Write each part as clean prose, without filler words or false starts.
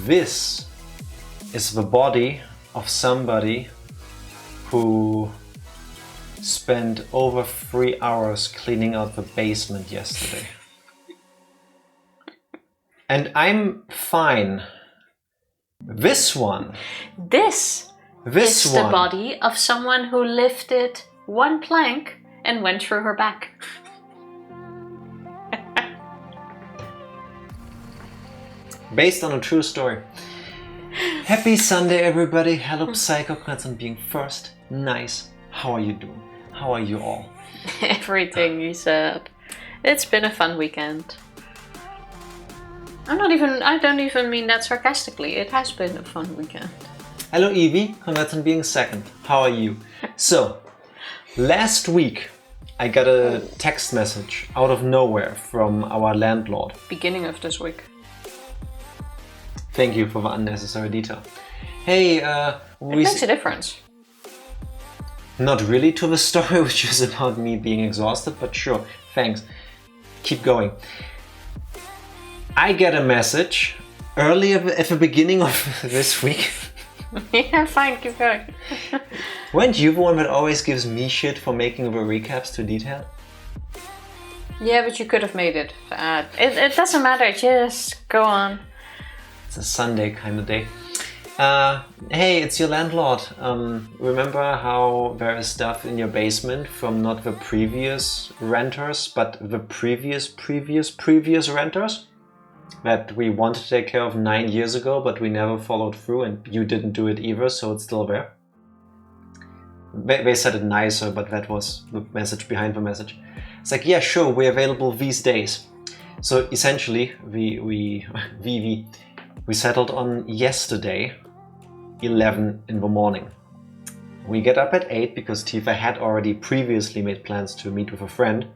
This is the body of somebody who spent over 3 hours cleaning out the basement yesterday. And I'm fine. This is the body of someone who lifted one plank and went through her back. Based on a true story. Happy Sunday, everybody. Hello, Psycho. Congrats on being first. Nice. How are you doing? How are you all? Everything you said. It's been a fun weekend. I don't even mean that sarcastically. It has been a fun weekend. Hello, Evie. Congrats on being second. How are you? So, last week I got a text message out of nowhere from our landlord. Beginning of this week. Thank you for the unnecessary detail. Hey, it makes a difference. Not really to the story, which is about me being exhausted, but sure, thanks. Keep going. I get a message earlier at the beginning of this week. Yeah, fine, keep going. Weren't you the one that always gives me shit for making the recaps too detailed? Yeah, but you could have made it. It doesn't matter, just go on. It's a Sunday kind of day. Hey, it's your landlord. Remember how there is stuff in your basement from not the previous renters, but the previous renters? That we wanted to take care of 9 years ago, but we never followed through, and you didn't do it either, so it's still there. They said it nicer, but that was the message behind the message. It's like, yeah, sure, we're available these days. So essentially, we settled on yesterday, 11 in the morning. We get up at 8 because Tifa had already previously made plans to meet with a friend.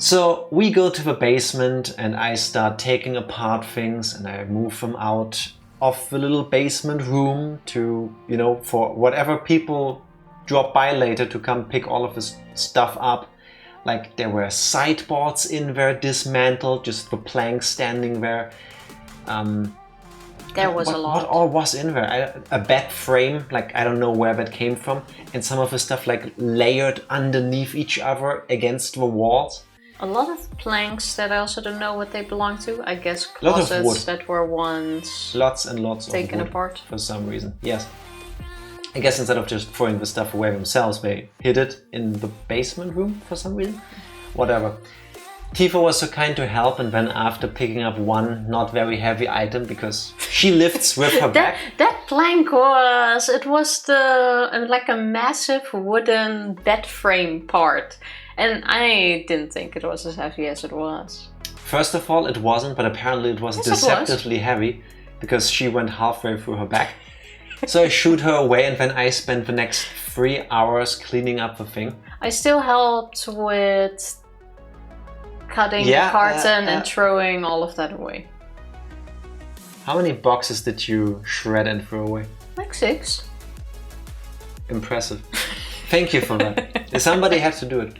So we go to the basement and I start taking apart things and I move them out of the little basement room to, for whatever people drop by later to come pick all of this stuff up. Like there were sideboards in there dismantled, just the plank standing there. There was a lot. What all was in there? A bed frame, like I don't know where that came from. And some of the stuff like layered underneath each other against the walls. A lot of planks that I also don't know what they belong to. I guess closets that were once lots and lots taken of wood apart. For some reason, yes. I guess instead of just throwing the stuff away themselves, they hid it in the basement room for some reason. Whatever. Tifa was so kind to help, and then after picking up one not very heavy item, because she lifts with her back. That plank was like a massive wooden bed frame part. And I didn't think it was as heavy as it was. First of all, it wasn't, but apparently it was deceptively heavy because she went halfway through her back. So I shooed her away and then I spent the next 3 hours cleaning up the thing. I still helped with cutting the carton and throwing all of that away. How many boxes did you shred and throw away? Like 6. Impressive. Thank you for that. Somebody had to do it.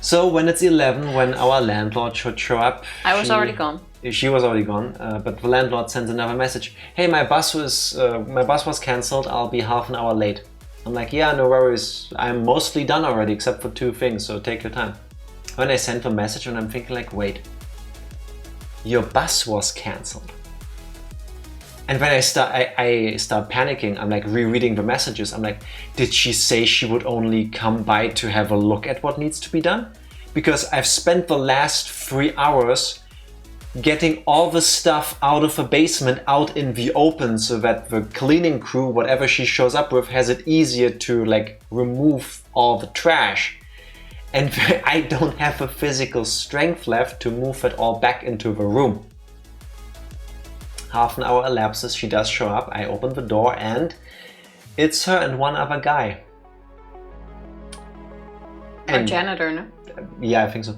So when it's 11, when our landlord should show up... I was already gone. She was already gone, but the landlord sends another message. Hey, my bus was cancelled, I'll be half an hour late. I'm like, yeah, no worries, I'm mostly done already except for 2 things, so take your time. When I sent the message and I'm thinking like, wait, your bus was cancelled. And when I start panicking, I'm like rereading the messages. I'm like, did she say she would only come by to have a look at what needs to be done? Because I've spent the last 3 hours getting all the stuff out of the basement out in the open so that the cleaning crew, whatever she shows up with, has it easier to like remove all the trash. And I don't have the physical strength left to move it all back into the room. Half an hour elapses, she does show up, I open the door and it's her and one other guy. Our janitor, no? Yeah, I think so.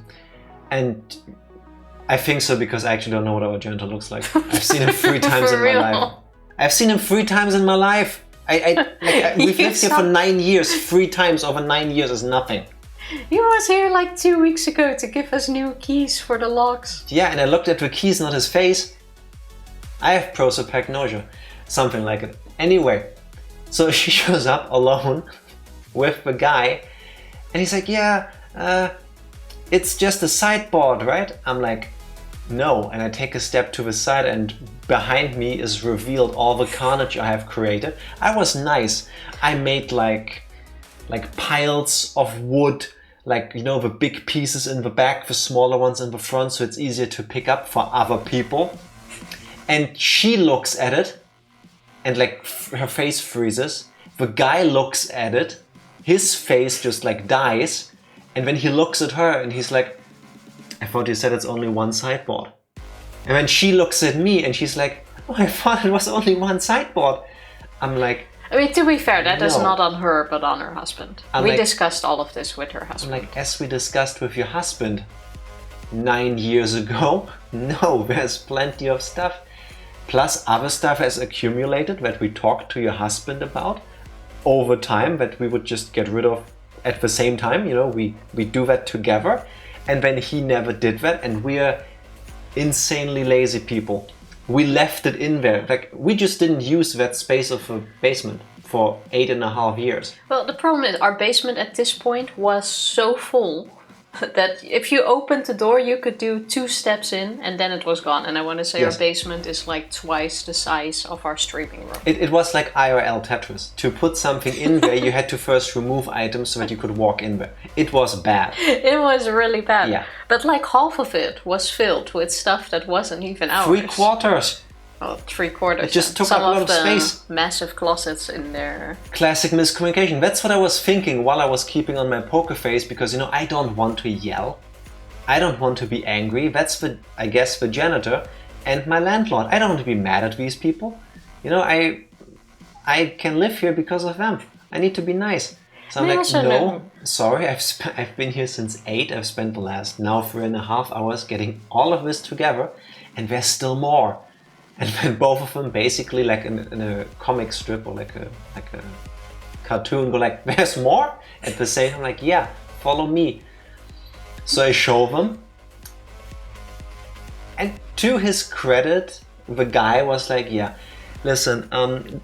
And I think so because I actually don't know what our janitor looks like. I've seen him 3 times in my life. I've seen him 3 times in my life. We've lived here for 9 years. 3 times over 9 years is nothing. He was here like 2 weeks ago to give us new keys for the locks. Yeah, and I looked at the keys, not his face. I have prosopagnosia. Something like it. Anyway, so she shows up alone with the guy and he's like, yeah, it's just a sideboard, right? I'm like, no. And I take a step to the side and behind me is revealed all the carnage I have created. I was nice. I made like piles of wood, like, you know, the big pieces in the back, the smaller ones in the front, so it's easier to pick up for other people. And she looks at it and like her face freezes. The guy looks at it, his face just like dies. And then he looks at her and he's like, I thought you said it's only one sideboard. And then she looks at me and she's like, oh, I thought it was only one sideboard. I'm like, I mean, to be fair, that is No. not on her, but on her husband. I'm We like- discussed all of this with her I'm husband. like, as we discussed with your husband 9 years ago, no, there's plenty of stuff. Plus other stuff has accumulated that we talked to your husband about over time that we would just get rid of at the same time. You know, we do that together. And then he never did that, and we're insanely lazy people. We left it in there. Like, we just didn't use that space of a basement for 8.5 years. Well, the problem is our basement at this point was so full that if you opened the door, you could do 2 steps in and then it was gone. And I want to say Yes. our basement is like twice the size of our streaming room. It was like IRL Tetris. To put something in there, you had to first remove items so that you could walk in there. It was bad. It was really bad. Yeah. But like half of it was filled with stuff that wasn't even ours. 3/4. Well, 3/4. It just took Some up a lot of the space. massive closets in there. Classic miscommunication. That's what I was thinking while I was keeping on my poker face, because, you know, I don't want to yell. I don't want to be angry. That's I guess the janitor and my landlord. I don't want to be mad at these people. You know, I can live here because of them. I need to be nice. So I'm I like, also no, know- sorry, I've been here since 8. I've spent the last now 3.5 hours getting all of this together, and there's still more. And then both of them basically, like in a comic strip or like a cartoon, go like, there's more? At the same time, like, yeah, follow me. So I show them. And to his credit, the guy was like, yeah, listen,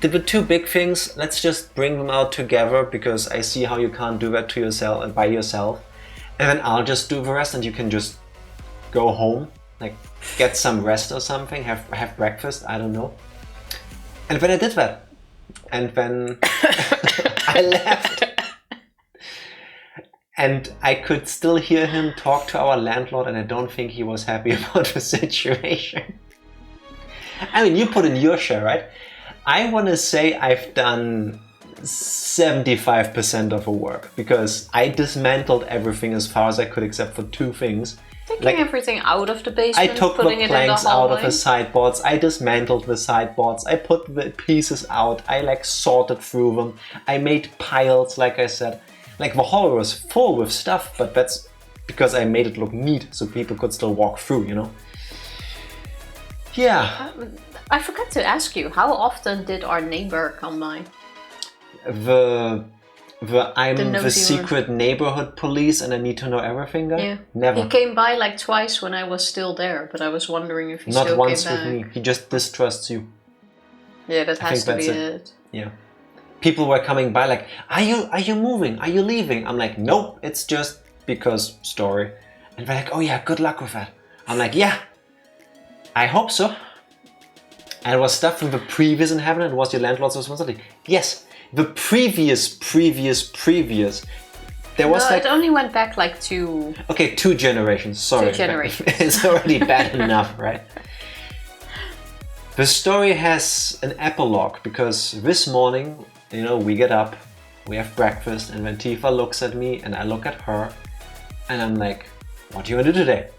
the 2 big things, let's just bring them out together, because I see how you can't do that to yourself by yourself. And then I'll just do the rest and you can just go home, like get some rest or something, have breakfast, I don't know. And then I did that. And then I left. And I could still hear him talk to our landlord, and I don't think he was happy about the situation. I mean, you put in your share, right? I want to say I've done 75% of the work, because I dismantled everything as far as I could except for 2 things. Taking everything out of the basement, I took putting the it in the planks out of hallway. the sideboards, I dismantled the sideboards, I put the pieces out, I like sorted through them, I made piles, like I said. Like, the hallway was full with stuff, but that's because I made it look neat so people could still walk through, you know? Yeah. I forgot to ask you, how often did our neighbor come by? I'm the nosy secret neighborhood police and I need to know everything guy? Yeah. Never. He came by like twice when I was still there, but I was wondering if he Not still once came with back. me. He just distrusts you. Yeah, that I has think to be that's it. Yeah. People were coming by like, are you moving? Are you leaving? I'm like, nope, it's just because story. And they're like, oh yeah, good luck with that. I'm like, yeah, I hope so. And it was stuff from the previous inhabitant. It was your landlord's responsibility. Yes, the previous. There was No, like, it only went back like 2... okay, 2 generations. Sorry. 2 generations. It's already bad enough, right? The story has an epilogue, because this morning, you know, we get up, we have breakfast, and then Tifa looks at me and I look at her and I'm like, what do you want to do today?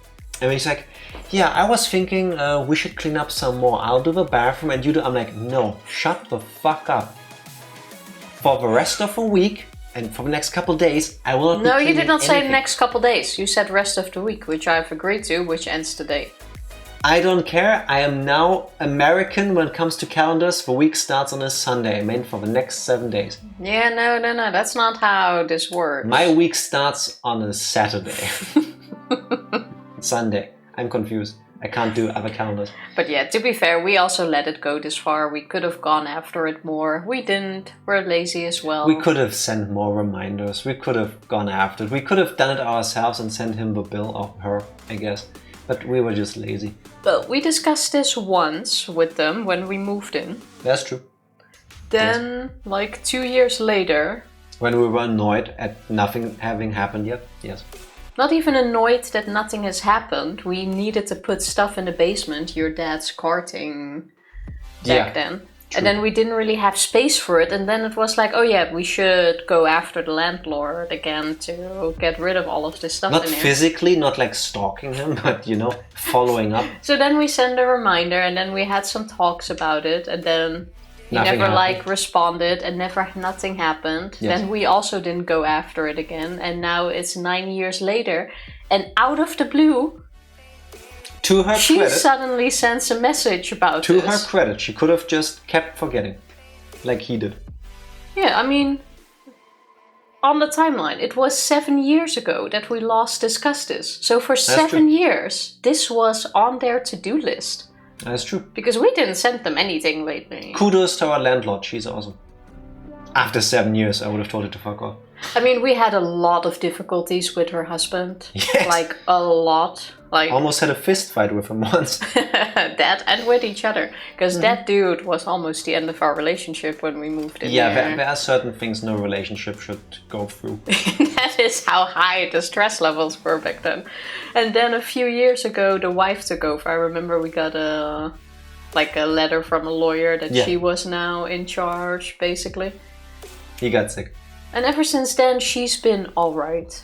And then she's like, yeah, I was thinking we should clean up some more. I'll do the bathroom and you do. I'm like, no, shut the fuck up. For the rest of the week and for the next couple days, I will not be No, you did cleaning not say the anything. next couple days. You said rest of the week, which I've agreed to, which ends today. I don't care. I am now American when it comes to calendars. The week starts on a Sunday. I mean for the next 7 days. Yeah, no, that's not how this works. My week starts on a Saturday. Sunday. I'm confused. I can't do other calendars. But yeah, to be fair, we also let it go this far. We could have gone after it more. We didn't. We're lazy as well. We could have sent more reminders. We could have gone after it. We could have done it ourselves and sent him the bill, or her, I guess. But we were just lazy. But we discussed this once with them when we moved in. That's true. Then, like 2 years later... When we were annoyed at nothing having happened yet, yes. Not even annoyed that nothing has happened. We needed to put stuff in the basement, your dad's karting back then. True. And then we didn't really have space for it. And then it was like, oh yeah, we should go after the landlord again to get rid of all of this stuff Not in here. physically, not like stalking him, but, following up. So then we sent a reminder and then we had some talks about it. And then he Nothing never happened. responded and nothing happened. Yes. Then we also didn't go after it again. And now it's 9 years later. And out of the blue... To her She credit, suddenly sends a message about to this. her credit, she could have just kept forgetting, like he did. Yeah, I mean, on the timeline, it was 7 years ago that we last discussed this. So for 7 true. years, this was on their to-do list. That's true. Because we didn't send them anything lately. Kudos to our landlord, she's awesome. After 7 years, I would have told her to fuck off. I mean, we had a lot of difficulties with her husband. Yes. Like, a lot. Like, Almost had a fist fight with him once. that and with each other. Because that dude was almost the end of our relationship when we moved in Yeah, here. there are certain things no relationship should go through. That is how high the stress levels were back then. And then a few years ago, the wife took over. I remember we got a letter from a lawyer that she was now in charge, basically. He got sick. And ever since then, she's been all right.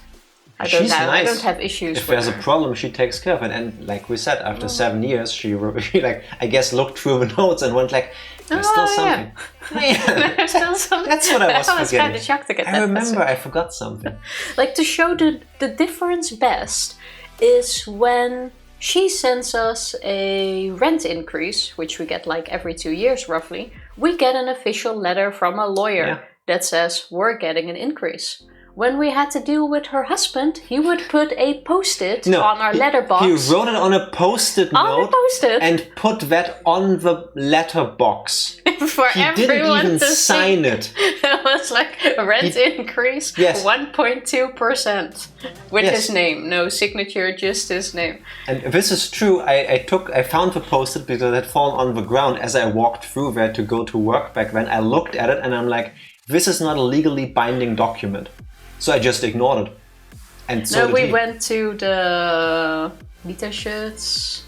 I don't have issues If with there's her. a problem, she takes care of it. And like we said, after 7 years, she I guess looked through the notes and went like, "There's still something." Yeah. There's still something. That's what I was I was forgetting. kind of shocked to get I that remember message. I forgot something. Like, to show the difference best is when she sends us a rent increase, which we get like every 2 years roughly. We get an official letter from a lawyer that says we're getting an increase. When we had to deal with her husband, he would put a post-it on our letterbox. He wrote it on a post-it note and put that on the letterbox. For He everyone didn't even to sign see. it. It was like a rent increase, 1.2% with his name. No signature, just his name. And this is true. I found the post-it because it had fallen on the ground as I walked through there to go to work back then. I looked at it and I'm like, this is not a legally binding document. So I just ignored it. And so we went to the Mieterschutz.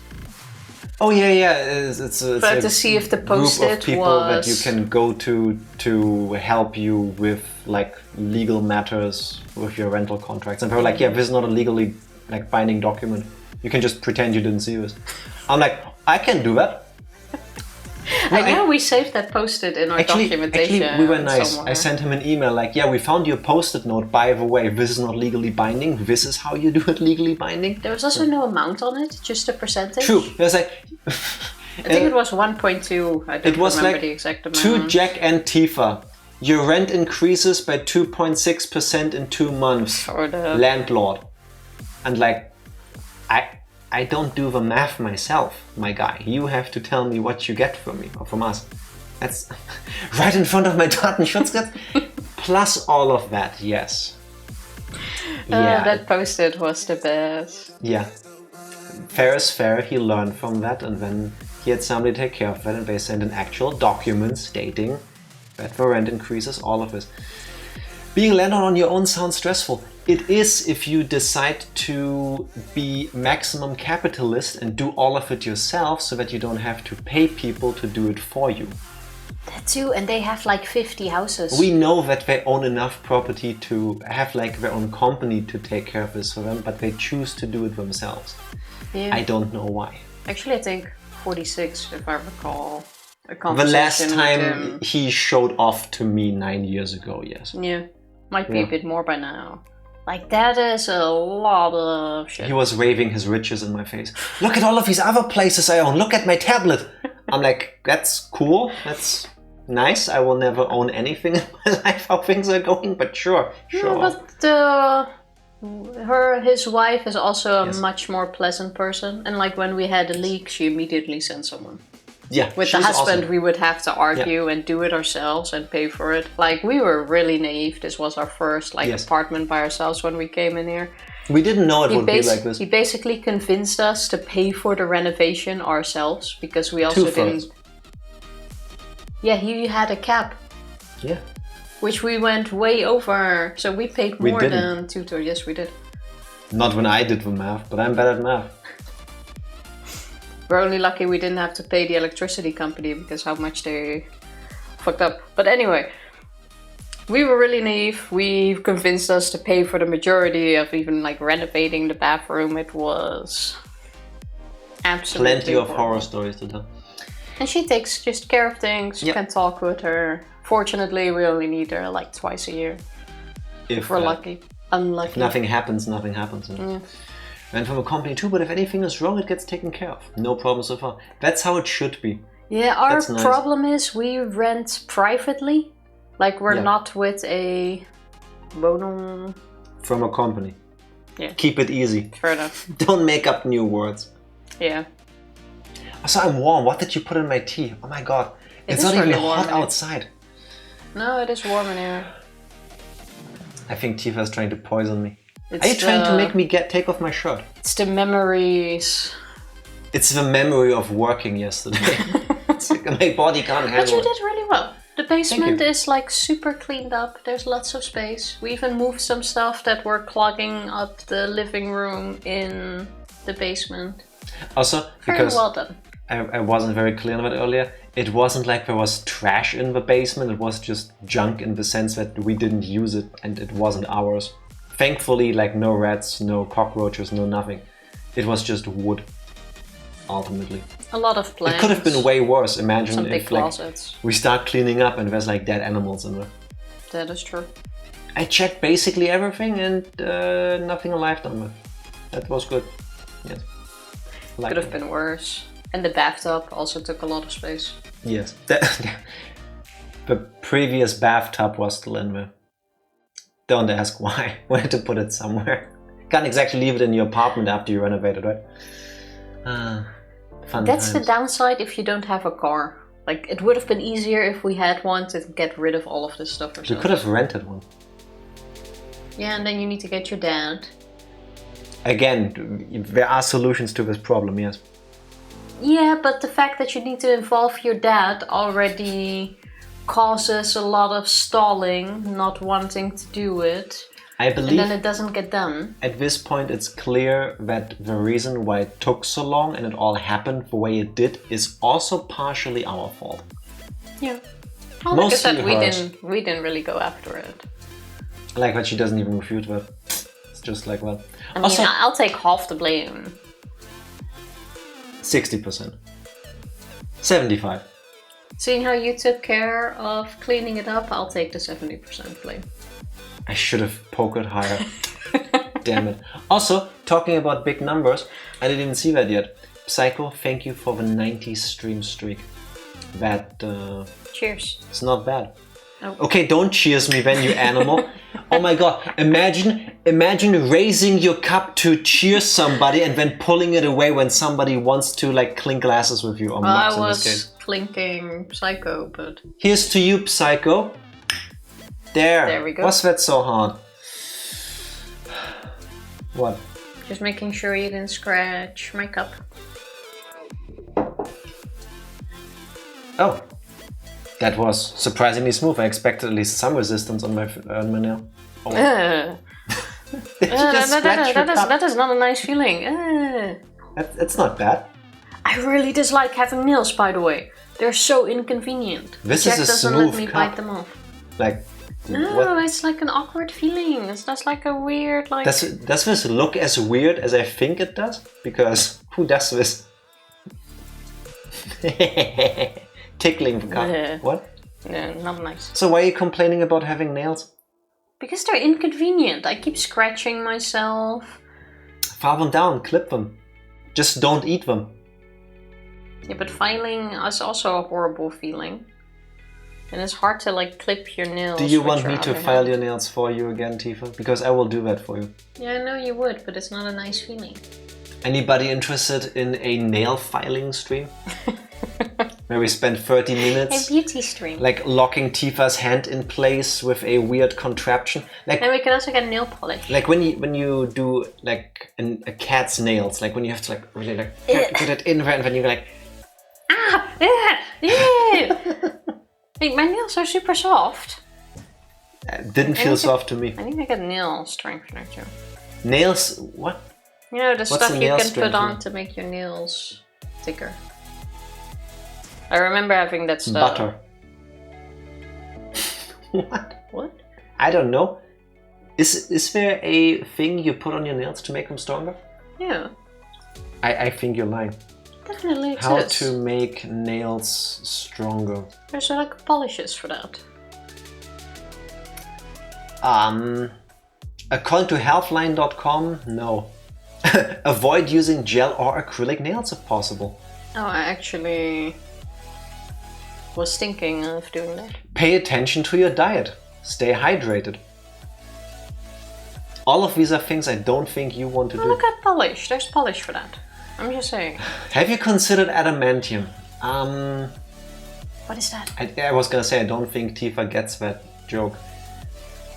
Oh yeah. It's but to see if the post-it group of people was... that you can go to help you with like legal matters with your rental contracts. And they were like, yeah, this is not a legally like binding document. You can just pretend you didn't see this. I'm like, I can do that. I know we saved that post-it in our documentation. Actually, we were nice. Somewhere. I sent him an email like, yeah, we found your post-it note. By the way, this is not legally binding. This is how you do it legally binding. There was also no amount on it, just a percentage. True. It was like... I think it was 1.2. I don't remember the exact amount. To Jack and Tifa, your rent increases by 2.6% in 2 months. For the landlord. And like, I don't do the math myself, my guy. You have to tell me what you get from me or from us. That's right in front of my Datenschutzgesetz. Plus all of that, yes. That post-it was the best. Yeah. Fair is fair, he learned from that and then he had somebody take care of that and they sent an actual document stating that the rent increases, all of this. Being landlord on your own sounds stressful. It is if you decide to be maximum capitalist and do all of it yourself so that you don't have to pay people to do it for you. That too, and they have like 50 houses. We know that they own enough property to have like their own company to take care of this for them, but they choose to do it themselves. Yeah. I don't know why. Actually, I think 46, if I recall. A The conversation last time with him. he showed off to me 9 years ago, yes. Yeah, might be a bit more by now. Like, that is a lot of shit. He was waving his riches in my face. Look at all of these other places I own. Look at my tablet. I'm like, that's cool. That's nice. I will never own anything in my life, how things are going, but sure. No, but His wife is also a Yes. much more pleasant person, and like when we had a leak, she immediately sent someone. Yeah, With the she's husband, awesome. we would have to argue and do it ourselves and pay for it. Like, we were really naive. This was our first Yes. apartment by ourselves when we came in here. We didn't know it would be like this. He basically convinced us to pay for the renovation ourselves because we also didn't. Two-thirds. Yeah, he had a cap, Yeah. which we went way over. So we paid We more didn't. than two-thirds. Yes, we did. Not when I did the math, but I'm better at math. We're only lucky we didn't have to pay the electricity company because how much they fucked up. But anyway, we were really naive. We convinced us to pay for the majority of even like renovating the bathroom. It was absolutely Plenty of horrible. horror stories to tell. And she takes just care of things. You Yep. can talk with her. Fortunately, we only need her like twice a year. If We're lucky. Unlucky. If nothing happens, nothing happens. You know? Yeah. And from a company too, but if anything is wrong, it gets taken care of. No problem so far. That's how it should be. Yeah, our That's nice. problem is we rent privately. Like, we're Yeah. not with a woning. From a company. Yeah. Keep it easy. Fair enough. Don't make up new words. Yeah. Also, I'm warm. What did you put in my tea? Oh my god. It It's is not even really warm hot in here. outside. No, it is warm in here. I think Tifa is trying to poison me. It's Are you trying to the- make me take off my shirt? It's the memories. It's the memory of working yesterday. It's like my body can't But handle you it. did really well. The basement you. is like super cleaned up. There's lots of space. We even moved some stuff that were clogging up the living room in the basement. Also, Very because well done. I wasn't very clear on it earlier, it wasn't like there was trash in the basement, it was just junk in the sense that we didn't use it and it wasn't ours. Thankfully, like no rats, no cockroaches, no nothing. It was just wood, ultimately. A lot of plants. It could have been way worse. Imagine Some big if like, closets. we start cleaning up and there's like dead animals in there. That is true. I checked basically everything and nothing alive down there. That was good. Yes. Could have been worse. And the bathtub also took a lot of space. Yes. The previous bathtub was still in there. Don't ask why. We had to put it somewhere. Can't exactly leave it in your apartment after you renovate it, right? Fun That's the times. downside if you don't have a car. Like, it would have been easier if we had one to get rid of all of this stuff You ourselves. could have rented one. Yeah, and then you need to get your dad. Again, there are solutions to this problem, yes. Yeah, but the fact that you need to involve your dad already causes a lot of stalling, not wanting to do it, I and believe then it doesn't get done. at this point it's clear that the reason why it took so long and it all happened the way it did is also partially our fault. Yeah. Well, like I said, Mostly hers. we didn't really go after it. I like that she doesn't even refute that. It's just like, well. I mean, Also, I'll take half the blame. 60%. 75%. Seeing how you took care of cleaning it up, I'll take the 70% blame. I should have poked higher. Damn it. Also, talking about big numbers, I didn't even see that yet. Psycho, thank you for the 90 stream streak. That, Cheers. it's not bad. Oh. Okay, don't cheers me then, you animal. Oh my god, imagine raising your cup to cheer somebody and then pulling it away when somebody wants to like clink glasses with you. Or Well, Max I in this was case. clinking Psycho, but Here's to you, Psycho. There we go. Was that so hard? What? just making sure you didn't scratch my cup. Oh, that was surprisingly smooth. I expected at least some resistance on my nail. Oh, Ugh. did you just scratch your cup? That is not a nice feeling. Ugh. That's not bad. I really dislike having nails, by the way. They're so inconvenient. This Jack is a doesn't let smooth me cup. bite them off. Like, No, what? it's like an awkward feeling. It's just like a weird, like... Does this look as weird as I think it does? Because who does this? Tickling the cup. Yeah. What? No, not nice. So why are you complaining about having nails? Because they're inconvenient. I keep scratching myself. File them down, clip them. Just don't eat them. Yeah, but filing is also a horrible feeling. And it's hard to like clip your nails. Do you with want your me to other file hand. your nails for you again, Tifa? Because I will do that for you. Yeah, I know you would, but it's not a nice feeling. Anybody interested in a nail filing stream? Where we spend 30 minutes A beauty stream. like locking Tifa's hand in place with a weird contraption. Like And we can also get nail polish. like when you do like a cat's nails, like when you have to like really like put it in there and then you're like, Ah! Yeah! Hey, my nails are super soft. didn't feel soft to me. I think I got nail strengthener too. Nails, what? You know, the stuff a you nail can put strengthener? on to make your nails thicker. I remember having that stuff. Butter. What? What? I don't know. Is there a thing you put on your nails to make them stronger? Yeah, I think you're lying. definitely exists. How to make nails stronger? There's like polishes for that. According to healthline.com, no. Avoid using gel or acrylic nails if possible. Oh, I actually was thinking of doing that. Pay attention to your diet. Stay hydrated. All of these are things I don't think you want to Oh, do. look at polish. There's polish for that. I'm just saying. Have you considered adamantium? What is that? I was gonna say I don't think Tifa gets that joke.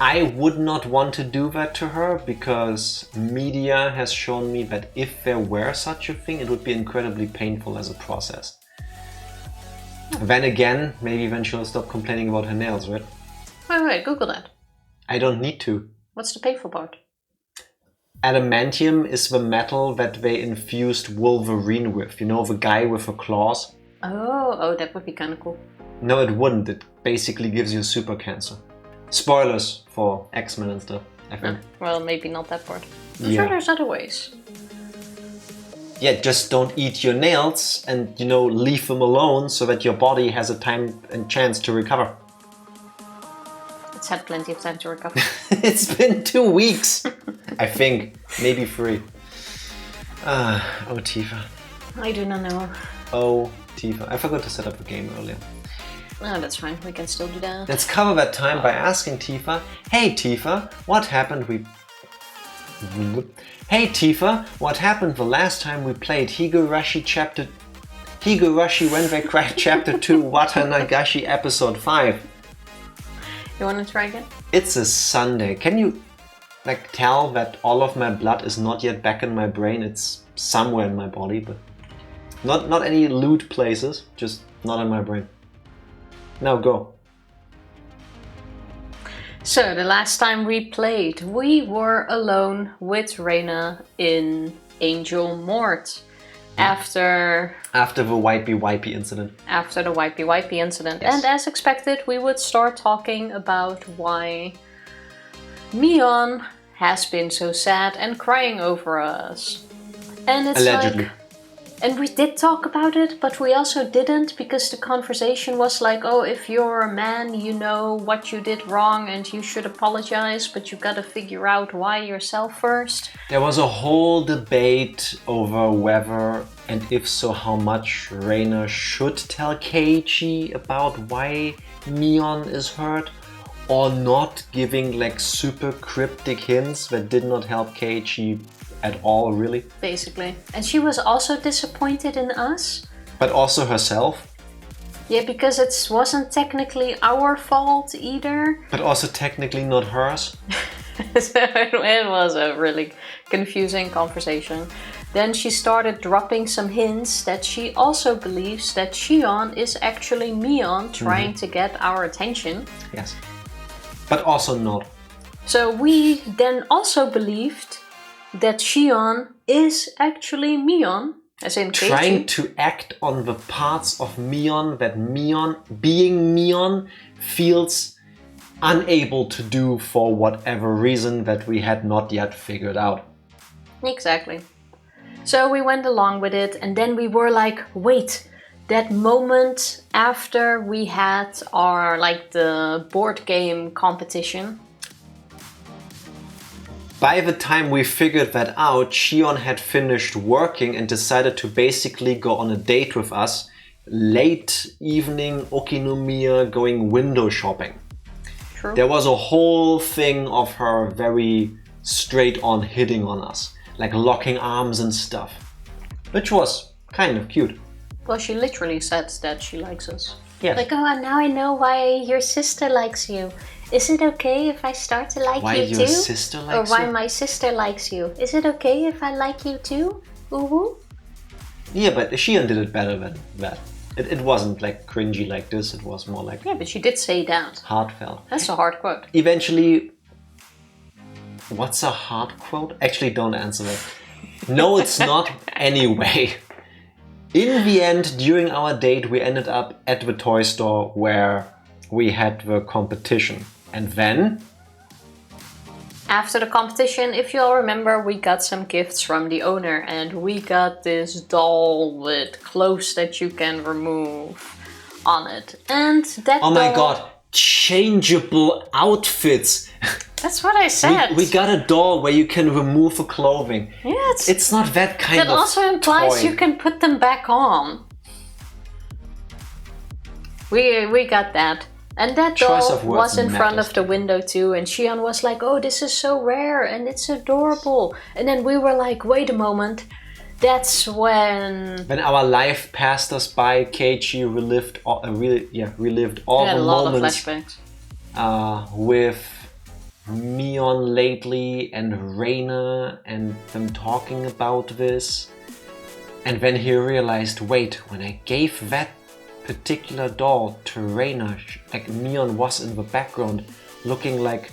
I would not want to do that to her because media has shown me that if there were such a thing, it would be incredibly painful as a process. Then again, maybe then she'll stop complaining about her nails, right? Wait, Google that. I don't need to. What's the painful part? Adamantium is the metal that they infused Wolverine with. You know, the guy with the claws? Oh, that would be kind of cool. No, it wouldn't. It basically gives you super cancer. Spoilers for X-Men and stuff, I think. Well, maybe not that part. I'm Yeah. sure there's other ways. Yeah, just don't eat your nails and, leave them alone so that your body has a time and chance to recover. It's had plenty of time to recover. It's been 2 weeks, I think. Maybe 3. Oh, Tifa. I do not know. Oh, Tifa. I forgot to set up a game earlier. No, that's fine. We can still do that. Let's cover that time by asking Tifa, Hey Tifa, what happened Hey Tifa, what happened the last time we played Higurashi When They Cry Chapter 2 Watanagashi Episode 5? You want to try again? It's a Sunday. Can you tell that all of my blood is not yet back in my brain? It's somewhere in my body, but not any lewd places, just not in my brain. Now go. So, the last time we played, we were alone with Reina in Angel Mort. After the wipey incident. After the wipey incident. Yes. And as expected, we would start talking about why Mion has been so sad and crying over us. And it's Allegedly. and we did talk about it, but we also didn't, because the conversation was like, oh, if you're a man, you know what you did wrong and you should apologize, but you gotta figure out why yourself first. There was a whole debate over whether, and if so, how much Reina should tell Keiichi about why Mion is hurt, or not, giving super cryptic hints that did not help Keiichi at all, really. Basically. And she was also disappointed in us. But also herself. Yeah, because it wasn't technically our fault either. But also technically not hers. So it was a really confusing conversation. Then she started dropping some hints that she also believes that Shion is actually Mion trying to get our attention. Yes. But also not. So we then also believed that Shion is actually Mion, as in Trying Keiichi. to act on the parts of Mion that Mion, being Mion, feels unable to do for whatever reason that we had not yet figured out. Exactly. So we went along with it, and then we were like, wait, that moment after we had our, the board game competition. By the time we figured that out, Shion had finished working and decided to basically go on a date with us, late evening Okinomiya going window shopping. True. There was a whole thing of her very straight on hitting on us, like locking arms and stuff, which was kind of cute. Well, she literally said that she likes us. Yes. Like, oh, now I know why your sister likes you. Is it okay if I start to like Why you your too? sister likes Or why you? my sister likes you? Is it okay if I like you too? Ooh. Yeah, but Shion did it better than that. It wasn't like cringy like this, it was more like Yeah, but she did say that. heartfelt. That's a hard quote. Eventually, what's a hard quote? Actually, don't answer that. No, it's not anyway. In the end, during our date, we ended up at the toy store where we had the competition. And then, After the competition, if you all remember, we got some gifts from the owner and we got this doll with clothes that you can remove on it. And that oh my doll- god, changeable outfits. That's what I said. We got a doll where you can remove the clothing. Yeah, It's not that kind that of also implies toy. you can put them back on. We got that. And that Choice doll of words was in front matters. of the window too, and Shion was like, oh, this is so rare and it's adorable. And then we were like, wait a moment. That's when... When our life passed us by, Keiichi relived all, relived all We had the a lot of moments flashbacks. with Mion lately and Reina and them talking about this. And when he realized, wait, when I gave that particular doll to Reina, like Mion was in the background looking like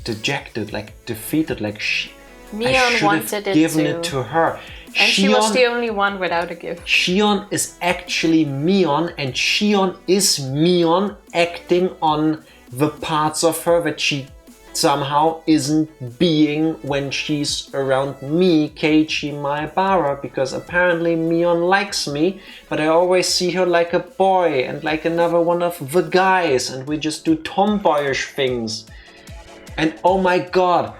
dejected, like defeated, like I Mion should wanted have it given too. it to her. And she was the only one without a gift. Shion is actually Mion, and Shion is Mion acting on the parts of her that she somehow isn't being when she's around me, Keiichi Maebara, because apparently Mion likes me, but I always see her like a boy and like another one of the guys, and we just do tomboyish things. And oh my god,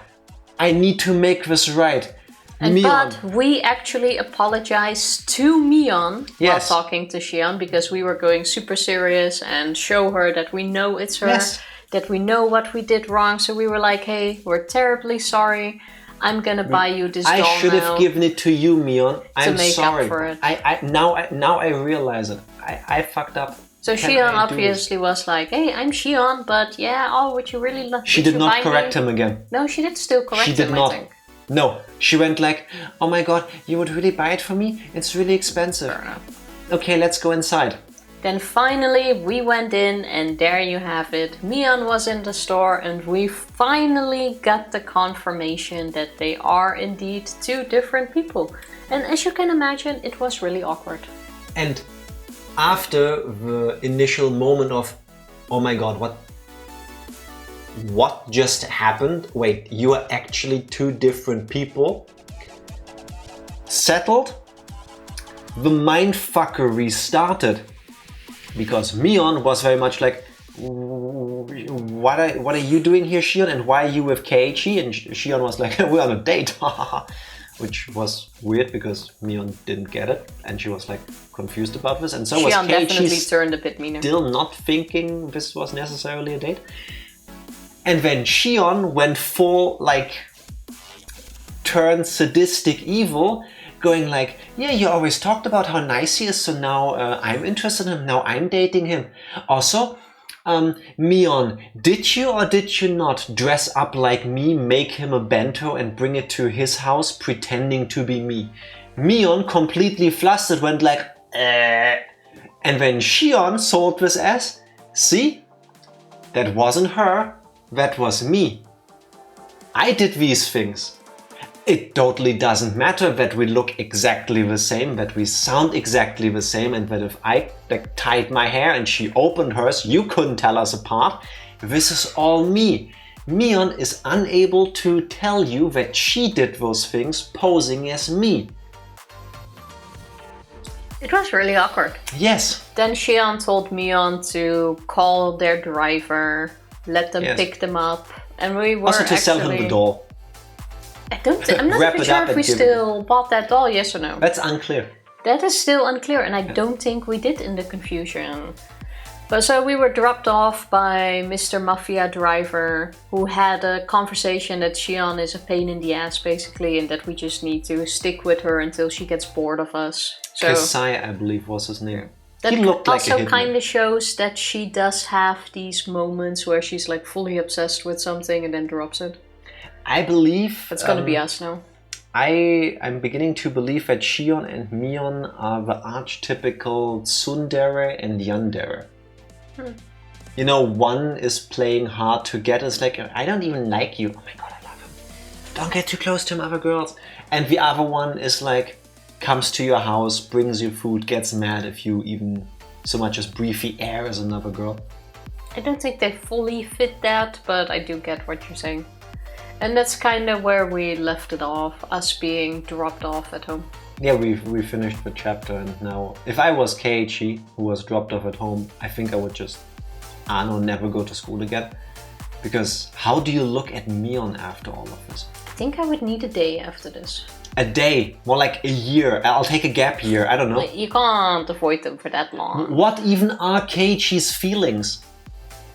I need to make this right. But we actually apologized to Mion Yes. while talking to Shion because we were going super serious and show her that we know it's her, Yes. that we know what we did wrong. So we were like, hey, we're terribly sorry. I'm gonna buy you this doll I should now. have given it to you, Mion. I'm make up sorry. for it. Now I realize it. I fucked up. So Can Shion I do obviously was like, hey, I'm Shion, but yeah, oh, would you really love She did not correct him again. No, she did still correct She did him, not. I think. No, she went like, oh my god, you would really buy it for me? It's really expensive. Fair enough. Okay, let's go inside. Then finally we went in and there you have it. Mion was in the store and we finally got the confirmation that they are indeed two different people. And as you can imagine, it was really awkward. And after the initial moment of, oh my god, what just happened? Wait, you are actually two different people? Settled? The mindfuckery started. Because Mion was very much like, what are you doing here, Shion? And why are you with Keiichi? And Shion was like, we're on a date. Which was weird because Mion didn't get it. And she was like confused about this. And so was Shion definitely Keiichi turned a bit meaner. still not thinking this was necessarily a date. And then Shion went full, like, turned sadistic evil, going like, yeah, you always talked about how nice he is, so now I'm interested in him, now I'm dating him. Also, Mion, did you or did you not dress up like me, make him a bento and bring it to his house pretending to be me? Mion, completely flustered, went like, And then Shion sold this as, see, that wasn't her. That was me. I did these things. It totally doesn't matter that we look exactly the same, that we sound exactly the same, and that if I tied my hair and she opened hers, you couldn't tell us apart. This is all me. Mion is unable to tell you that she did those things posing as me. It was really awkward. Yes. Then Shion told Mion to call their driver, let them Yes. pick them up, and we were Also to sell him the doll. I'm not Wrap even it sure up if and we give it- still bought that doll, yes or no. That's unclear. That is still unclear, and I don't think we did in the confusion. But so we were dropped off by Mr. Mafia driver, who had a conversation that Shion is a pain in the ass, basically, and that we just need to stick with her until she gets bored of us. So Kasai, I believe, was his name. that He looked like a also hitman. kind of shows that she does have these moments where she's like fully obsessed with something and then drops it. I believe... That's gonna be us now. I'm beginning to believe that Shion and Mion are the archetypical tsundere and yandere. You know, one is playing hard to get. It's like, I don't even like you. Oh my god, I love him. Don't get too close to him, other girls. And the other one is like, comes to your house, brings you food, gets mad if you even so much as breathe the air as another girl. I don't think they fully fit that, but I do get what you're saying. And that's kind of where we left it off, us being dropped off at home. Yeah, we finished the chapter, and now, if I was Keiichi, who was dropped off at home, I think I would just, never go to school again. Because how do you look at Mion after all of this? I think I would need a day after this. A day, more like a year. I'll take a gap year, I don't know. Like, you can't avoid them for that long. What even are Keiichi's feelings?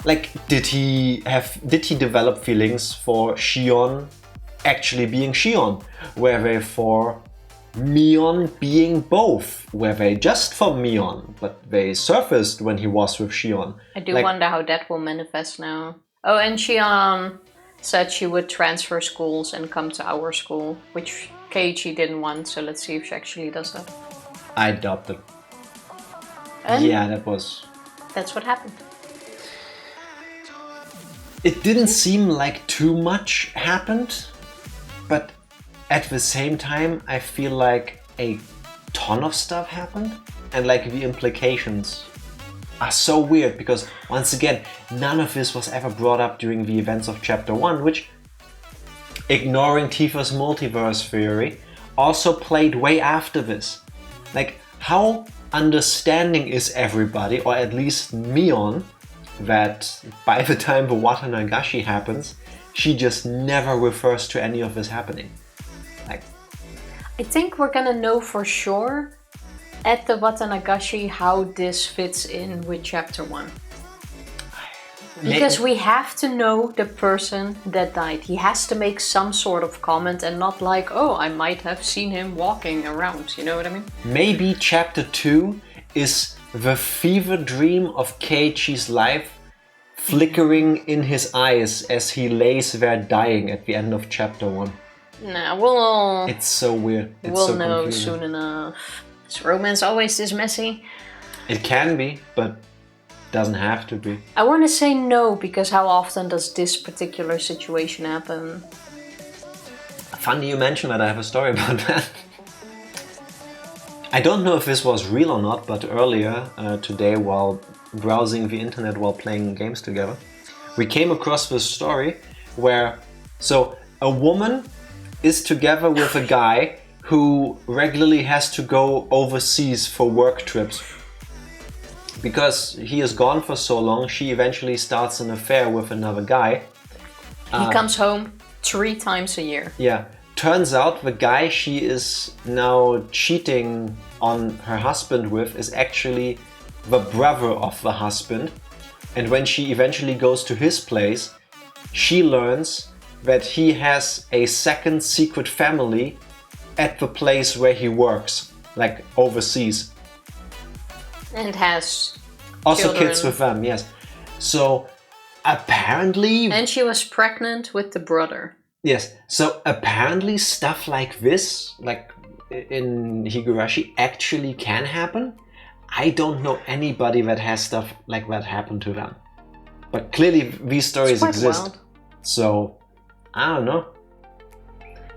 Like, did he develop feelings for Shion actually being Shion? Were they for Mion being both? Were they just for Mion, but they surfaced when he was with Shion? I do wonder how that will manifest now. Oh, and Shion said she would transfer schools and come to our school, which Keiichi didn't want, so let's see if she actually does that. I adopted. And yeah, that's what happened. It didn't seem like too much happened, but at the same time, I feel like a ton of stuff happened, and like the implications are so weird because, once again, none of this was ever brought up during the events of Chapter 1, which, ignoring Tifa's multiverse theory, also played way after this. Like, how understanding is everybody, or at least Mion, that by the time the Watanagashi happens, she just never refers to any of this happening. Like, I think we're gonna know for sure at the Watanagashi how this fits in with Chapter 1. Because we have to know the person that died. He has to make some sort of comment and not like, oh, I might have seen him walking around, you know what I mean? Maybe Chapter 2 is the fever dream of Keiichi's life flickering in his eyes as he lays there dying at the end of Chapter 1. Nah, It's so weird. We'll know soon enough. Is romance always this messy? It can be, but doesn't have to be. I want to say no, because how often does this particular situation happen? Funny you mention that, I have a story about that. I don't know if this was real or not, but earlier today, while browsing the internet while playing games together, we came across this story where, so a woman is together with a guy who regularly has to go overseas for work trips. Because he is gone for so long, she eventually starts an affair with another guy. He comes home 3 times a year. Yeah. Turns out the guy she is now cheating on her husband with is actually the brother of the husband. And when she eventually goes to his place, she learns that he has a second secret family at the place where he works, like overseas. And has also children. Kids with them, yes. So apparently... And she was pregnant with the brother. Yes, so apparently stuff like this, like in Higurashi, actually can happen. I don't know anybody that has stuff like that happen to them. But clearly these stories exist. Wild. So, I don't know.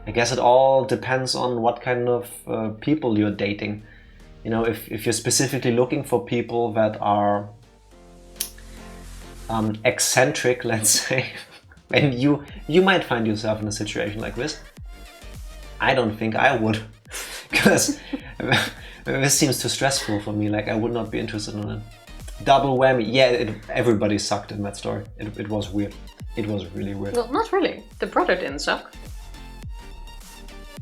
I guess it all depends on what kind of people you're dating. You know, if you're specifically looking for people that are eccentric, let's say, and you might find yourself in a situation like this. I don't think I would, because this seems too stressful for me. Like, I would not be interested in it. Double whammy. Yeah, everybody sucked in that story. It was weird. It was really weird. Well, not really. The brother didn't suck.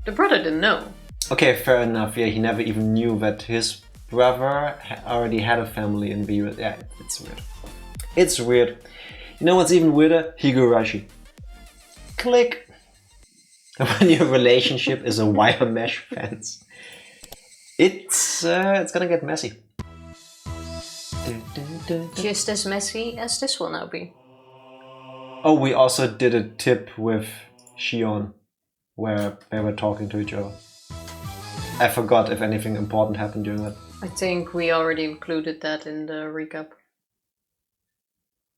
The brother didn't know. Okay, fair enough. Yeah, he never even knew that his brother already had a family in the US. Yeah, it's weird. It's weird. You know what's even weirder? Higurashi. Click. When your relationship is a wire mesh fence. It's gonna get messy. Just as messy as this will now be. Oh, we also did a tip with Shion, where they were talking to each other. I forgot if anything important happened during that. I think we already included that in the recap.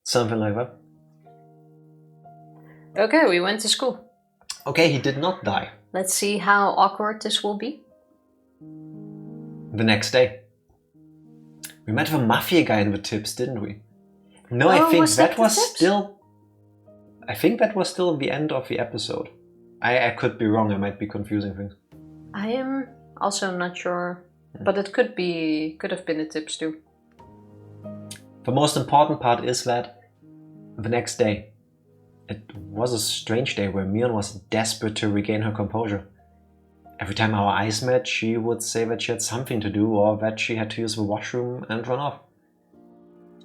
Something like that. Okay, we went to school. Okay, he did not die. Let's see how awkward this will be. The next day. We met the mafia guy in the tips, didn't we? No, Oh, I think was that that the was tips? still... I think that was still the end of the episode. I could be wrong, I might be confusing things. I am also not sure, but it could have been the tips too. The most important part is that the next day, it was a strange day where Mion was desperate to regain her composure. Every time our eyes met, she would say that she had something to do or that she had to use the washroom and run off.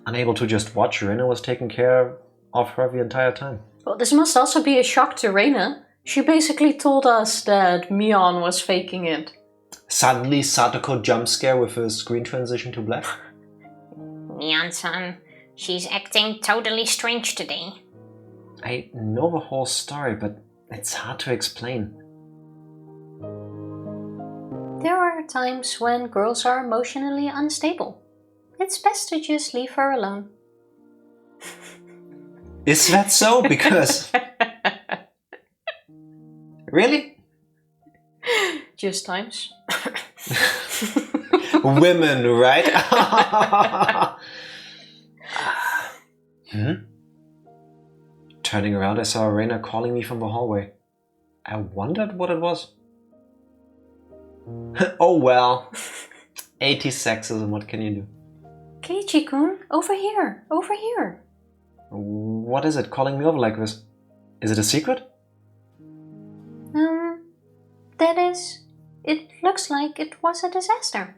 Unable to just watch, Rena was taking care of her the entire time. Well, this must also be a shock to Reina. She basically told us that Mion was faking it. Suddenly, Satoko jump scare with a screen transition to black. Mion-san, she's acting totally strange today. I know the whole story, but it's hard to explain. There are times when girls are emotionally unstable. It's best to just leave her alone. Is that so? Because... Really? Just times. Women, right? Turning around, I saw Reina calling me from the hallway. I wondered what it was. Oh well. 80s sexism, what can you do? Keiichi-kun, over here, over here. What is it calling me over like this? Is it a secret? That is, it looks like it was a disaster.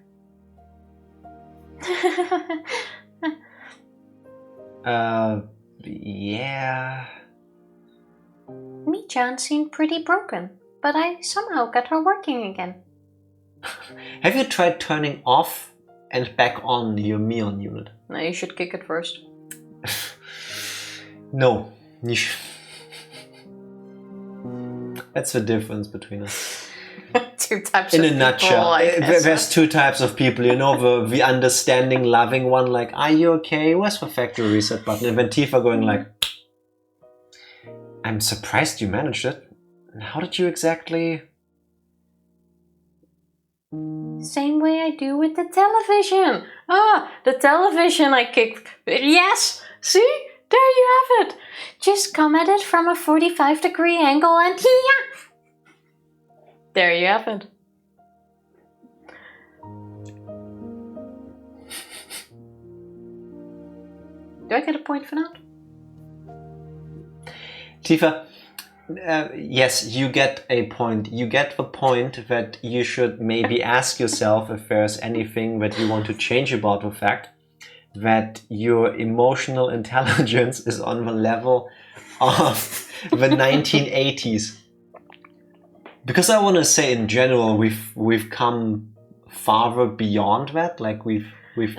Yeah. Mi-chan seemed pretty broken, but I somehow got her working again. Have you tried turning off and back on your Mion unit? No, you should kick it first. No. That's the difference between us. Two types In of a people, nutshell, I guess. there's two types of people, you know, the understanding, loving one, like, are you okay? Where's the factory reset button? And then Tifa going like, I'm surprised you managed it. How did you exactly... Same way I do with the television. Ah, the television I kicked. Yes! See? There you have it. Just come at it from a 45-degree angle and yeah! There you have it. Do I get a point for that? Tifa, yes, you get a point. You get the point that you should maybe ask yourself if there's anything that you want to change about the fact that your emotional intelligence is on the level of the 1980s. Because I want to say in general, we've come farther beyond that. Like we've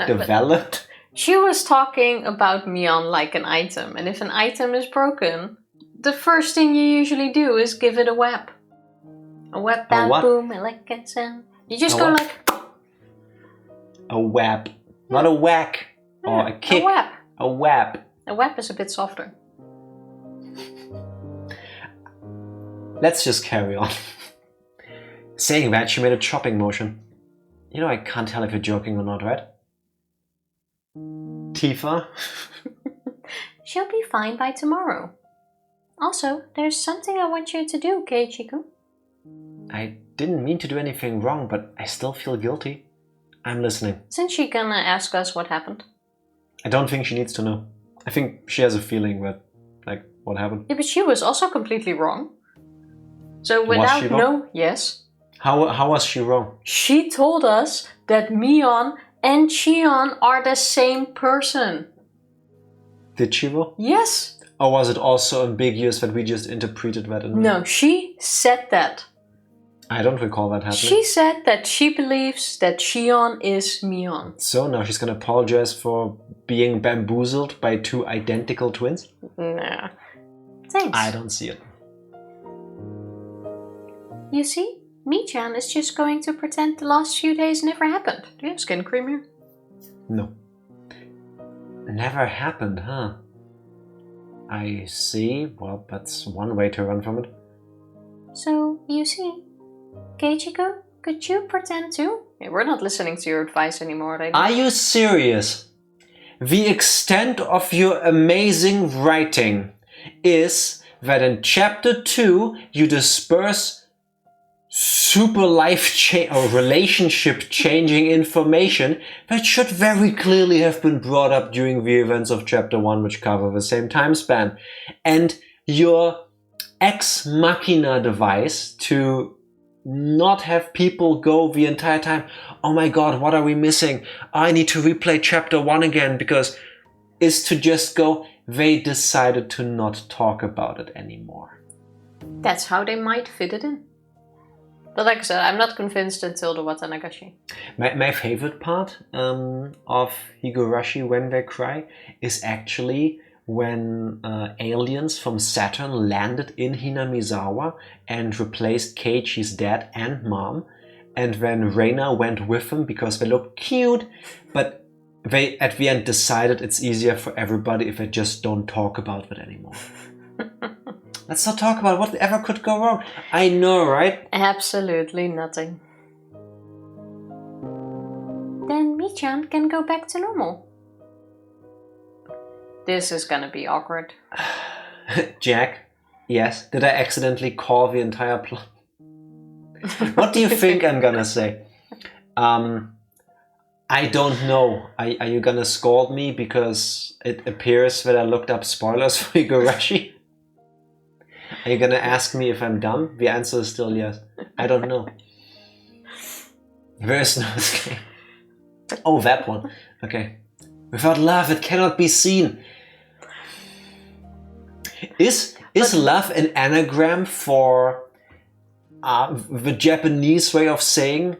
developed. She was talking about Mion like an item, and if an item is broken, the first thing you usually do is give it a whap. A whap, bam, boom, like a sound. You just go like a whap, not a whack or a kick. A whap. A whap. A whap is a bit softer. Let's just carry on. Saying that, she made a chopping motion. You know, I can't tell if you're joking or not, right? Tifa? She'll be fine by tomorrow. Also, there's something I want you to do, Keiichi-kun. I didn't mean to do anything wrong, but I still feel guilty. I'm listening. Isn't she gonna ask us what happened? I don't think she needs to know. I think she has a feeling that, like, what happened. Yeah, but she was also completely wrong. So without Was she wrong? yes. How was she wrong? She told us that Mion and Shion are the same person. Did she though? Yes. Or was it also ambiguous that we just interpreted that? No, she said that. I don't recall that happening. She said that she believes that Shion is Mion. So now she's gonna apologize for being bamboozled by two identical twins? Nah. Thanks. I don't see it. You see, Mi-chan is just going to pretend the last few days never happened. Do you have skin cream here? No. Never happened, huh? I see. Well, that's one way to run from it. So, you see, Keiichi-kun, could you pretend too? Yeah, we're not listening to your advice anymore, lady. Are you serious? The extent of your amazing writing is that in chapter 2 you disperse super or relationship changing information that should very clearly have been brought up during the events of chapter 1, which cover the same time span. And your ex machina device to not have people go the entire time, oh my god, what are we missing? I need to replay chapter 1 again, because is to just go, they decided to not talk about it anymore. That's how they might fit it in. But like I said, I'm not convinced until the Watanagashi. My favorite part of Higurashi When They Cry is actually when aliens from Saturn landed in Hinamizawa and replaced Keiichi's dad and mom, and then Reina went with them because they looked cute, but they at the end decided it's easier for everybody if they just don't talk about it anymore. Let's not talk about whatever could go wrong. I know, right? Absolutely nothing. Then Mi-chan can go back to normal. This is gonna be awkward. Jack, yes, did I accidentally call the entire plot? What do you think I'm gonna say? I don't know. Are you gonna scold me because it appears that I looked up spoilers for Higurashi? Are you gonna ask me if I'm dumb? The answer is still yes. I don't know. There is no escape. Oh, that one. Okay. Without love, it cannot be seen. Is love an anagram for the Japanese way of saying,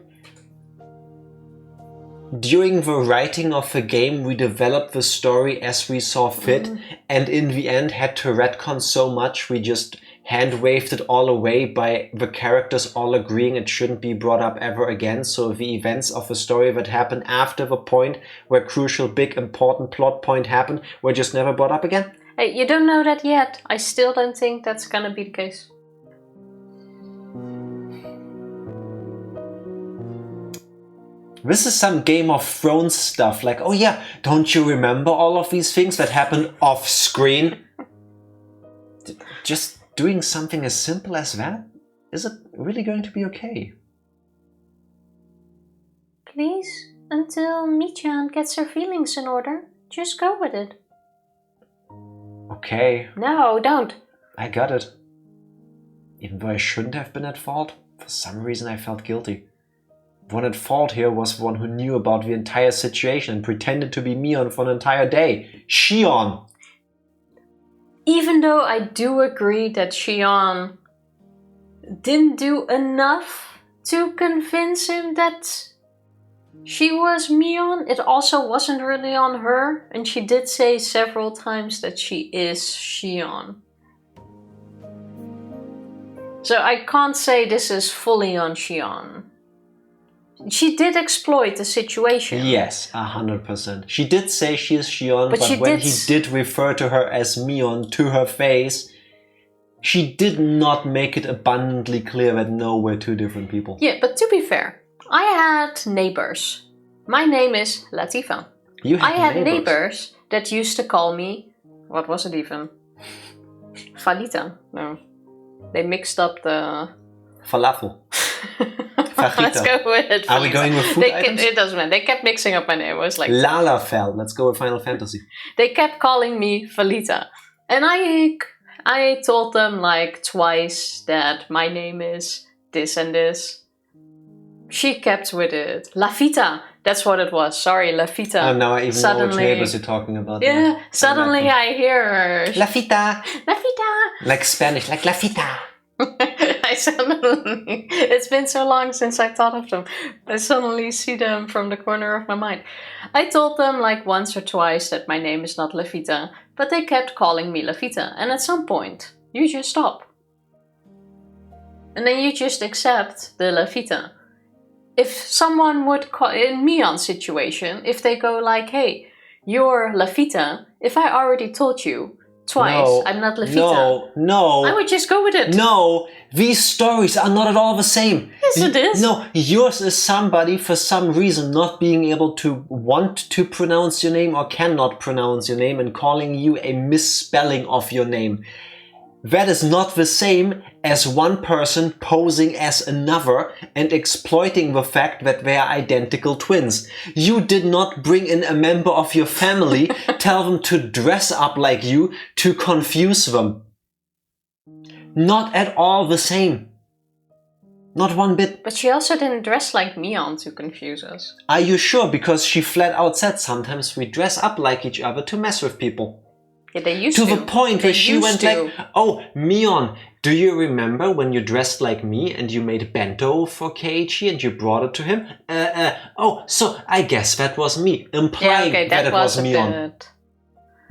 during the writing of the game we developed the story as we saw fit, and in the end had to retcon so much we just hand-waved it all away by the characters all agreeing it shouldn't be brought up ever again, so the events of the story that happened after the point where crucial big important plot point happened were just never brought up again? Hey, you don't know that yet. I still don't think that's gonna be the case. This is some Game of Thrones stuff, like, oh yeah, don't you remember all of these things that happened off screen? Just doing something as simple as that? Is it really going to be okay? Please, until Mi-chan gets her feelings in order, just go with it. Okay. No, don't. I got it. Even though I shouldn't have been at fault, for some reason I felt guilty. The one at fault here was the one who knew about the entire situation and pretended to be Mion for an entire day. Shion! Even though I do agree that Shion didn't do enough to convince him that she was Mion, it also wasn't really on her, and she did say several times that she is Shion. So I can't say this is fully on Shion. She did exploit the situation. Yes, 100%. She did say she is Shion, but when he did refer to her as Mion to her face, she did not make it abundantly clear that no, we're two different people. Yeah, but to be fair, I had neighbors. My name is Latifa. I had neighbors that used to call me, what was it even? Falita. No. They mixed up the... Falafel. Let's go with it. Are we going with food items? It doesn't matter. They kept mixing up my name. It was like... Lalafell. Let's go with Final Fantasy. They kept calling me Falita. And I told them like twice that my name is this and this. she kept with it. La Fita, that's what it was. Sorry, La Fita. Now I even know which neighbors you're talking about. Yeah, suddenly I hear her. La Fita. La Fita. Like Spanish, like La Fita. It's been so long since I thought of them. I suddenly see them from the corner of my mind. I told them like once or twice that my name is not Lafita, but they kept calling me Lafita. And at some point, you just stop. And then you just accept the Lafita. If someone would call, in Mion's situation, if they go like, hey, you're Lafita, if I already told you twice, I'm not Lafita. No. I would just go with it. No, these stories are not at all the same. Yes, it is. No, yours is somebody for some reason not being able to want to pronounce your name or cannot pronounce your name and calling you a misspelling of your name. That is not the same as one person posing as another and exploiting the fact that they are identical twins. You did not bring in a member of your family, tell them to dress up like you to confuse them. Not at all the same. Not one bit. But she also didn't dress like Mion to confuse us. Are you sure? Because she flat out said sometimes we dress up like each other to mess with people. Yeah, they used to. To the point where she went like, oh, Mion, do you remember when you dressed like me and you made bento for Keiichi and you brought it to him? Oh, so I guess that was me, implying that it was Mion.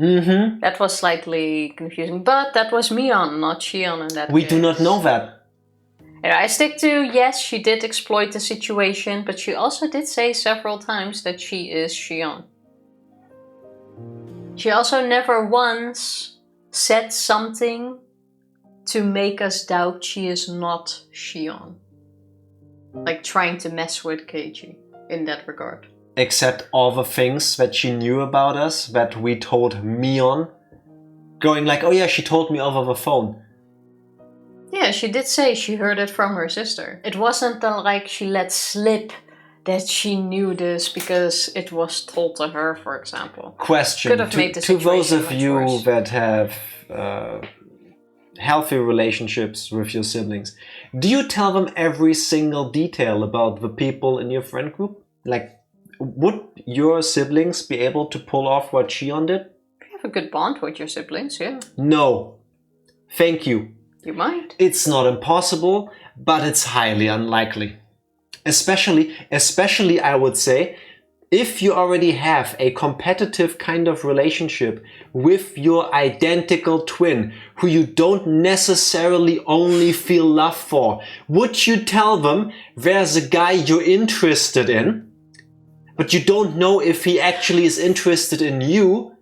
Mm-hmm. That was slightly confusing, but that was Mion, not Shion in that case. We do not know that. Yeah, I stick to, yes, she did exploit the situation, but she also did say several times that she is Shion. She also never once said something to make us doubt she is not Shion. Like trying to mess with Keiichi in that regard. Except all the things that she knew about us that we told Mion. Going like, oh yeah, she told me over the phone. Yeah, she did say she heard it from her sister. It wasn't like she let slip that she knew this because it was told to her, for example. Question to those of you that have healthy relationships with your siblings. Do you tell them every single detail about the people in your friend group? Like, would your siblings be able to pull off what Shion did? You have a good bond with your siblings, yeah. No. Thank you. You might. It's not impossible, but it's highly unlikely. Especially I would say, if you already have a competitive kind of relationship with your identical twin, who you don't necessarily only feel love for, would you tell them there's a guy you're interested in, but you don't know if he actually is interested in you,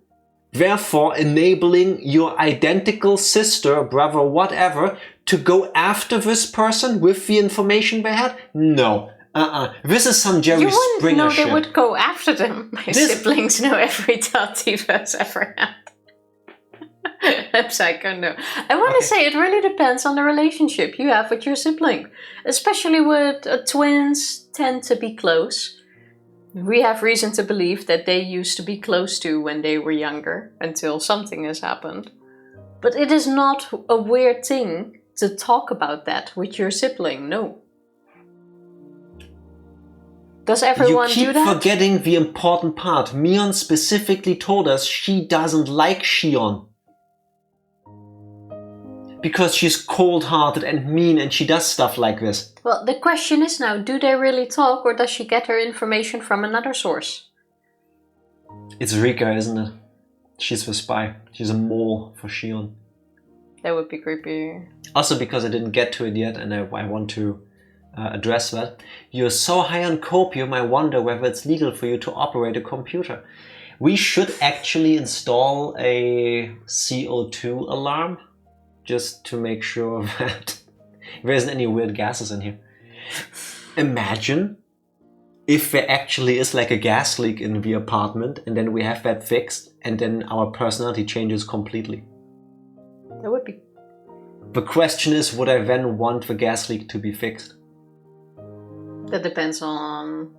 therefore enabling your identical sister, brother, whatever, to go after this person with the information they had? No. This is some Jerry Springer shit. You wouldn't know they would go after them. My siblings know every thought Tifa's ever had. I'm psycho, no. I want to say it really depends on the relationship you have with your sibling. Especially with twins tend to be close. We have reason to believe that they used to be close to when they were younger, until something has happened. But it is not a weird thing to talk about that with your sibling, no. Does everyone do that? You keep forgetting the important part. Mion specifically told us she doesn't like Shion. Because she's cold-hearted and mean and she does stuff like this. Well, the question is now, do they really talk or does she get her information from another source? It's Rika, isn't it? She's the spy. She's a mole for Shion. That would be creepy. Also because I didn't get to it yet and I want to address that. You're so high on copium, I wonder whether it's legal for you to operate a computer. We should actually install a CO2 alarm just to make sure that there isn't any weird gases in here. Imagine if there actually is like a gas leak in the apartment and then we have that fixed and then our personality changes completely. That would be... The question is, would I then want the gas leak to be fixed? That depends on...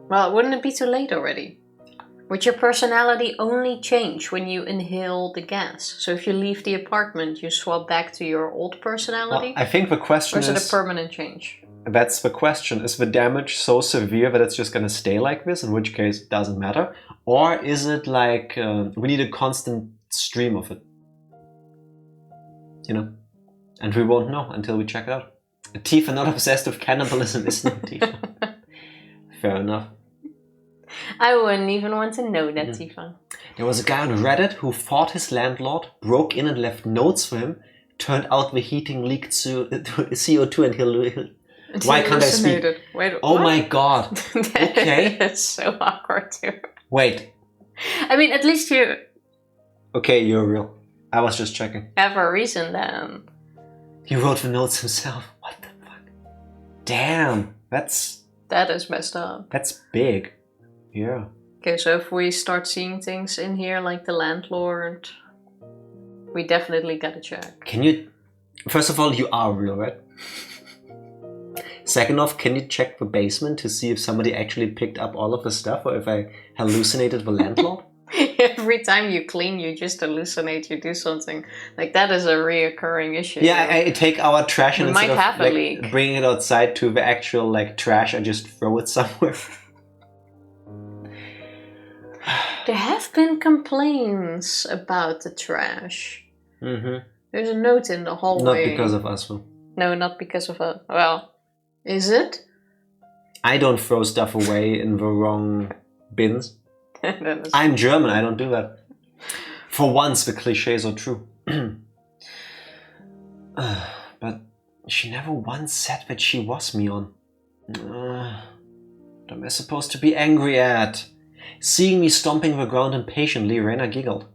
Well, wouldn't it be too late already? Would your personality only change when you inhale the gas? So if you leave the apartment, you swap back to your old personality? Well, I think the question is... Or is it a permanent change? that's the question. Is the damage so severe that it's just going to stay like this, in which case it doesn't matter? Or is it like we need a constant stream of it? You know? And we won't know until we check it out. Tifa not obsessed with cannibalism is not Tifa. Fair enough. I wouldn't even want to know that, Tifa. There was a guy on Reddit who fought his landlord, broke in and left notes for him. Turned out the heating leaked CO2 and he'll why can't I speak? Wait, oh what? my god. Okay. It's so awkward too. Wait. I mean, at least you Okay, you're real. I was just checking. have a reason then. He wrote the notes himself. What the fuck? Damn. That is messed up. That's big. Yeah. Okay, so if we start seeing things in here like the landlord, we definitely gotta check. Can you... First of all, you are real, right? Second off, can you check the basement to see if somebody actually picked up all of the stuff or if I hallucinated the landlord? Every time you clean, you just hallucinate, you do something. Like, that is a reoccurring issue. Yeah, I take our trash and We instead might of have a like, leak. bringing it outside to the actual like trash, I just throw it somewhere. There have been complaints about the trash. Mm-hmm. There's a note in the hallway. Not because of us, though. No, not because of us. Well, is it? I don't throw stuff away in the wrong bins. That is- I'm German, I don't do that. For once, the cliches are true. But she never once said that she was Mion. What am I supposed to be angry at? Seeing me stomping the ground impatiently, Reina giggled.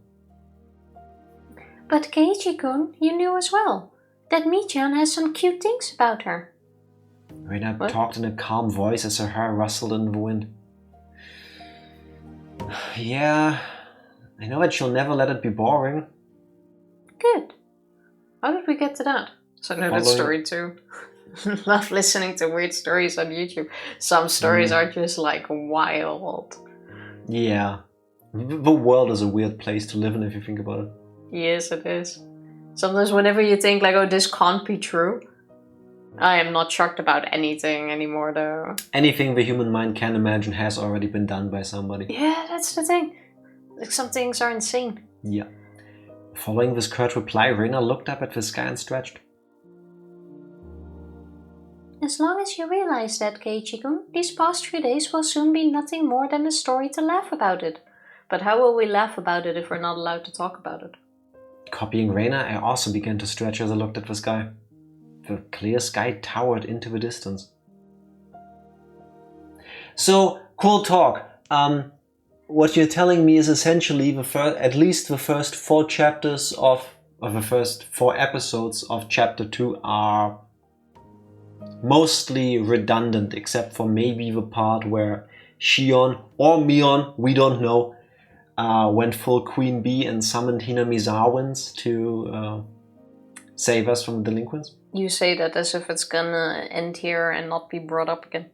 But Keiichi-kun, you knew as well that Michan has some cute things about her. Reina What? talked in a calm voice as her hair rustled in the wind. Yeah, I know that she'll never let it be boring. Good. How did we get to that? So I know that Following- story too. Love listening to weird stories on YouTube. Some stories are just like wild. Yeah. The world is a weird place to live in if you think about it. Yes, it is. Sometimes whenever you think like, oh, this can't be true, I am not shocked about anything anymore though. Anything the human mind can imagine has already been done by somebody. Yeah, that's the thing. Like, some things are insane. Yeah. Following this curt reply, Reina looked up at the sky and stretched. As long as you realize that, Keiichi-kun, these past few days will soon be nothing more than a story to laugh about it. But how will we laugh about it if we're not allowed to talk about it? Copying Reina, I also began to stretch as I looked at the sky. The clear sky towered into the distance. So, cool talk. What you're telling me is essentially at least the first 4 chapters of the first 4 episodes of chapter 2 are mostly redundant, except for maybe the part where Shion or Mion, we don't know, went full Queen Bee and summoned Hinamizawans to save us from delinquents. You say that as if it's gonna end here and not be brought up again.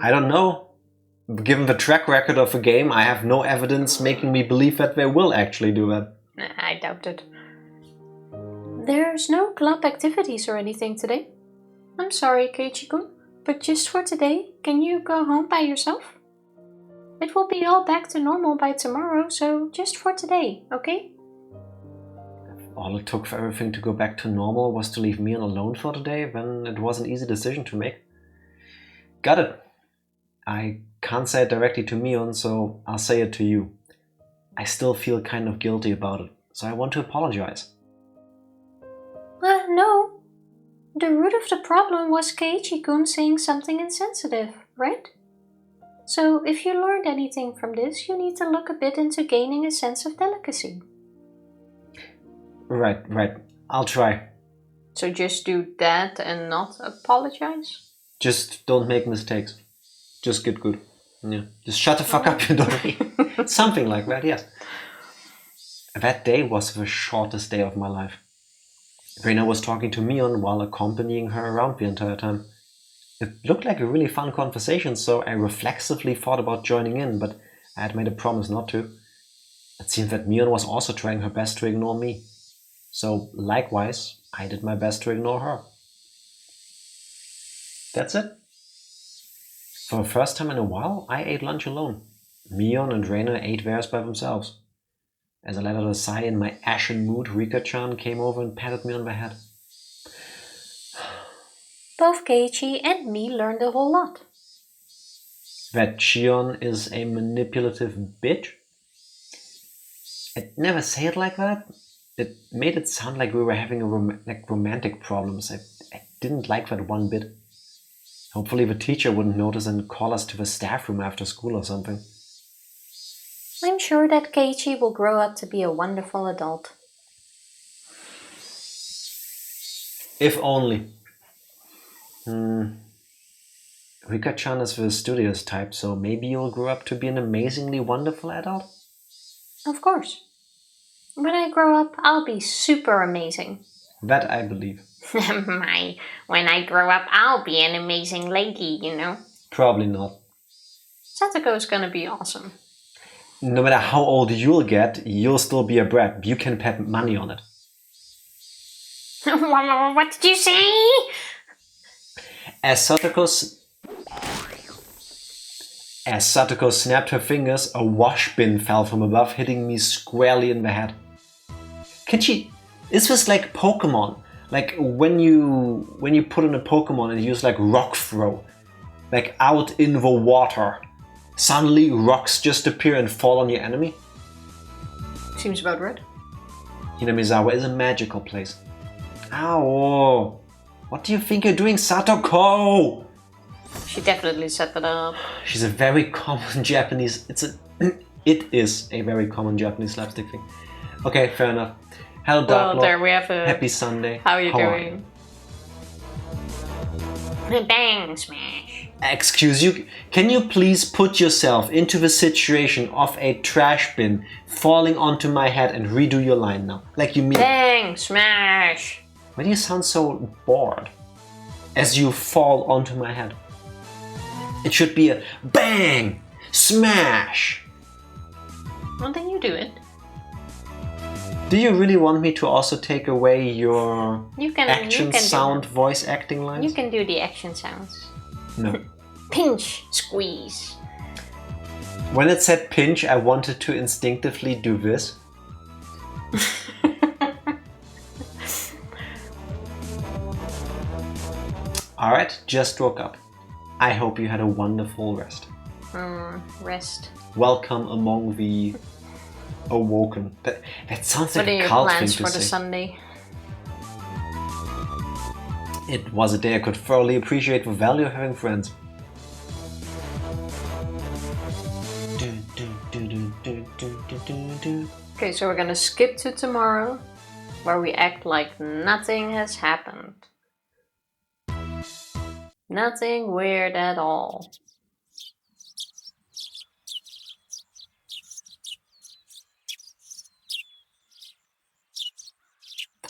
I don't know. Given the track record of the game, I have no evidence making me believe that they will actually do that. I doubt it. There's no club activities or anything today. I'm sorry, Keiichi-kun, but just for today, can you go home by yourself? It will be all back to normal by tomorrow, so just for today, okay? All it took for everything to go back to normal was to leave Mion alone for today, then it was an easy decision to make. Got it. I can't say it directly to Mion, so I'll say it to you. I still feel kind of guilty about it, so I want to apologize. No. The root of the problem was Keiichi-kun saying something insensitive, right? So if you learned anything from this, you need to look a bit into gaining a sense of delicacy. Right. I'll try. So just do that and not apologize? Just don't make mistakes. Just get good. Yeah. Just shut the fuck up, you don't. Something like that, yes. That day was the shortest day of my life. Reina was talking to Mion while accompanying her around the entire time. It looked like a really fun conversation, so I reflexively thought about joining in, but I had made a promise not to. It seemed that Mion was also trying her best to ignore me. So, likewise, I did my best to ignore her. That's it. For the first time in a while, I ate lunch alone. Mion and Reina ate theirs by themselves. As I let out a sigh in my ashen mood, Rika-chan came over and patted me on the head. Both Keiichi and me learned a whole lot. That Shion is a manipulative bitch? I'd never say it like that. It made it sound like we were having romantic problems. I didn't like that one bit. Hopefully the teacher wouldn't notice and call us to the staff room after school or something. I'm sure that Keiichi will grow up to be a wonderful adult. If only. Rika-chan is the studious type, so maybe you'll grow up to be an amazingly wonderful adult? Of course. When I grow up, I'll be super amazing. That I believe. When I grow up, I'll be an amazing lady, you know. Probably not. Satoko's gonna be awesome. No matter how old you'll get, you'll still be a brat. You can bet money on it. What did you say? As Satoko snapped her fingers, a wash bin fell from above, hitting me squarely in the head. Is this like Pokemon? Like when you put in a Pokemon and use like rock throw, like out in the water, suddenly rocks just appear and fall on your enemy? Seems about right. Hinamizawa is a magical place. Ow! What do you think you're doing, Satoko? She definitely set that up. She's a very common Japanese. It is a very common Japanese slapstick thing. Okay, fair enough. Hello, Dark Lord. There we have a... Happy Sunday. How are you doing? Bang smash. Excuse you? Can you please put yourself into the situation of a trash bin falling onto my head and redo your line now? Like you mean... Bang smash. Why do you sound so bored? As you fall onto my head. It should be a bang! Smash! Well, then you do it. Do you really want me to also take away your action sound voice acting lines? You can do the action sounds. No. Pinch, squeeze. When it said pinch, I wanted to instinctively do this. Alright, just woke up. I hope you had a wonderful rest. Rest. Welcome among the awoken. That sounds like a cult thing to say. What are your plans for the Sunday? It was a day I could thoroughly appreciate the value of having friends. Okay, so we're gonna skip to tomorrow, where we act like nothing has happened. Nothing weird at all.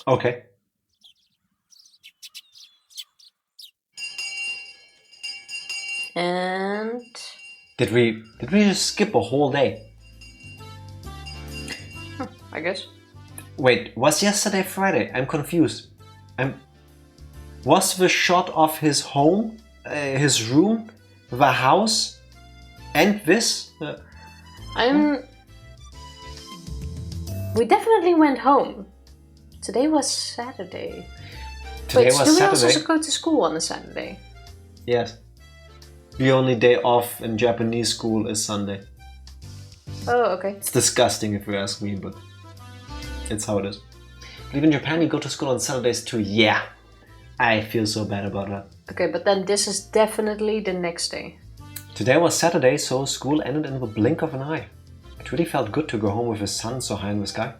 Okay. And Did we just skip a whole day? I guess. Wait, was yesterday Friday? I'm confused. Was the shot of his home, his room, the house, and this? We definitely went home. Today was Saturday. Today Wait, was do we Saturday. also go to school on a Saturday? Yes. The only day off in Japanese school is Sunday. Oh, okay. It's disgusting if you ask me, but it's how it is. But even in Japan, you go to school on Saturdays too. Yeah. I feel so bad about that. Okay, but then this is definitely the next day. Today was Saturday, so school ended in the blink of an eye. It really felt good to go home with the sun so high in the sky.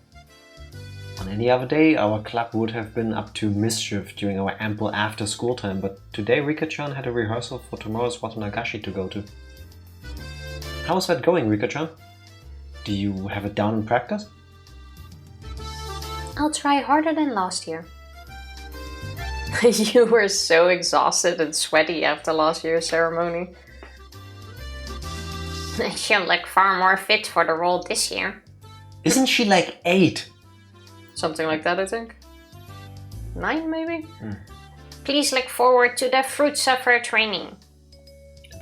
On any other day, our club would have been up to mischief during our ample after-school time, but today Rika-chan had a rehearsal for tomorrow's Watanagashi to go to. How's that going, Rika-chan? Do you have it down in practice? I'll try harder than last year. You were so exhausted and sweaty after last year's ceremony. She'll look far more fit for the role this year. Isn't she like 8? Something like that, I think. 9, maybe? Please look forward to the fruit sufferer training.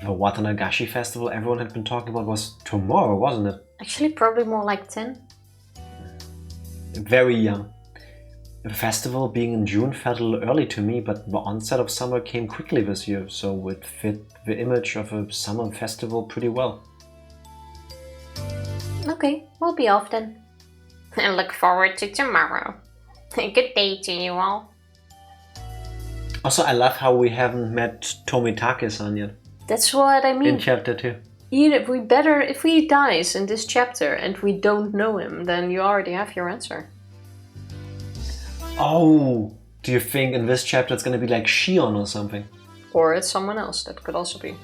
The Watanagashi festival everyone had been talking about was tomorrow, wasn't it? Actually, probably more like 10. Very young. The festival being in June felt a little early to me, but the onset of summer came quickly this year, so it fit the image of a summer festival pretty well. Okay, we'll be off then. And look forward to tomorrow. Good day to you all. Also, I love how we haven't met Tomitake-san yet That's what I mean. in chapter 2. If he dies in this chapter and we don't know him, then you already have your answer. Oh, do you think in this chapter it's gonna be like Shion or something? Or it's someone else, that could also be.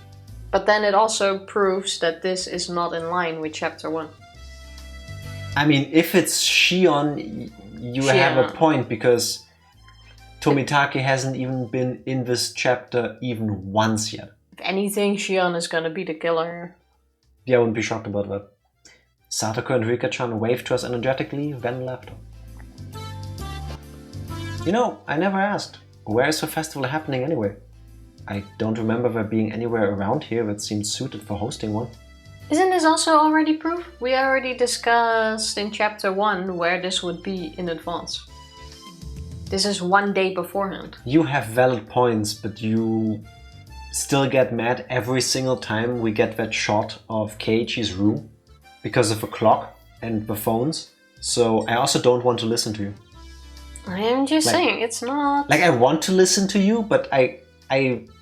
But then it also proves that this is not in line with chapter 1. I mean, if it's Shion, you have a point, because Tomitake hasn't even been in this chapter even once yet. If anything, Shion is gonna be the killer. Yeah, I wouldn't be shocked about that. Satoko and Rika-chan waved to us energetically, then left. You know, I never asked, where is the festival happening anyway? I don't remember there being anywhere around here that seemed suited for hosting one. Isn't this also already proof? We already discussed in chapter 1 where this would be in advance. This is 1 day beforehand. You have valid points, but you still get mad every single time we get that shot of Keiichi's room because of the clock and the phones. So I also don't want to listen to you. I am just saying, it's not... Like, I want to listen to you, but I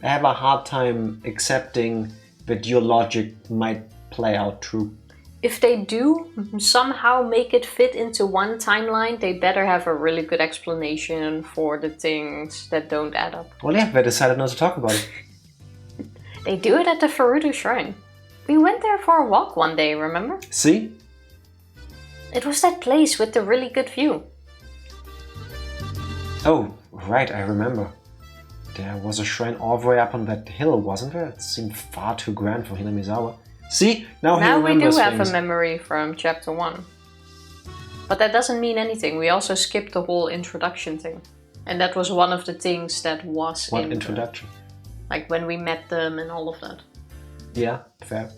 have a hard time accepting that your logic might play out true. If they do somehow make it fit into one timeline, they better have a really good explanation for the things that don't add up. Well, yeah, they decided not to talk about it. They do it at the Furudu Shrine. We went there for a walk one day, remember? See? It was that place with the really good view. Oh, right, I remember. There was a shrine all the way up on that hill, wasn't there? It seemed far too grand for Hinamizawa. See? Now he remembers we do have things. a memory from chapter 1. But that doesn't mean anything. We also skipped the whole introduction thing. And that was one of the things that was What in introduction? like when we met them and all of that. Yeah, fair.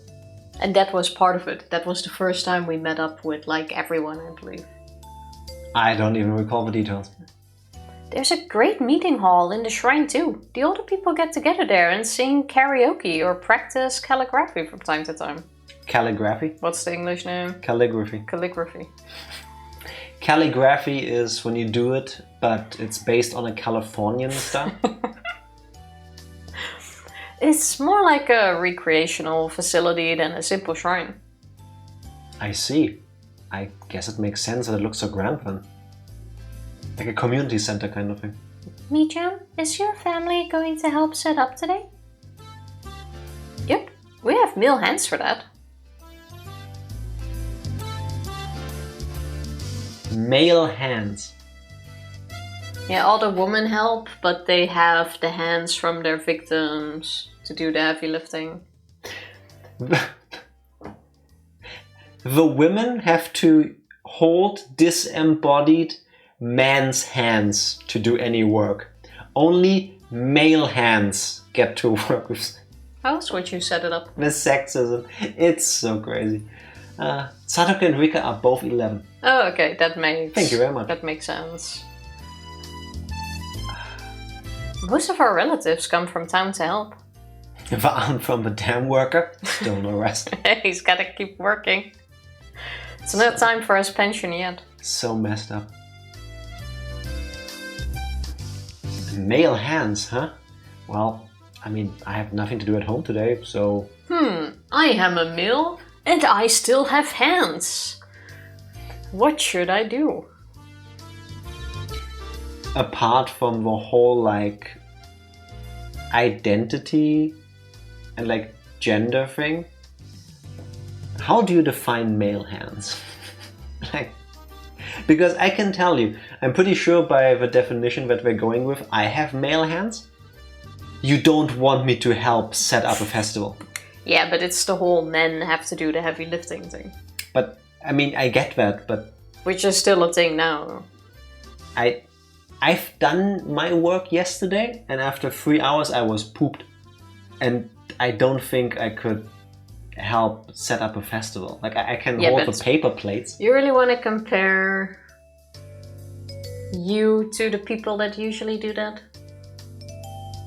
And that was part of it. That was the first time we met up with like everyone, I believe. I don't even recall the details. There's a great meeting hall in the shrine too. The older people get together there and sing karaoke or practice calligraphy from time to time. Calligraphy? What's the English name? Calligraphy. Calligraphy. Calligraphy is when you do it, but it's based on a Californian style. It's more like a recreational facility than a simple shrine. I see. I guess it makes sense that it looks so grand then. Like a community center kind of thing. Mi-chan, is your family going to help set up today? Yep, we have male hands for that. Male hands. Yeah, all the women help, but they have the hands from their victims to do the heavy lifting. The women have to hold disembodied man's hands to do any work. Only male hands get to work with. How else would you set it up? The sexism. It's so crazy. Satoko and Rika are both 11. Oh, okay, that makes... Thank you very much. That makes sense. Most of our relatives come from town to help. The aunt from the dam worker, still no rest. He's gotta keep working. It's not time for his pension yet. So messed up. Male hands, huh? Well, I mean, I have nothing to do at home today, so... I am a male and I still have hands. What should I do? Apart from the whole, like, identity and, like, gender thing, how do you define male hands? Like, because I can tell you, I'm pretty sure by the definition that we're going with, I have male hands. You don't want me to help set up a festival. Yeah, but it's the whole men have to do the heavy lifting thing. But, I mean, I get that, but... Which is still a thing now. I've done my work yesterday, and after 3 hours I was pooped. And I don't think I could help set up a festival. Like, I can hold the paper plates. You really want to compare you to the people that usually do that?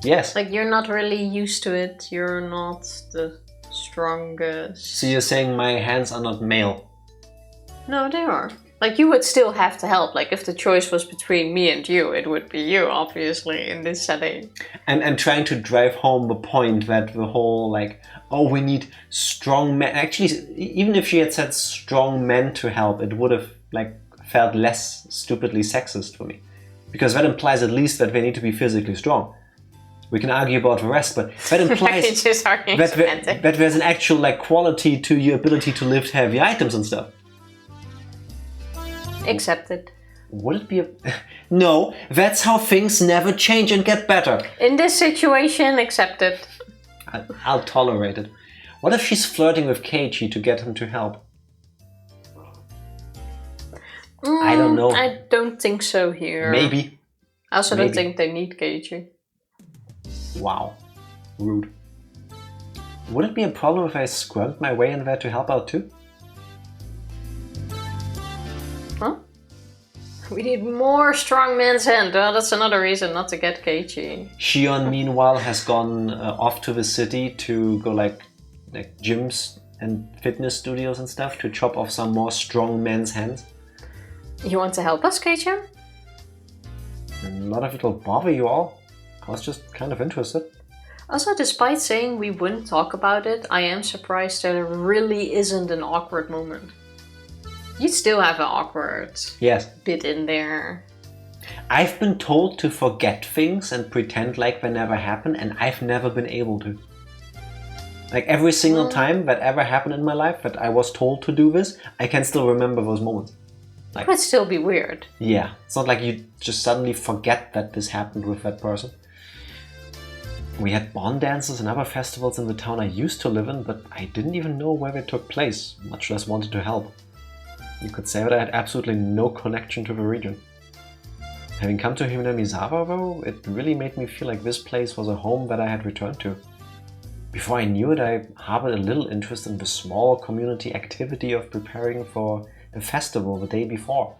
Yes. Like, you're not really used to it. You're not the strongest. So you're saying my hands are not male? No, they are. Like, you would still have to help. Like, if the choice was between me and you, it would be you, obviously, in this setting. And trying to drive home the point that the whole, like, oh, we need strong men. Actually, even if she had said strong men to help, it would have, like, felt less stupidly sexist for me. Because that implies at least that they need to be physically strong. We can argue about the rest, but that implies that there's an actual, like, quality to your ability to lift heavy items and stuff. Accepted. Would it be a... No, that's how things never change and get better. In this situation, accepted. I'll tolerate it. What if she's flirting with Keiichi to get him to help? I don't know. I don't think so here. Maybe. I also don't think they need Keiichi. Wow. Rude. Would it be a problem if I scrubbed my way in there to help out too? Huh? We need more strong man's hand. Well, that's another reason not to get Keiichi. Shion, meanwhile, has gone off to the city to go like gyms and fitness studios and stuff to chop off some more strong men's hands. You want to help us, Keiichi? Not if it'll bother you all. I was just kind of interested. Also, despite saying we wouldn't talk about it, I am surprised that there really isn't an awkward moment. You still have an awkward bit in there. I've been told to forget things and pretend like they never happened, and I've never been able to. Like, every single time that ever happened in my life that I was told to do this, I can still remember those moments. Like, it would still be weird. Yeah, it's not like you just suddenly forget that this happened with that person. We had bond dances and other festivals in the town I used to live in, but I didn't even know where they took place, much less wanted to help. You could say that I had absolutely no connection to the region. Having come to Hinamizawa, though, it really made me feel like this place was a home that I had returned to. Before I knew it, I harbored a little interest in the small community activity of preparing for the festival the day before.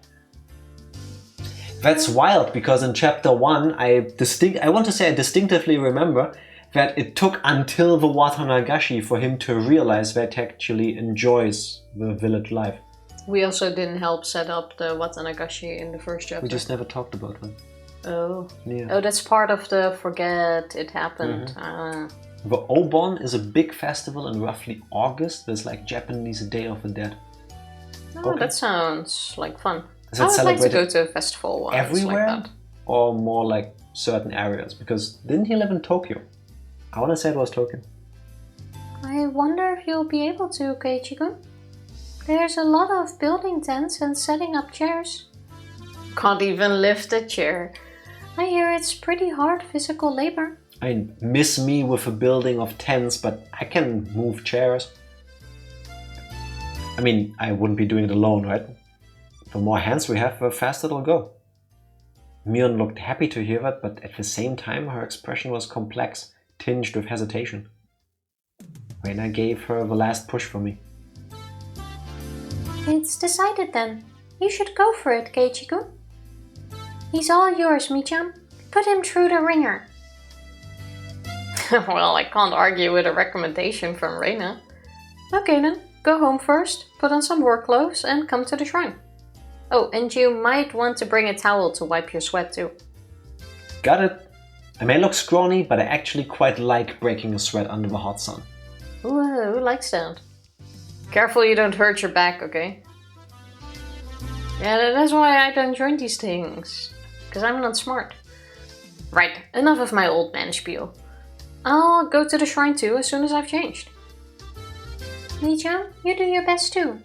That's wild, because in chapter 1, I distinctively remember that it took until the Watanagashi for him to realize that he actually enjoys the village life. We also didn't help set up the Watanagashi in the first chapter. We just never talked about that. Oh. Yeah. Oh, that's part of the forget it happened. The Obon is a big festival in roughly August. There's like Japanese Day of the Dead. Oh, okay. That sounds like fun. Is I would like to go to a festival once everywhere, like that. Or more like certain areas? Because didn't he live in Tokyo? I want to say it was Tokyo. I wonder if you'll be able to, Keiichi-kun. There's a lot of building tents and setting up chairs. Can't even lift a chair. I hear it's pretty hard physical labor. I mean, miss me with a building of tents, but I can move chairs. I mean, I wouldn't be doing it alone, right? The more hands we have, the faster it'll go. Mion looked happy to hear that, but at the same time her expression was complex, tinged with hesitation. Reina gave her the last push for me. It's decided then. You should go for it, Keiichi-kun. He's all yours, Michan. Put him through the ringer. Well, I can't argue with a recommendation from Reina. Okay then, go home first, put on some work clothes and come to the shrine. Oh, and you might want to bring a towel to wipe your sweat too. Got it. I may look scrawny, but I actually quite like breaking a sweat under the hot sun. Ooh, who likes that? Careful you don't hurt your back, okay? Yeah, that's why I don't join these things. Because I'm not smart. Right, enough of my old man spiel. I'll go to the shrine too as soon as I've changed. Michan, you do your best too.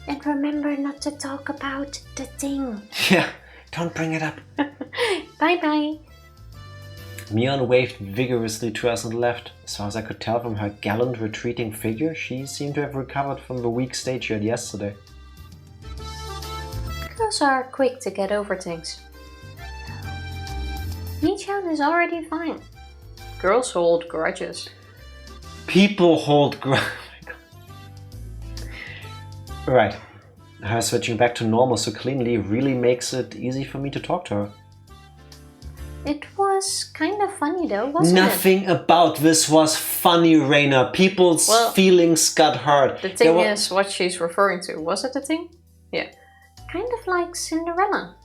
And remember not to talk about the thing. Yeah, don't bring it up. Bye-bye. Mion waved vigorously to us and left. As far as I could tell from her gallant retreating figure, she seemed to have recovered from the weak state she had yesterday. Girls are quick to get over things. Michan is already fine. Girls hold grudges. People hold grudges. Right. Her switching back to normal so cleanly really makes it easy for me to talk to her. It was kind of funny though, wasn't Nothing about this was funny, Reina. People's feelings got hurt. The thing is what she's referring to. Was it the thing? Yeah. Kind of like Cinderella.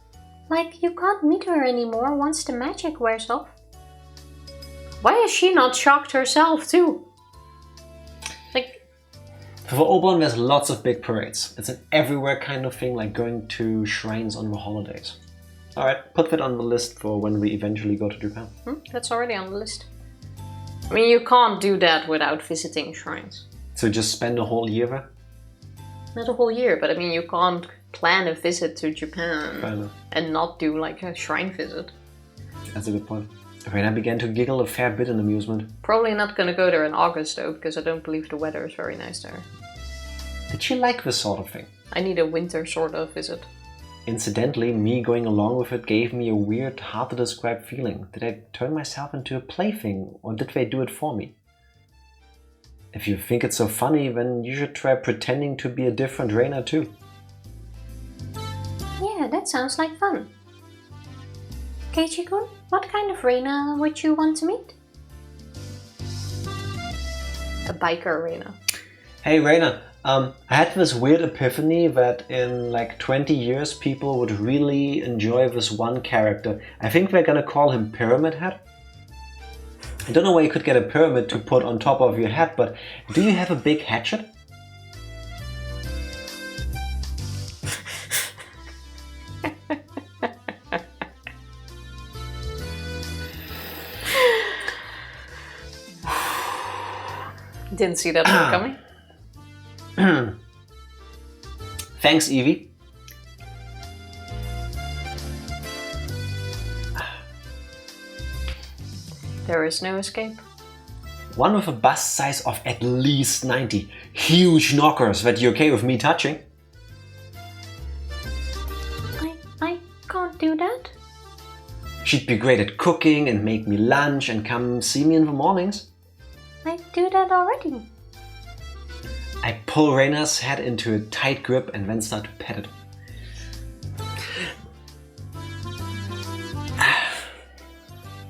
Like you can't meet her anymore once the magic wears off. Why is she not shocked herself too? Like... For Oban there's lots of big parades. It's an everywhere kind of thing, like going to shrines on the holidays. Alright, put that on the list for when we eventually go to Japan. That's already on the list. I mean, you can't do that without visiting shrines. So just spend a whole year there? Not a whole year, but I mean, you can't plan a visit to Japan and not do like a shrine visit. That's a good point. Reina began to giggle a fair bit in amusement. Probably not gonna go there in August though, because I don't believe the weather is very nice there. Did she like this sort of thing? I need a winter sort of visit. Incidentally, me going along with it gave me a weird, hard-to-describe feeling. Did I turn myself into a plaything, or did they do it for me? If you think it's so funny, then you should try pretending to be a different Reina too. Yeah, that sounds like fun. Keiichi-kun, what kind of Reina would you want to meet? A biker Reina. Hey Reina, I had this weird epiphany that in like 20 years people would really enjoy this one character. I think we're gonna call him Pyramid Head. I don't know where you could get a pyramid to put on top of your head, but do you have a big hatchet? Didn't see that one coming. Thanks, Evie. There is no escape. One with a bust size of at least 90. Huge knockers that you're okay with me touching. I can't do that. She'd be great at cooking and make me lunch and come see me in the mornings. I do that already. I pull Reina's head into a tight grip and then start to pet it.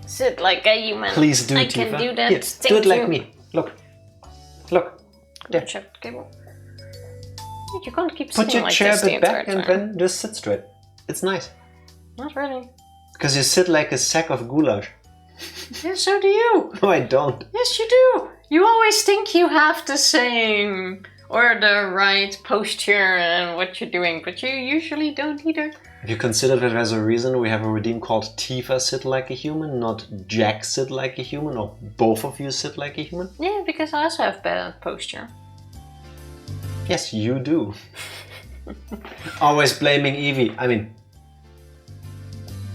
Sit like a human. Please do, I Tifa. can do that. Here, do it like me. Look. Look. There. Check the cable. You can't keep Put sitting your like chair this a the bit back entire and time. then just sit straight. It's nice. Not really. Because you sit like a sack of goulash. Yeah, so do you. No, I don't. Yes, you do. You always think you have the same or the right posture and what you're doing, but you usually don't either. Have you considered that there's a reason we have a redeem called Tifa sit like a human, not Jack sit like a human, or both of you sit like a human? Yeah, because I also have bad posture. Yes, you do. Always blaming Evie. I mean,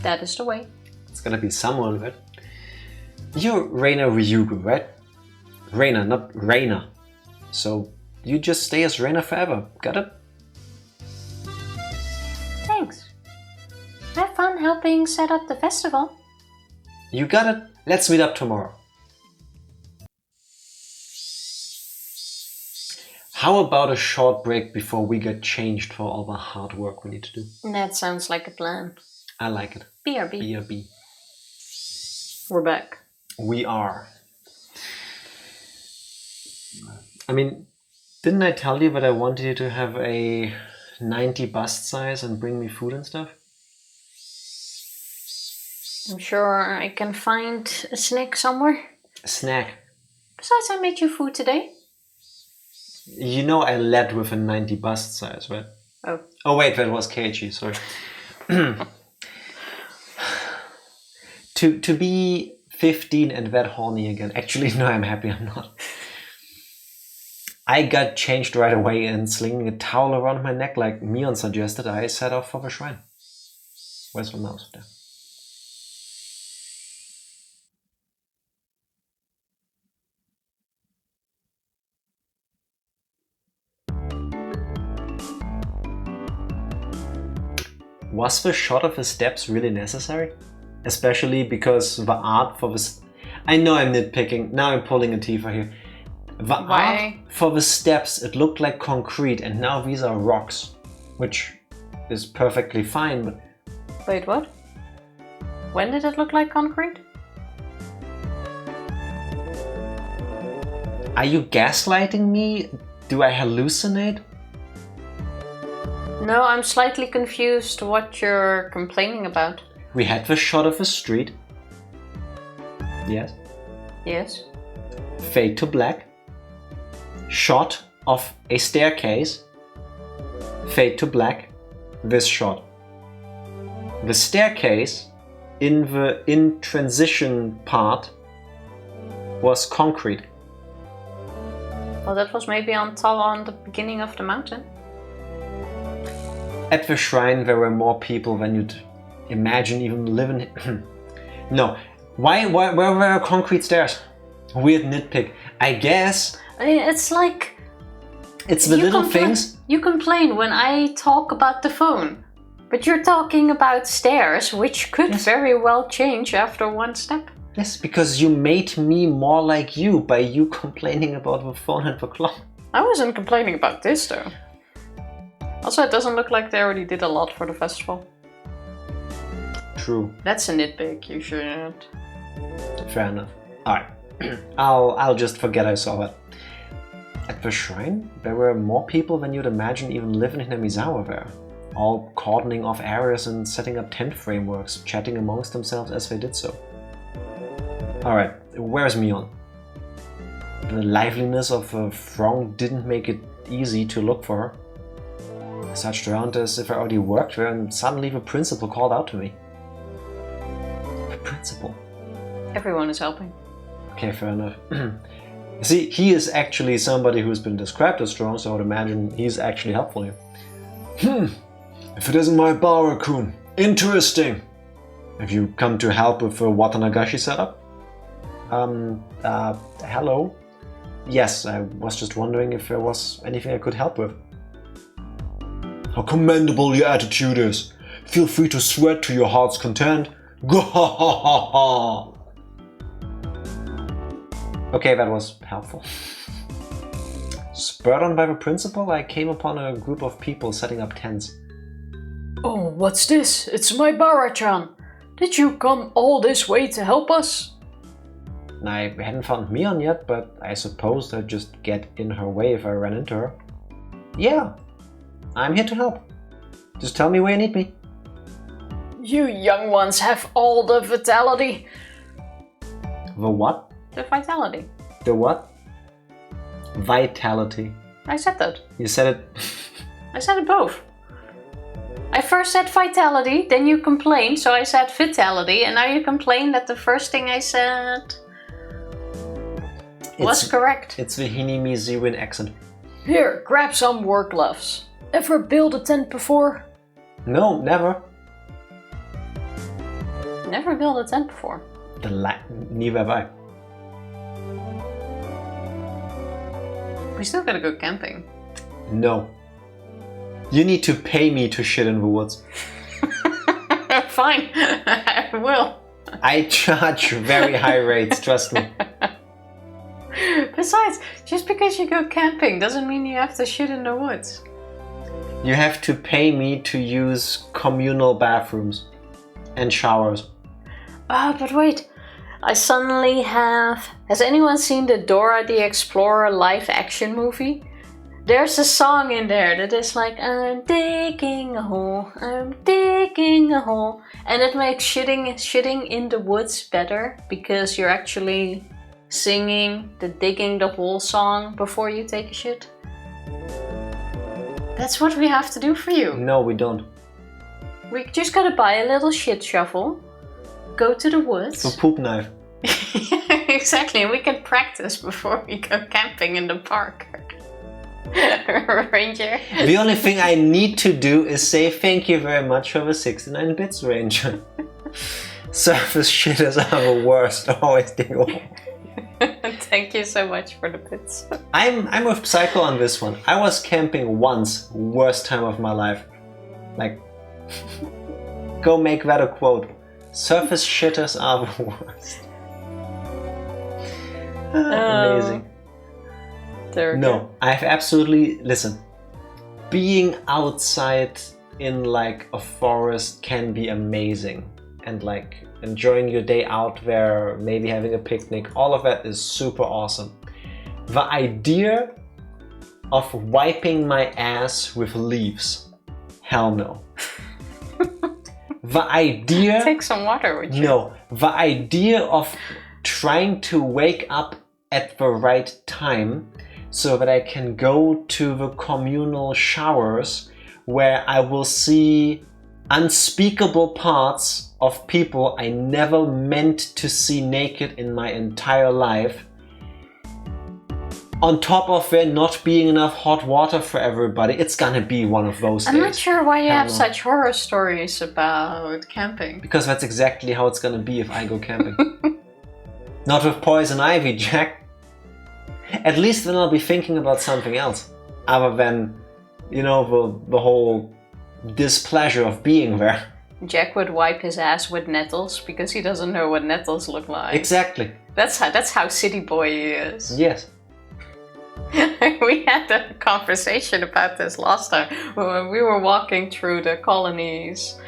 that is the way. It's gonna be someone, right? You're Reina Ryugu, right? Reina, not Reina. So you just stay as Reina forever. Got it? Thanks. Have fun helping set up the festival. You got it. Let's meet up tomorrow. How about a short break before we get changed for all the hard work we need to do? That sounds like a plan. I like it. BRB. BRB. We're back. We are. I mean, didn't I tell you that I wanted you to have a 90 bust size and bring me food and stuff? I'm sure I can find a snack somewhere. A snack? Besides, I made you food today. You know I led with a 90 bust size, right? Oh. Oh wait, that was Keiichi, sorry. To be 15 and that horny again. Actually, no, I'm happy I'm not. I got changed right away and slinging a towel around my neck like Mion suggested. I set off for the shrine. Where's the mouse there? Was the shot of the steps really necessary? Especially because the art for this... I know I'm nitpicking, now I'm pulling a Tifa here. The art for the steps, it looked like concrete, and now these are rocks. Which is perfectly fine, but... Wait, what? When did it look like concrete? Are you gaslighting me? Do I hallucinate? No, I'm slightly confused what you're complaining about. We had the shot of a street. Yes. Yes. Fade to black. Shot of a staircase. Fade to black. This shot. The staircase in the in transition part was concrete. Well, that was maybe on top on the beginning of the mountain. At the shrine there were more people than you'd imagine even living. No. Why where were concrete stairs? Weird nitpick. I guess It's like... it's the little things. You complain when I talk about the phone. But you're talking about stairs, which could very well change after one step. Yes, because you made me more like you by you complaining about the phone and the clock. I wasn't complaining about this though. Also, it doesn't look like they already did a lot for the festival. True. That's a nitpick, you shouldn't. Fair enough. Alright. I'll just forget I saw that. At the shrine, there were more people than you'd imagine even live in Hinamizawa there. All cordoning off areas and setting up tent frameworks, chatting amongst themselves as they did so. Alright, where's Mion? The liveliness of the throng didn't make it easy to look for her. I searched around as if I already worked there, and suddenly the principal called out to me. The principal? Everyone is helping. Okay, fair enough. See, he is actually somebody who's been described as strong, so I would imagine he's actually helpful here. If it isn't Maebara-kun. Interesting! Have you come to help with the Watanagashi setup? Hello? Yes, I was just wondering if there was anything I could help with. How commendable your attitude is! Feel free to sweat to your heart's content. Okay, that was helpful. Spurred on by the principal, I came upon a group of people setting up tents. Oh, what's this? It's Maebara-chan. Did you come all this way to help us? I hadn't found Mion yet, but I supposed I'd just get in her way if I ran into her. Yeah, I'm here to help. Just tell me where you need me. You young ones have all the vitality. The what? The vitality. The what? Vitality. I said that. You said it. I said it both. I first said vitality, then you complained, so I said vitality, and now you complain that the first thing I said was correct. It's the Hinamizawa accent. Here, grab some work gloves. Ever built a tent before? No, never. Never built a tent before. Neither have I. We still gotta go camping. No. You need to pay me to shit in the woods. Fine, I will. I charge very high rates, trust me. Besides, just because you go camping doesn't mean you have to shit in the woods. You have to pay me to use communal bathrooms and showers. Ah, but wait. I suddenly have... Has anyone seen the Dora the Explorer live action movie? There's a song in there that is like, I'm digging a hole, I'm digging a hole. And it makes shitting in the woods better because you're actually singing the digging the hole song before you take a shit. That's what we have to do for you. No, we don't. We just gotta buy a little shit shovel, go to the woods. A poop knife. Exactly, and we can practice before we go camping in the park. Ranger. The only thing I need to do is say thank you very much for the 69 bits, Ranger. Surface shitters are the worst, always deal. Thank you so much for the bits. I'm with Psycho on this one. I was camping once, worst time of my life. Like, go make that a quote. Surface shitters are the worst. Amazing. No, I've absolutely... Listen, being outside in like a forest can be amazing. And like enjoying your day out there, maybe having a picnic, all of that is super awesome. The idea of wiping my ass with leaves, hell no. The idea... Take some water with you. No, the idea of trying to wake up at the right time so that I can go to the communal showers where I will see unspeakable parts of people I never meant to see naked in my entire life. On top of there not being enough hot water for everybody, it's gonna be one of those days. I'm not sure why you Hell have no. such horror stories about camping. Because that's exactly how it's gonna be if I go camping. Not with poison ivy, Jack. At least then I'll be thinking about something else. Other than, you know, the whole displeasure of being there. Jack would wipe his ass with nettles because he doesn't know what nettles look like. Exactly. That's how city boy he is. Yes. We had a conversation about this last time when we were walking through the colonies.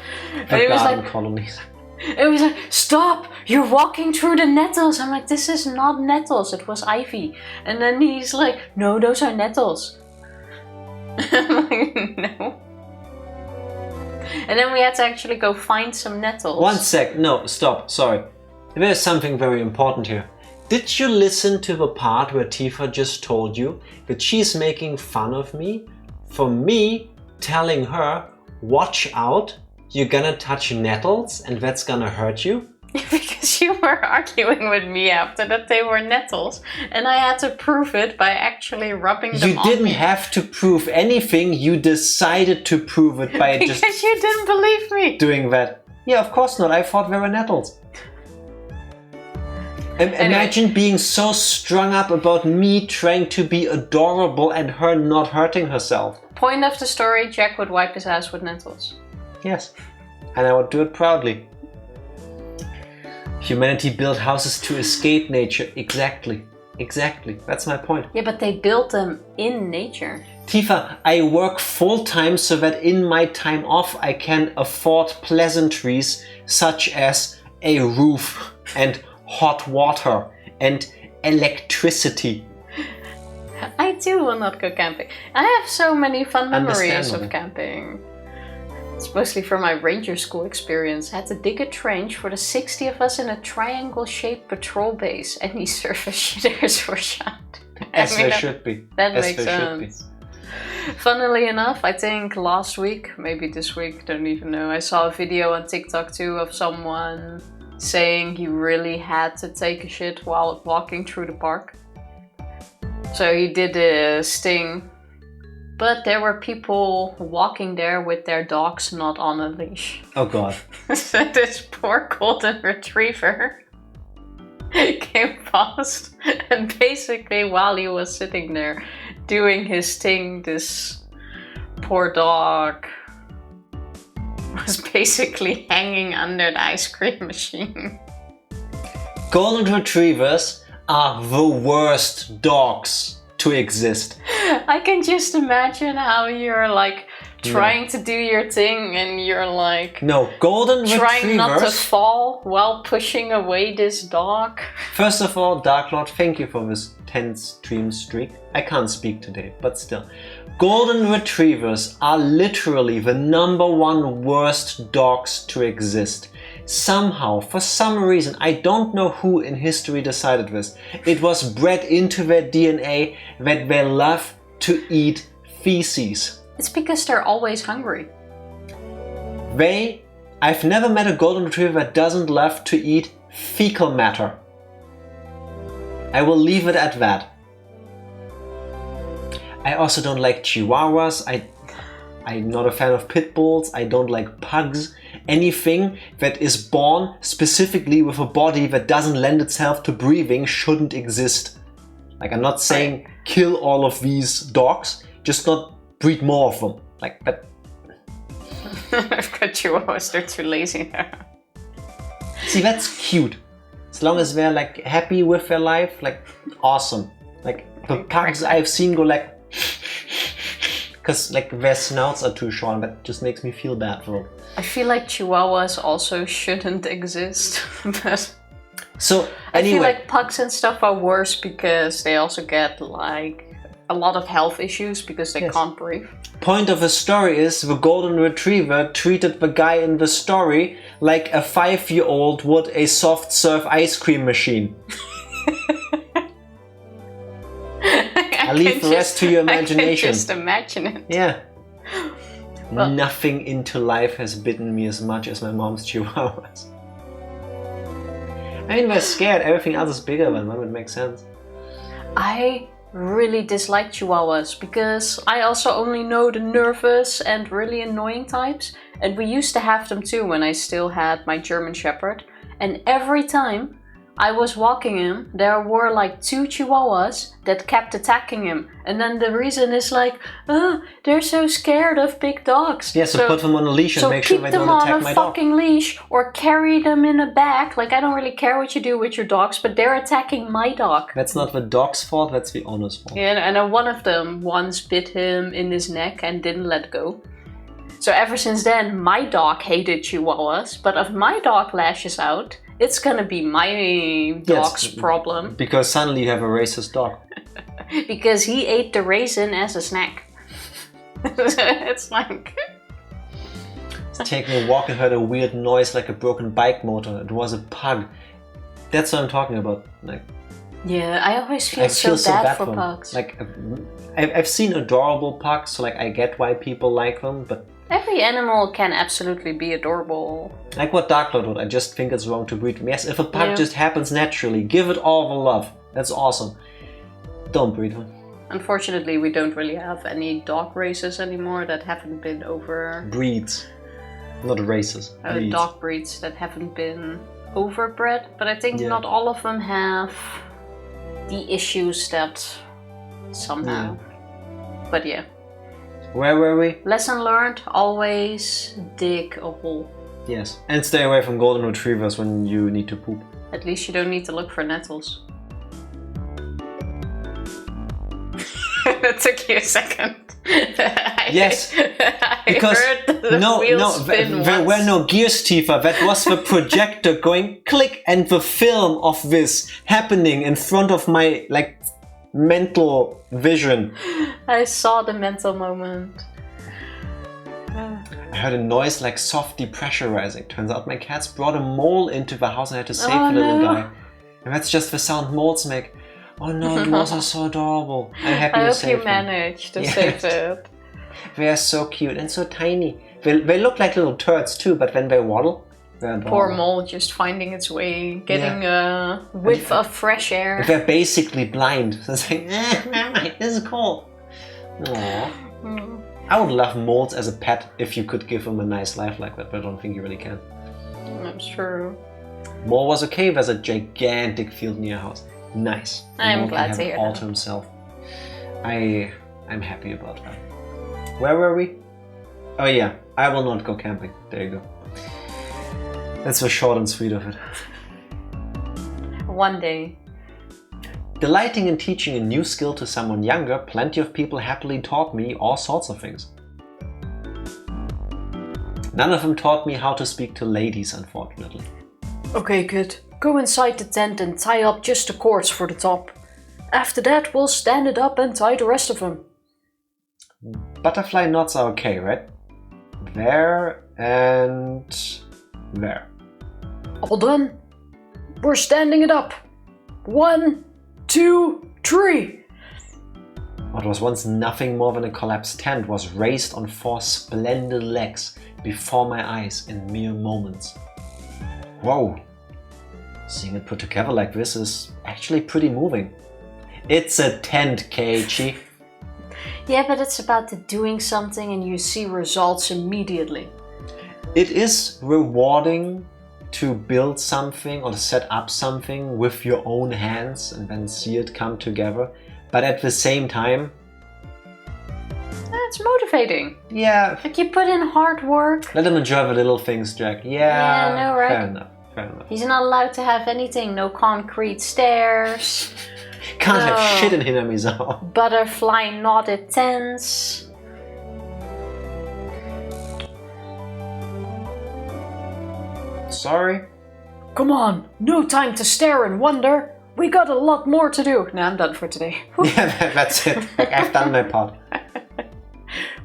The it was garden like, colonies. it was like, stop! You're walking through the nettles. I'm like, this is not nettles. It was ivy. And then he's like, no, those are nettles. I'm like, no. And then we had to actually go find some nettles. 1 sec. No, stop. Sorry. There's something very important here. Did you listen to the part where Tifa just told you that she's making fun of me for me telling her, watch out, you're gonna touch nettles and that's gonna hurt you? Because you were arguing with me after that they were nettles, and I had to prove it by actually rubbing them You on didn't me. have to prove anything, you decided to prove it by Because just you didn't believe me. doing that. Yeah, of course not, I thought they were nettles. Imagine being so strung up about me trying to be adorable and her not hurting herself. Point of the story, Jack would wipe his ass with nettles. Yes, and I would do it proudly. Humanity built houses to escape nature. Exactly. Exactly. That's my point. Yeah, but they built them in nature. Tifa, I work full time so that in my time off I can afford pleasantries such as a roof and hot water and electricity. I too will not go camping. I have so many fun memories Understandable. of camping. It's mostly from my ranger school experience. I had to dig a trench for the 60 of us in a triangle-shaped patrol base, and these surface shitters were shot. As they should be. That As makes they should be. sense. Funnily enough, I think last week, maybe this week, don't even know, I saw a video on TikTok too of someone saying he really had to take a shit while walking through the park. So he did a sting, but there were people walking there with their dogs not on a leash. Oh god. So this poor golden retriever came past, and basically while he was sitting there doing his sting, this poor dog was basically hanging under the ice cream machine. Golden retrievers are the worst dogs to exist. I can just imagine how you're like trying to do your thing and you're like No, golden trying not to retrievers. fall while pushing away this dog. First of all, Dark Lord, thank you for this 10 stream streak. I can't speak today, but still. Golden retrievers are literally the #1 worst dogs to exist. Somehow, for some reason, I don't know who in history decided this, it was bred into their DNA that they love to eat feces. It's because they're always hungry. I've never met a golden retriever that doesn't love to eat fecal matter. I will leave it at that. I also don't like chihuahuas. I'm not a fan of pit bulls. I don't like pugs. Anything that is born specifically with a body that doesn't lend itself to breathing shouldn't exist. Like, I'm not saying kill all of these dogs, just not breed more of them. Like that. I've got chihuahuas, they're too lazy now. See, that's cute. As long as they're like happy with their life, like awesome. Like the pugs I've seen go like, because like their snouts are too short. That just makes me feel bad for them. I feel like Chihuahuas also shouldn't exist, but so anyway, I feel like pugs and stuff are worse because they also get like a lot of health issues because they can't breathe. Point of the story is the golden retriever treated the guy in the story like a 5-year-old would a soft serve ice cream machine. I leave the rest to your imagination. I can just imagine it. Yeah. Well, nothing into life has bitten me as much as my mom's chihuahuas. I mean, they're scared. Everything else is bigger than them. It makes sense. I really dislike chihuahuas because I also only know the nervous and really annoying types. And we used to have them too when I still had my German Shepherd. And every time I was walking him, there were like 2 chihuahuas that kept attacking him. And then the reason is like, oh, they're so scared of big dogs. Yeah, so put them on a leash and make sure they don't attack my dog. keep them on a fucking leash or carry them in a bag. Like, I don't really care what you do with your dogs, but they're attacking my dog. That's not the dog's fault, that's the owner's fault. Yeah, and one of them once bit him in his neck and didn't let go. So ever since then, my dog hated chihuahuas. But if my dog lashes out, it's gonna be my dog's problem. Because suddenly you have a racist dog. Because he ate the raisin as a snack. It's like... Taking a walk and heard a weird noise like a broken bike motor. It was a pug. That's what I'm talking about. Like, yeah, I always feel so bad for pugs. Like, I've seen adorable pugs, so like I get why people like them, but every animal can absolutely be adorable. Like what Dark Lord would, I just think it's wrong to breed them. Yes, if a pug just happens naturally, give it all the love. That's awesome. Don't breed them. Unfortunately, we don't really have any dog races anymore that haven't been over... Breeds. Not races. Breeds. Dog breeds that haven't been overbred. But I think not all of them have the issues that some have. But yeah. Where were we? Lesson learned, always dig a hole. Yes, and stay away from golden retrievers when you need to poop. At least you don't need to look for nettles. That took you a second. Yes, because there were no gears, Tifa. That was the projector going click and the film of this happening in front of my mental vision. I saw the mental moment. I heard a noise like soft depressurizing. Turns out my cats brought a mole into the house and I had to save the little guy. And that's just the sound moles make. Oh no, the moles are so adorable. I'm happy to save them. I hope you managed to save it. They are so cute and so tiny. They look like little turds too, but when they waddle, they're adorable. Poor mole just finding its way, getting a whiff of fresh air. They're basically blind. So it's like, this is cool. Aww. I would love moles as a pet if you could give them a nice life like that, but I don't think you really can. That's true. Mole was okay. There's a gigantic field near your house. Nice. I'm glad to hear all that. to himself. I'm happy about that. Where were we? Oh yeah, I will not go camping. There you go. That's the short and sweet of it. One day. Delighting in teaching a new skill to someone younger, plenty of people happily taught me all sorts of things. None of them taught me how to speak to ladies, unfortunately. Okay, kid. Go inside the tent and tie up just the cords for the top. After that, we'll stand it up and tie the rest of them. Butterfly knots are okay, right? There and there. All done. We're standing it up. 1, 2, 3. What was once nothing more than a collapsed tent was raised on 4 splendid legs before my eyes in mere moments. Whoa! Seeing it put together like this is actually pretty moving. It's a tent, Keiichi. Yeah, but it's about the doing something and you see results immediately. It is rewarding to build something or to set up something with your own hands and then see it come together. But at the same time... It's motivating. Yeah. Like you put in hard work. Let them enjoy the little things, Jack. Yeah, no, right? Fair enough. fair enough. He's not allowed to have anything. No concrete stairs. Can't No. have shit in Hinamizawa. Butterfly knotted tents. Sorry? Come on, no time to stare and wonder. We got a lot more to do. Now I'm done for today. Yeah, that's it. Like, I've done my part.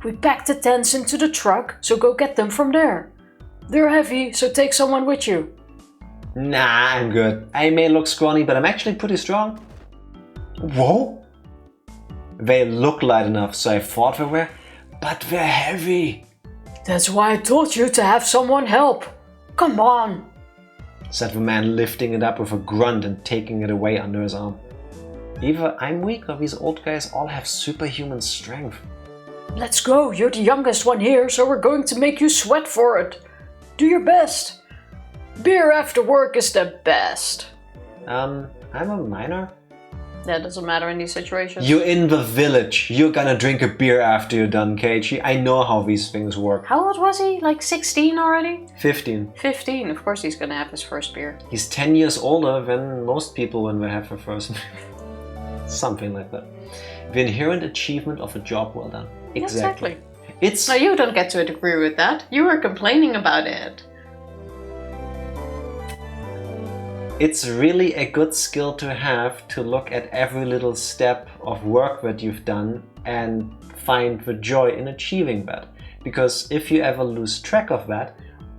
We packed the tents into the truck, so go get them from there. They're heavy, so take someone with you. Nah, I'm good. I may look scrawny, but I'm actually pretty strong. Whoa! They look light enough, so I thought they were, but they're heavy. That's why I told you to have someone help. Come on. Said the man, lifting it up with a grunt and taking it away under his arm. Either I'm weak or these old guys all have superhuman strength. Let's go. You're the youngest one here, so we're going to make you sweat for it. Do your best. Beer after work is the best. I'm a minor. That doesn't matter in these situations. You're in the village. You're gonna drink a beer after you're done, Keiichi. I know how these things work. How old was he? Like 16 already? 15. 15. Of course he's gonna have his first beer. He's 10 years older than most people when they have their first. Something like that. The inherent achievement of a job well done. Exactly. It's. No, you don't get to agree with that. You were complaining about it. It's really a good skill to have to look at every little step of work that you've done and find the joy in achieving that. Because if you ever lose track of that,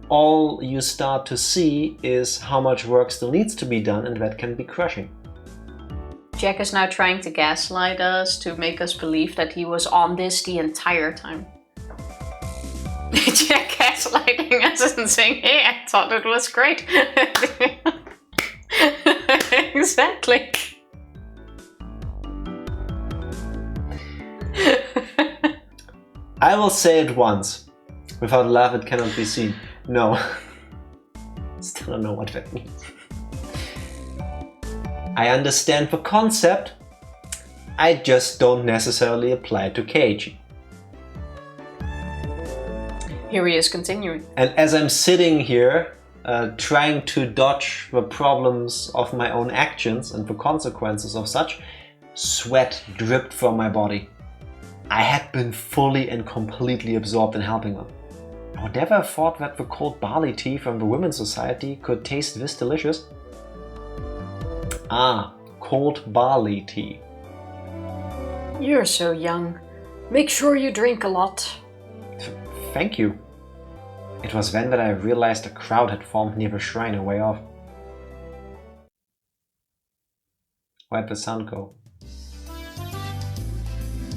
all you start to see is how much work still needs to be done, and that can be crushing. Jack is now trying to gaslight us to make us believe that he was on this the entire time. Jack gaslighting us and saying, hey, I thought it was great. Exactly. I will say it once. Without love it cannot be seen. No. Still don't know what that means. I understand the concept. I just don't necessarily apply it to Keiichi. Here he is continuing. And as I'm sitting here, trying to dodge the problems of my own actions and the consequences of such, sweat dripped from my body. I had been fully and completely absorbed in helping them. I would never have thought that the cold barley tea from the Women's Society could taste this delicious. Ah, cold barley tea. You're so young. Make sure you drink a lot. Thank you. It was then that I realized a crowd had formed near the shrine a way off. Where'd the sun go?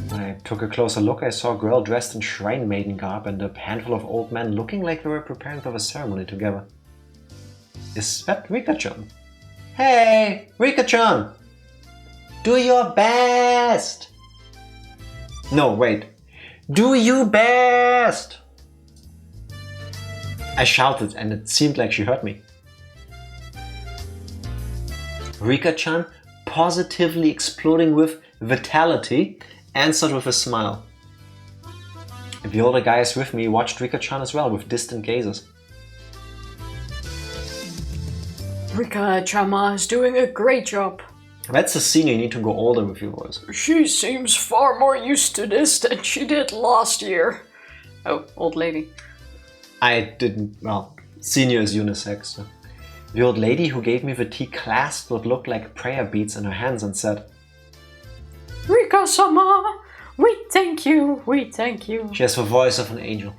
When I took a closer look, I saw a girl dressed in shrine maiden garb and a handful of old men looking like they were preparing for the ceremony together. Is that Rika-chan? Hey, Rika-chan! Do your best! No, wait. Do you best! I shouted and it seemed like she heard me. Rika-chan, positively exploding with vitality, answered with a smile. The older guys with me watched Rika-chan as well with distant gazes. Rika-chama is doing a great job. That's a scene you need to go older with your voice. She seems far more used to this than she did last year. Oh, old lady. I didn't, well, senior is unisex. So. The old lady who gave me the tea clasped what looked like prayer beads in her hands and said, Rika-sama, we thank you, we thank you. She has the voice of an angel.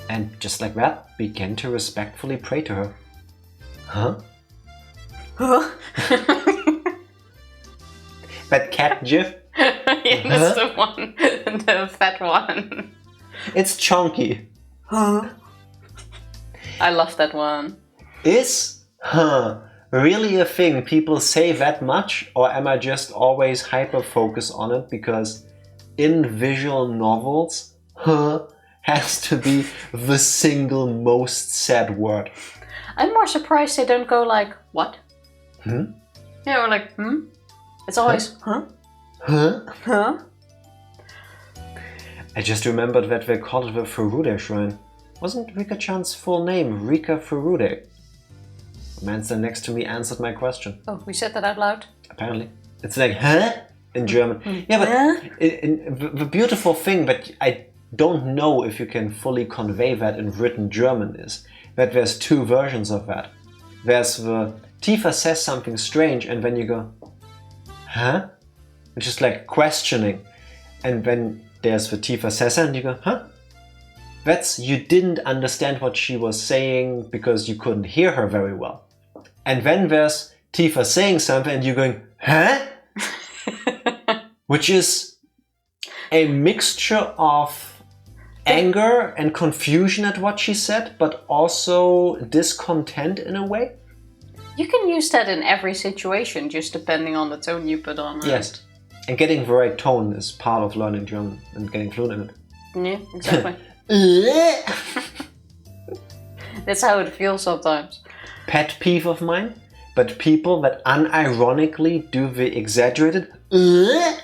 And just like that, began to respectfully pray to her. Huh? Huh? That cat gif? Yeah, that's the one, the fat one. It's chunky. Huh? I love that one. Is really a thing people say that much, or am I just always hyper focused on it because in visual novels, has to be the single most said word. I'm more surprised they don't go like, what? Hmm? Yeah, or like, hmm? It's always, huh? Huh? Huh? I just remembered that they called it the Furude Shrine. Wasn't Rika-chan's full name Rika Furude? The man standing next to me answered my question. Oh, we said that out loud? Apparently. It's like, huh? In German. Yeah, but the beautiful thing, but I don't know if you can fully convey that in written German, is that there's two versions of that. There's the Tifa says something strange and then you go, huh? It's just like questioning. And then there's the Tifa says and you go, huh? That's you didn't understand what she was saying because you couldn't hear her very well. And then there's Tifa saying something and you're going, huh? Which is a mixture of anger and confusion at what she said, but also discontent in a way. You can use that in every situation, just depending on the tone you put on. Right? Yes. And getting the right tone is part of learning German and getting fluent in it. Yeah, exactly. That's how it feels sometimes. Pet peeve of mine, but people that unironically do the exaggerated Nah.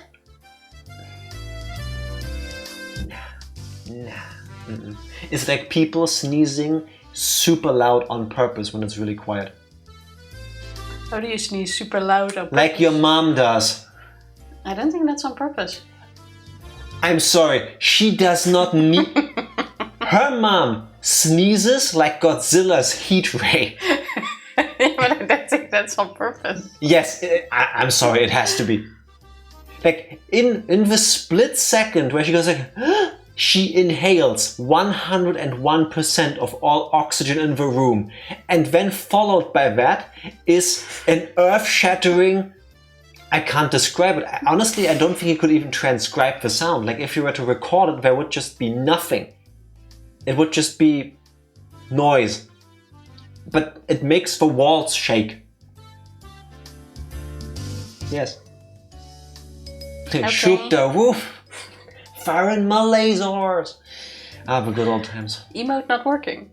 It's like people sneezing super loud on purpose when it's really quiet. How do you sneeze super loud on purpose? Like your mom does. I don't think that's on purpose. I'm sorry, she does not need... Her mom sneezes like Godzilla's heat ray. But I don't think that's on purpose. Yes, I'm sorry, it has to be. Like, in the split second where she goes like... She inhales 101% of all oxygen in the room. And then followed by that is an earth-shattering... I can't describe it. Honestly, I don't think you could even transcribe the sound. Like if you were to record it, there would just be nothing. It would just be noise. But it makes the walls shake. Yes. Okay. Shook the roof. Firing my lasers. Ah, the good old times. Emote not working.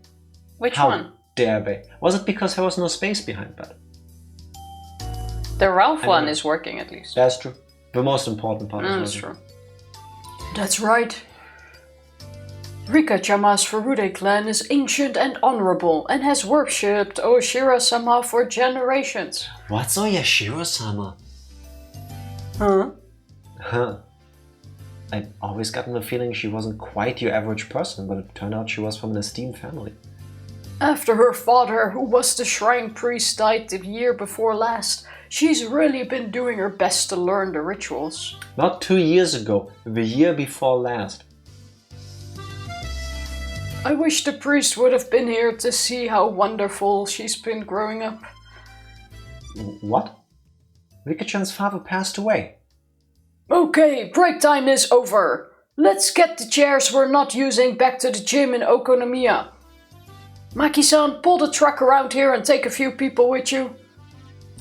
Which How one? dare they? Was it because there was no space behind that? The Ralph one is working at least. That's true. The most important part That's is true. That's right. Rika-chama's Furude clan is ancient and honorable and has worshipped Oyashiro-sama for generations. What's oyashiro-sama? Huh? Huh. I'd always gotten the feeling she wasn't quite your average person, but it turned out she was from an esteemed family. After her father, who was the shrine priest, died the year before last, she's really been doing her best to learn the rituals. Not 2 years ago, the year before last. I wish the priest would have been here to see how wonderful she's been growing up. What? Rika-chan's father passed away. Okay, break time is over. Let's get the chairs we're not using back to the gym in Okonomiya. Maki-san, pull the truck around here and take a few people with you.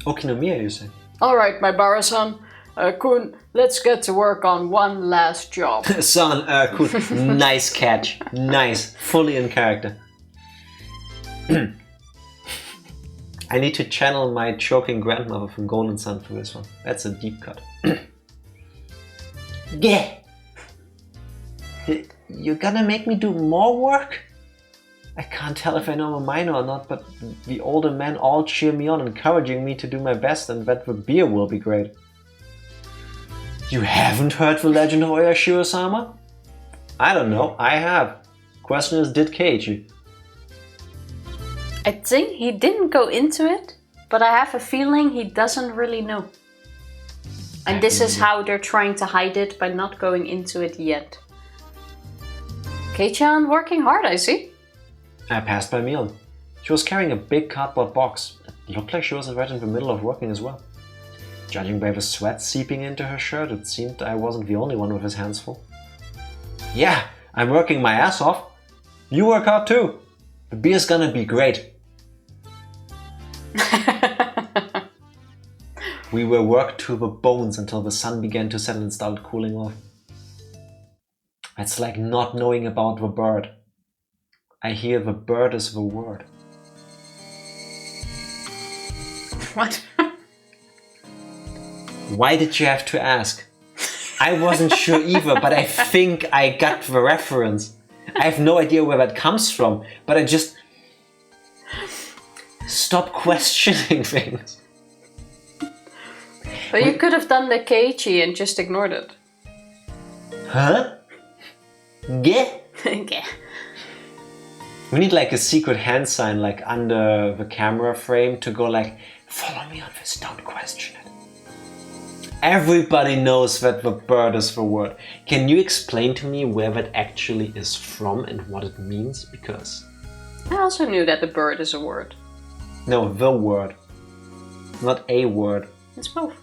Okinomiya, you say? Alright, Maebara-san. Kun, let's get to work on one last job. Son, Kun, nice catch. Nice. Fully in character. I need to channel my choking grandmother from Golden Sun for this one. That's a deep cut. Yeah. You're gonna make me do more work? I can't tell if I know my minor or not, but the older men all cheer me on, encouraging me to do my best, and that the beer will be great. You haven't heard the legend of Oyashiro-sama? I don't know, I have. Question is, did Keiichi? I think he didn't go into it, but I have a feeling he doesn't really know. And this is how they're trying to hide it, by not going into it yet. Kei-chan working hard, I see. I passed by Mion. She was carrying a big cardboard box. It looked like she was right in the middle of working as well. Judging by the sweat seeping into her shirt, it seemed I wasn't the only one with his hands full. Yeah, I'm working my ass off. You work hard too. The beer's gonna be great. We were worked to the bones until the sun began to set and started cooling off. It's like not knowing about the bird. I hear the bird is the word. What? Why did you have to ask? I wasn't sure either, but I think I got the reference. I have no idea where that comes from, but I just... Stop questioning things. But you could have done the Keiichi and just ignored it. Huh? Yeah? Okay. We need like a secret hand sign like under the camera frame to go like, follow me on this, don't question it. Everybody knows that the bird is the word. Can you explain to me where that actually is from and what it means? Because... I also knew that the bird is a word. No, the word. Not a word. It's both.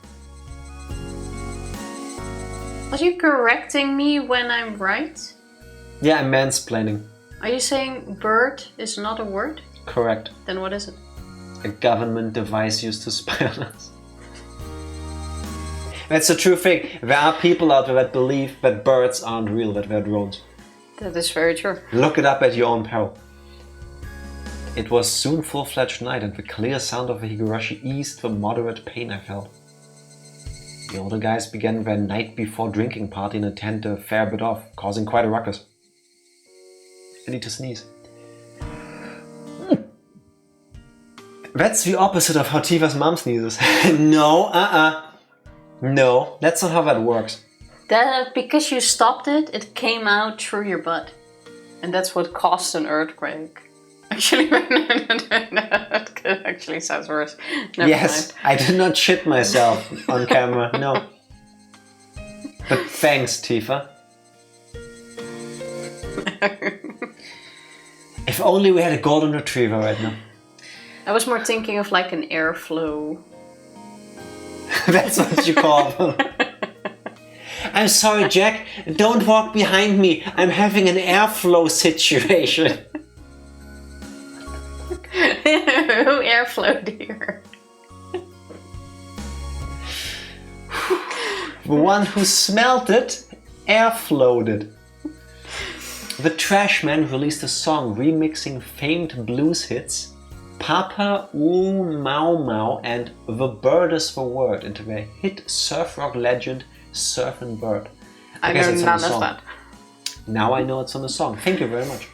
Are you correcting me when I'm right? Yeah, I'm mansplaining. Are you saying bird is not a word? Correct. Then what is it? A government device used to spy on us. That's a true thing. There are people out there that believe that birds aren't real, that they're drones. That is very true. Look it up at your own peril. It was soon full-fledged night, and the clear sound of the Higurashi eased the moderate pain I felt. The older guys began their night before drinking party in a tent a fair bit off, causing quite a ruckus. I need to sneeze. That's the opposite of how Tifa's mom sneezes. No, No, that's not how that works. That because you stopped it, it came out through your butt. And that's what caused an earthquake. Actually, that actually sounds worse. Never yes, mind. I did not shit myself on camera, no. But thanks, Tifa. If only we had a golden retriever right now. I was more thinking of like an airflow. That's what you call them. I'm sorry, Jack. Don't walk behind me. I'm having an airflow situation. Who airflowed here? The one who smelt it, airflowed it. The Trash Man released a song remixing famed blues hits Papa Ooh Mau Mau and The Bird is the Word into their hit surf rock legend Surfin' Bird. I know none of that. Now I know it's on the song. Thank you very much.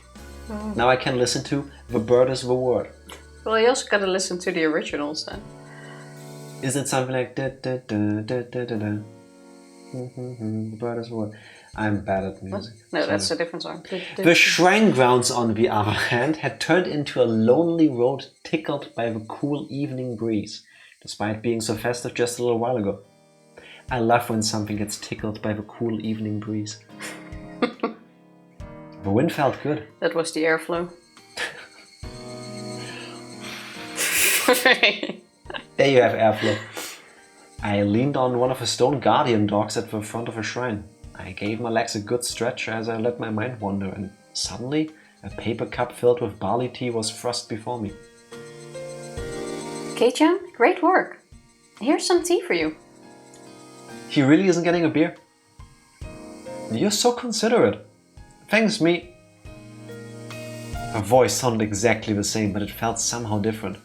Now I can listen to The Bird is the Word. Well, you also gotta listen to the originals then. Is it something like da da da da da da da? The Bird is the Word. I'm bad at music. No, that's a different song. The Shrine Grounds, on the other hand, had turned into a lonely road tickled by the cool evening breeze, despite being so festive just a little while ago. I love when something gets tickled by the cool evening breeze. The wind felt good. That was the airflow. There you have airflow. I leaned on one of the stone guardian dogs at the front of a shrine. I gave my legs a good stretch as I let my mind wander, and suddenly a paper cup filled with barley tea was thrust before me. Kei-chan, great work. Here's some tea for you. He really isn't getting a beer? You're so considerate. Thanks, me. Her voice sounded exactly the same, but it felt somehow different.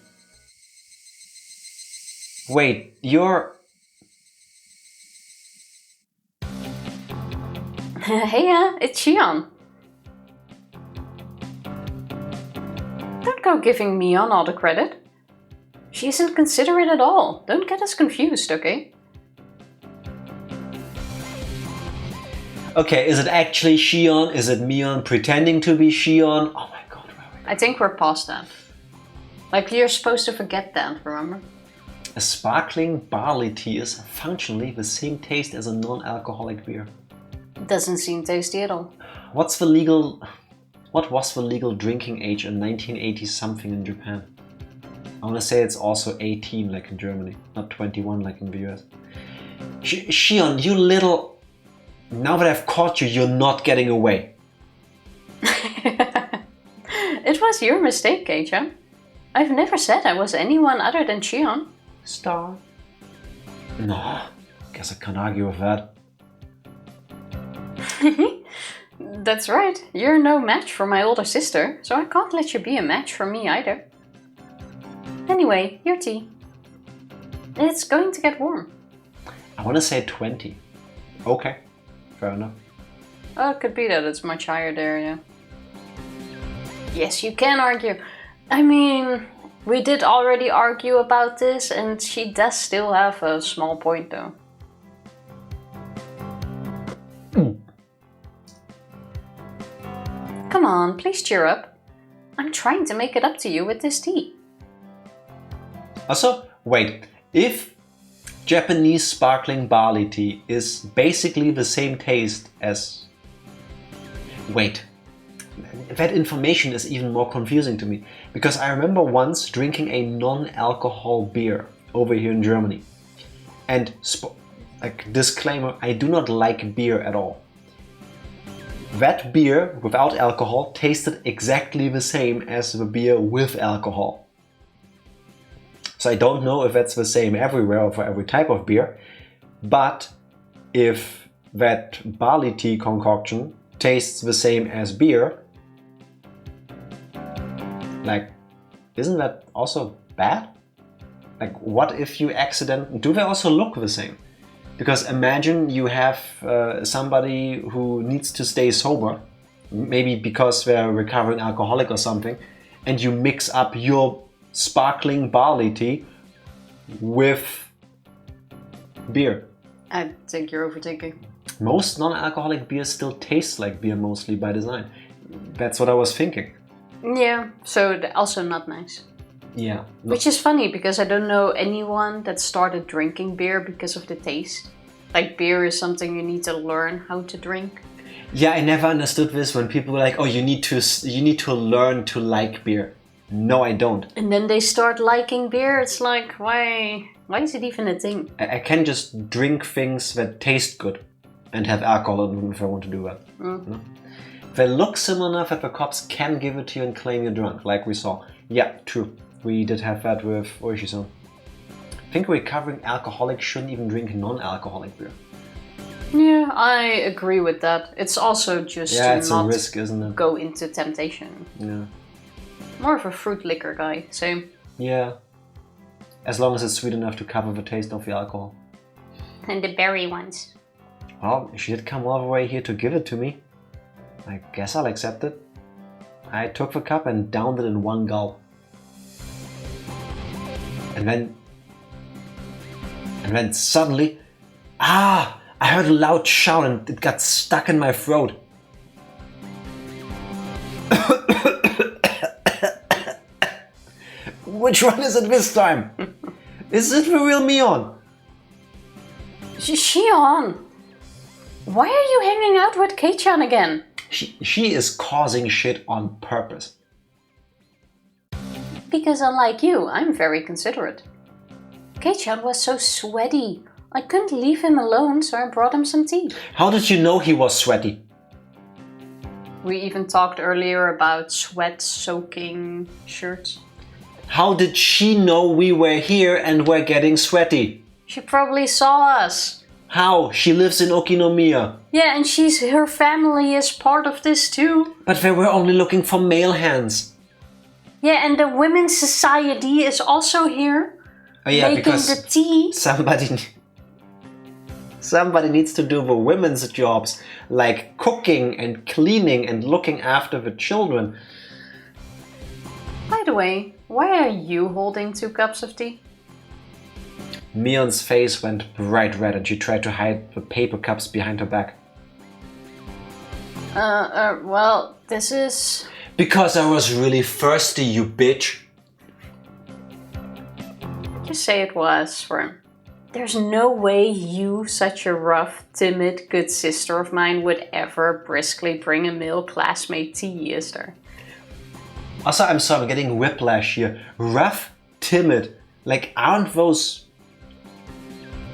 Wait, you're... Hey, it's Shion. Don't go giving Mion all the credit. She isn't considerate at all. Don't get us confused, okay? Okay, is it actually Shion? Is it Mion pretending to be Shion? Oh my god, where are we? I think we're past that. Like, you're supposed to forget that, remember? A sparkling barley tea is functionally the same taste as a non-alcoholic beer. Doesn't seem tasty at all. What was the legal drinking age in 1980 something in Japan? I want to say it's also 18 like in Germany, not 21 like in the US. Shion, you little... Now that I've caught you, you're not getting away. It was your mistake, Kei-chan. I've never said I was anyone other than Shion. Star. No, guess I can't argue with that. That's right, you're no match for my older sister, so I can't let you be a match for me either. Anyway, your tea. It's going to get warm. I want to say 20. Okay, fair enough. Oh, it could be that it's much higher there, yeah. Yes, you can argue. I mean, We did already argue about this, and she does still have a small point though. Come on, please cheer up. I'm trying to make it up to you with this tea. Also, wait, if Japanese sparkling barley tea is basically the same taste as... Wait, that information is even more confusing to me. Because I remember once drinking a non-alcohol beer over here in Germany. And, like, disclaimer, I do not like beer at all. That beer without alcohol tasted exactly the same as the beer with alcohol. So I don't know if that's the same everywhere or for every type of beer, but if that barley tea concoction tastes the same as beer, like, isn't that also bad? Like, what if you do they also look the same? Because imagine you have somebody who needs to stay sober, maybe because they're a recovering alcoholic or something, and you mix up your sparkling barley tea with beer. I think you're overthinking. Most non-alcoholic beers still taste like beer mostly by design. That's what I was thinking. Yeah, so also not nice. Yeah. Which is funny because I don't know anyone that started drinking beer because of the taste. Like, beer is something you need to learn how to drink. Yeah, I never understood this when people were like, "Oh, you need to learn to like beer." No, I don't. And then they start liking beer. It's like, why is it even a thing? I can just drink things that taste good and have alcohol in them if I want to do that. No? If they look similar enough that the cops can give it to you and claim you're drunk, like we saw. Yeah, true. We did have that with ooishi-san. I think recovering alcoholics shouldn't even drink non-alcoholic beer. Yeah, I agree with that. It's also just to it's not a risk, isn't it? go into temptation. Yeah. More of a fruit liquor guy, same. Yeah. As long as it's sweet enough to cover the taste of the alcohol. And the berry ones. Well, she did come all the way here to give it to me. I guess I'll accept it. I took the cup and downed it in one gulp. And then suddenly, I heard a loud shout and it got stuck in my throat. Which one is it this time? Is it the real Mion? Shion! Why are you hanging out with Kei-chan again? She is causing shit on purpose. Because unlike you, I'm very considerate. Kei-chan was so sweaty. I couldn't leave him alone, so I brought him some tea. How did you know he was sweaty? We even talked earlier about sweat-soaking shirts. How did she know we were here and were getting sweaty? She probably saw us. How? She lives in Okinomiya. Yeah, and her family is part of this too. But they were only looking for male hands. Yeah, and the Women's Society is also here. Oh yeah, making because the tea. Somebody needs to do the women's jobs, like cooking and cleaning and looking after the children. By the way, why are you holding 2 cups of tea? Mion's face went bright red and she tried to hide the paper cups behind her back. Well, this is... Because I was really thirsty, you bitch. Just say it was, for... There's no way you, such a rough, timid, good sister of mine, would ever briskly bring a male classmate tea, is there? Also, I'm sorry, I'm getting whiplash here. Rough, timid. Like, aren't those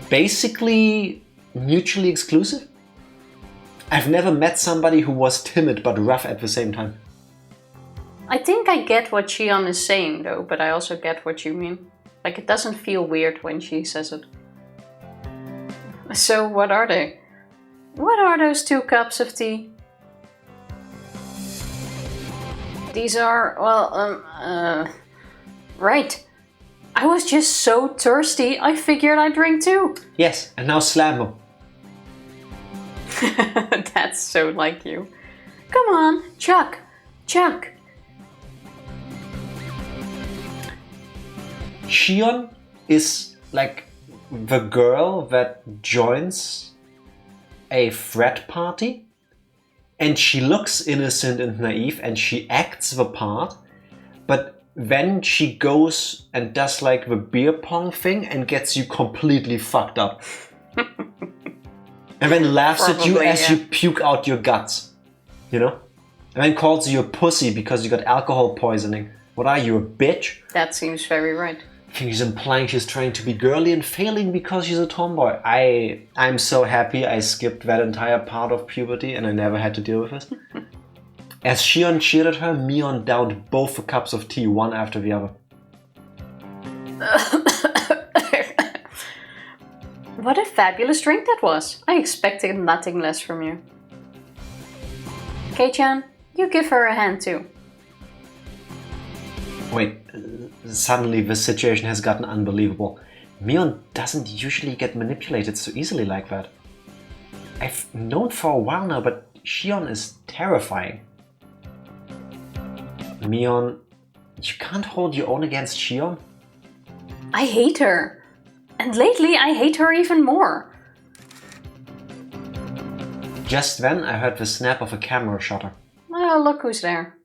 basically mutually exclusive? I've never met somebody who was timid but rough at the same time. I think I get what Shion is saying though, but I also get what you mean. Like, it doesn't feel weird when she says it. So what are they? What are those 2 cups of tea? These are, well, right. I was just so thirsty, I figured I'd drink too. Yes, and now slam them. That's so like you. Come on, Chuck. Shion is like the girl that joins a frat party and she looks innocent and naive and she acts the part, but then she goes and does like the beer pong thing and gets you completely fucked up. And then laughs at you as you puke out your guts, you know? And then calls you a pussy because you got alcohol poisoning. What are you, a bitch? That seems very right. I think she's implying she's trying to be girly and failing because she's a tomboy. I'm so happy I skipped that entire part of puberty and I never had to deal with this. As Shion cheered at her, Mion downed both the cups of tea, one after the other. What a fabulous drink that was. I expected nothing less from you. Kei-chan, you give her a hand too. Wait, suddenly the situation has gotten unbelievable. Mion doesn't usually get manipulated so easily like that. I've known for a while now, but Shion is terrifying. Mion, you can't hold your own against Shion? I hate her. And lately I hate her even more. Just then I heard the snap of a camera shutter. Oh, look who's there.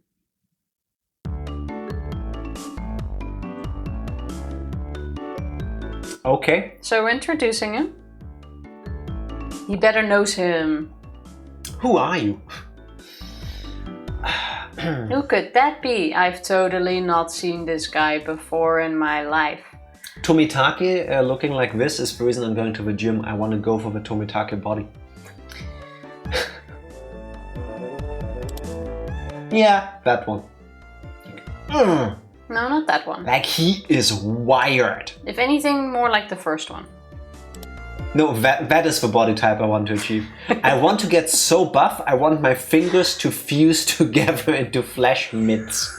Okay. So introducing him. You better knows him. Who are you? Who could that be? I've totally not seen this guy before in my life. Tomitake looking like this is the reason I'm going to the gym. I want to go for the Tomitake body. Yeah, that one. No, not that one. Like he is wired. If anything, more like the first one. No, that is the body type I want to achieve. I want to get so buff, I want my fingers to fuse together into flesh mitts.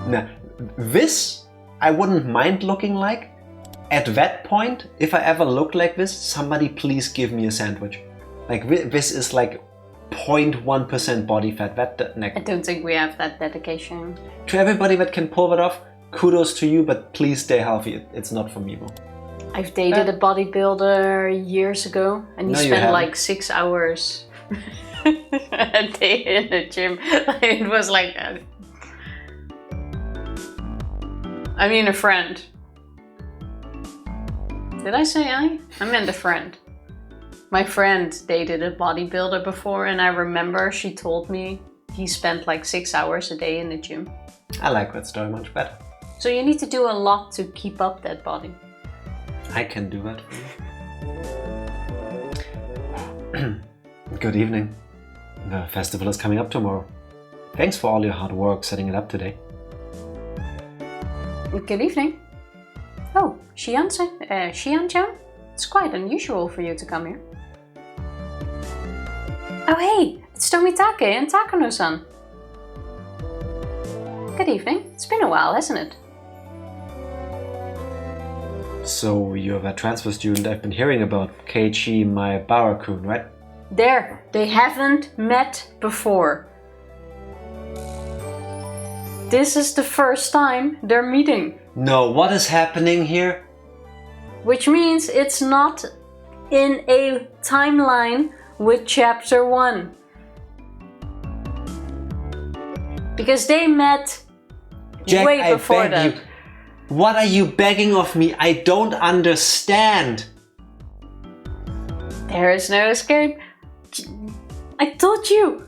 Now, this I wouldn't mind looking like. At that point, if I ever look like this, somebody please give me a sandwich. Like this is like 0.1% body fat. I don't think we have that dedication. To everybody that can pull that off, kudos to you, but please stay healthy. It's not for me, though. I've dated a bodybuilder years ago, and he spent like 6 hours a day in the gym. It was like, I mean, a friend. Did I say I? I meant a friend. My friend dated a bodybuilder before, and I remember she told me he spent like 6 hours a day in the gym. I like that story much better. So you need to do a lot to keep up that body. I can do that for you. Good evening. The festival is coming up tomorrow. Thanks for all your hard work setting it up today. Good evening. Oh, Shian-chan? It's quite unusual for you to come here. Oh hey, it's Tomitake and Takano-san. Good evening. It's been a while, hasn't it? So you're that transfer student I've been hearing about, Keiichi Maebara-kun, right? There, they haven't met before. This is the first time they're meeting. No, what is happening here? Which means it's not in a timeline with chapter 1. Because they met Jack, way before that. You. What are you begging of me? I don't understand. There is no escape. I told you.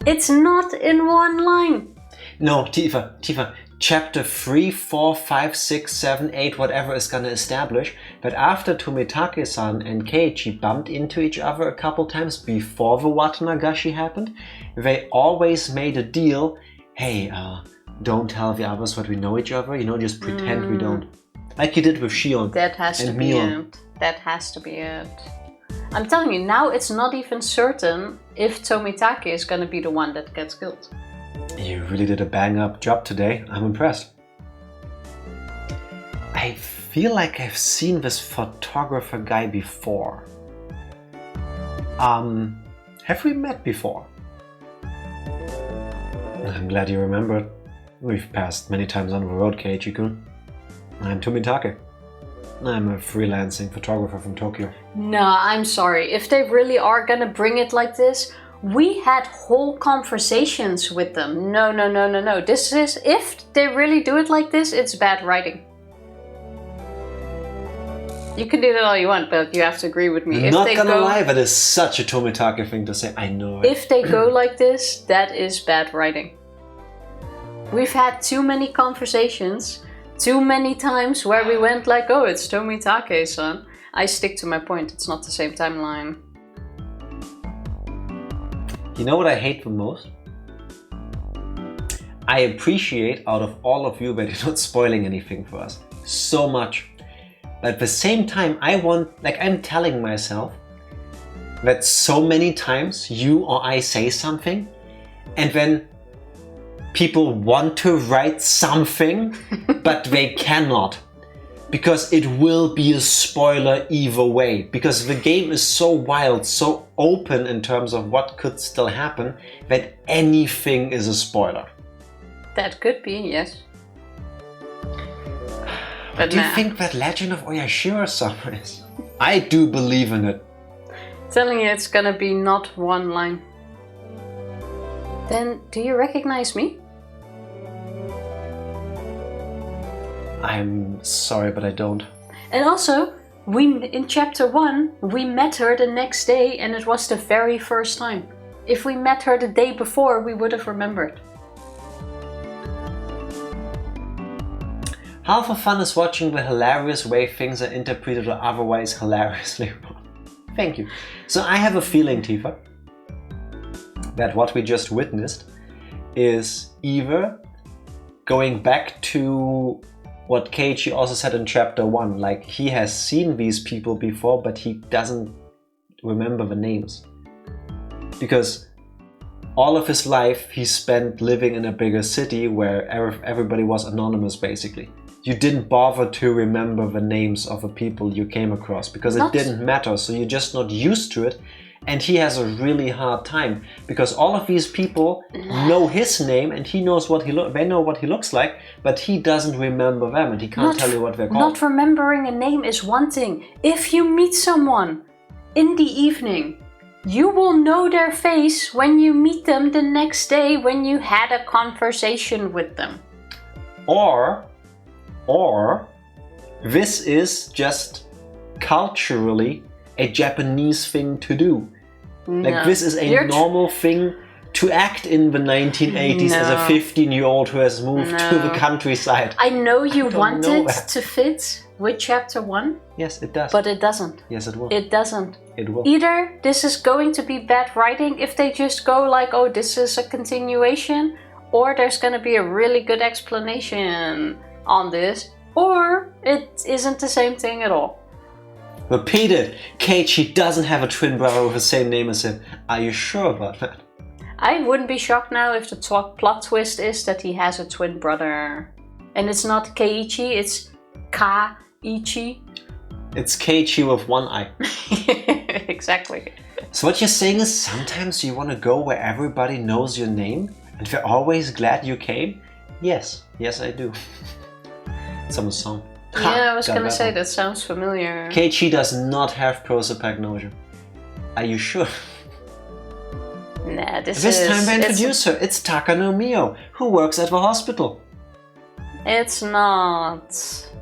It's not in one line. No, Tifa. Chapter 3, 4, 5, 6, 7, 8, whatever is gonna establish that after Tomitake-san and Keiichi bumped into each other a couple times before the Watanagashi happened, they always made a deal. Hey, don't tell the others that we know each other, just pretend we don't. Like you did with Shion. That has to be it. That has to be it. I'm telling you, now it's not even certain if Tomitake is gonna be the one that gets killed. You really did a bang-up job today. I'm impressed. I feel like I've seen this photographer guy before. Have we met before? I'm glad you remembered. We've passed many times on the road, Keiichi-kun. I'm Tomitake. I'm a freelancing photographer from Tokyo. Nah, I'm sorry. If they really are gonna bring it like this, we had whole conversations with them. No. This is, if they really do it like this, it's bad writing. You can do that all you want, but you have to agree with me. I'm not gonna lie, that is such a Tomitake thing to say. I know it. If they go like this, that is bad writing. We've had too many conversations, too many times where we went like, oh, it's Tomitake-san. I stick to my point, it's not the same timeline. You know what I hate the most? I appreciate out of all of you that you're not spoiling anything for us so much. But at the same time, I'm telling myself that so many times you or I say something and then people want to write something, but they cannot. Because it will be a spoiler either way. Because the game is so wild, so open in terms of what could still happen, that anything is a spoiler. That could be, yes. What do you think that Legend of Oyashiro-sama is? I do believe in it. Telling you it's gonna be not one line. Then, do you recognize me? I'm sorry, but I don't. And also, in chapter 1, we met her the next day and it was the very first time. If we met her the day before, we would have remembered. Half the fun is watching the hilarious way things are interpreted or otherwise hilariously wrong. Thank you. So I have a feeling, Tifa, that what we just witnessed is either going back to what Keiichi also said in chapter 1, like he has seen these people before, but he doesn't remember the names. Because all of his life he spent living in a bigger city where everybody was anonymous, basically. You didn't bother to remember the names of the people you came across because it didn't matter, so you're just not used to it. And he has a really hard time because all of these people know his name and he knows what they know what he looks like, but he doesn't remember them and he can't tell you what they're called. Not remembering a name is one thing. If you meet someone in the evening, you will know their face when you meet them the next day when you had a conversation with them. Or this is just culturally a Japanese thing to do. No. Like this is a normal thing to act in the 1980s as a 15-year-old who has moved to the countryside. I know you want it to fit with chapter 1. Yes, it does. But it doesn't. Yes, it will. It doesn't. It will. Either this is going to be bad writing if they just go like, oh, this is a continuation, or there's going to be a really good explanation on this, or it isn't the same thing at all. Repeat it! Keiichi doesn't have a twin brother with the same name as him. Are you sure about that? I wouldn't be shocked now if the plot twist is that he has a twin brother. And it's not Keiichi, it's Keiichi. It's Keiichi with one eye. Exactly. So what you're saying is sometimes you want to go where everybody knows your name and they're always glad you came? Yes. Yes, I do. It's a song. Yeah, I was gonna say that sounds familiar. Keiichi does not have prosopagnosia. Are you sure? Nah, this time they introduce her. It's Takano Mio, who works at the hospital. It's not.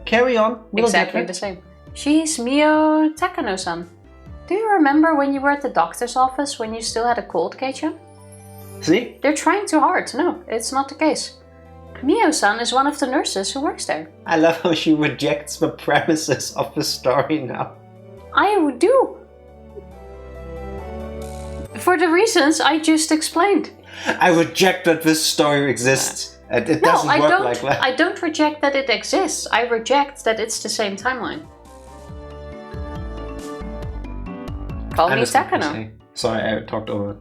Carry on. Exactly the same. She's Mio Takano-san. Do you remember when you were at the doctor's office when you still had a cold, Keiichi? See? They're trying too hard. No, it's not the case. Mio-san is one of the nurses who works there. I love how she rejects the premises of the story now. I do. For the reasons I just explained. I reject that this story exists. It doesn't work like that. I don't reject that it exists. I reject that it's the same timeline. Call me Takano. Sorry, I talked over it.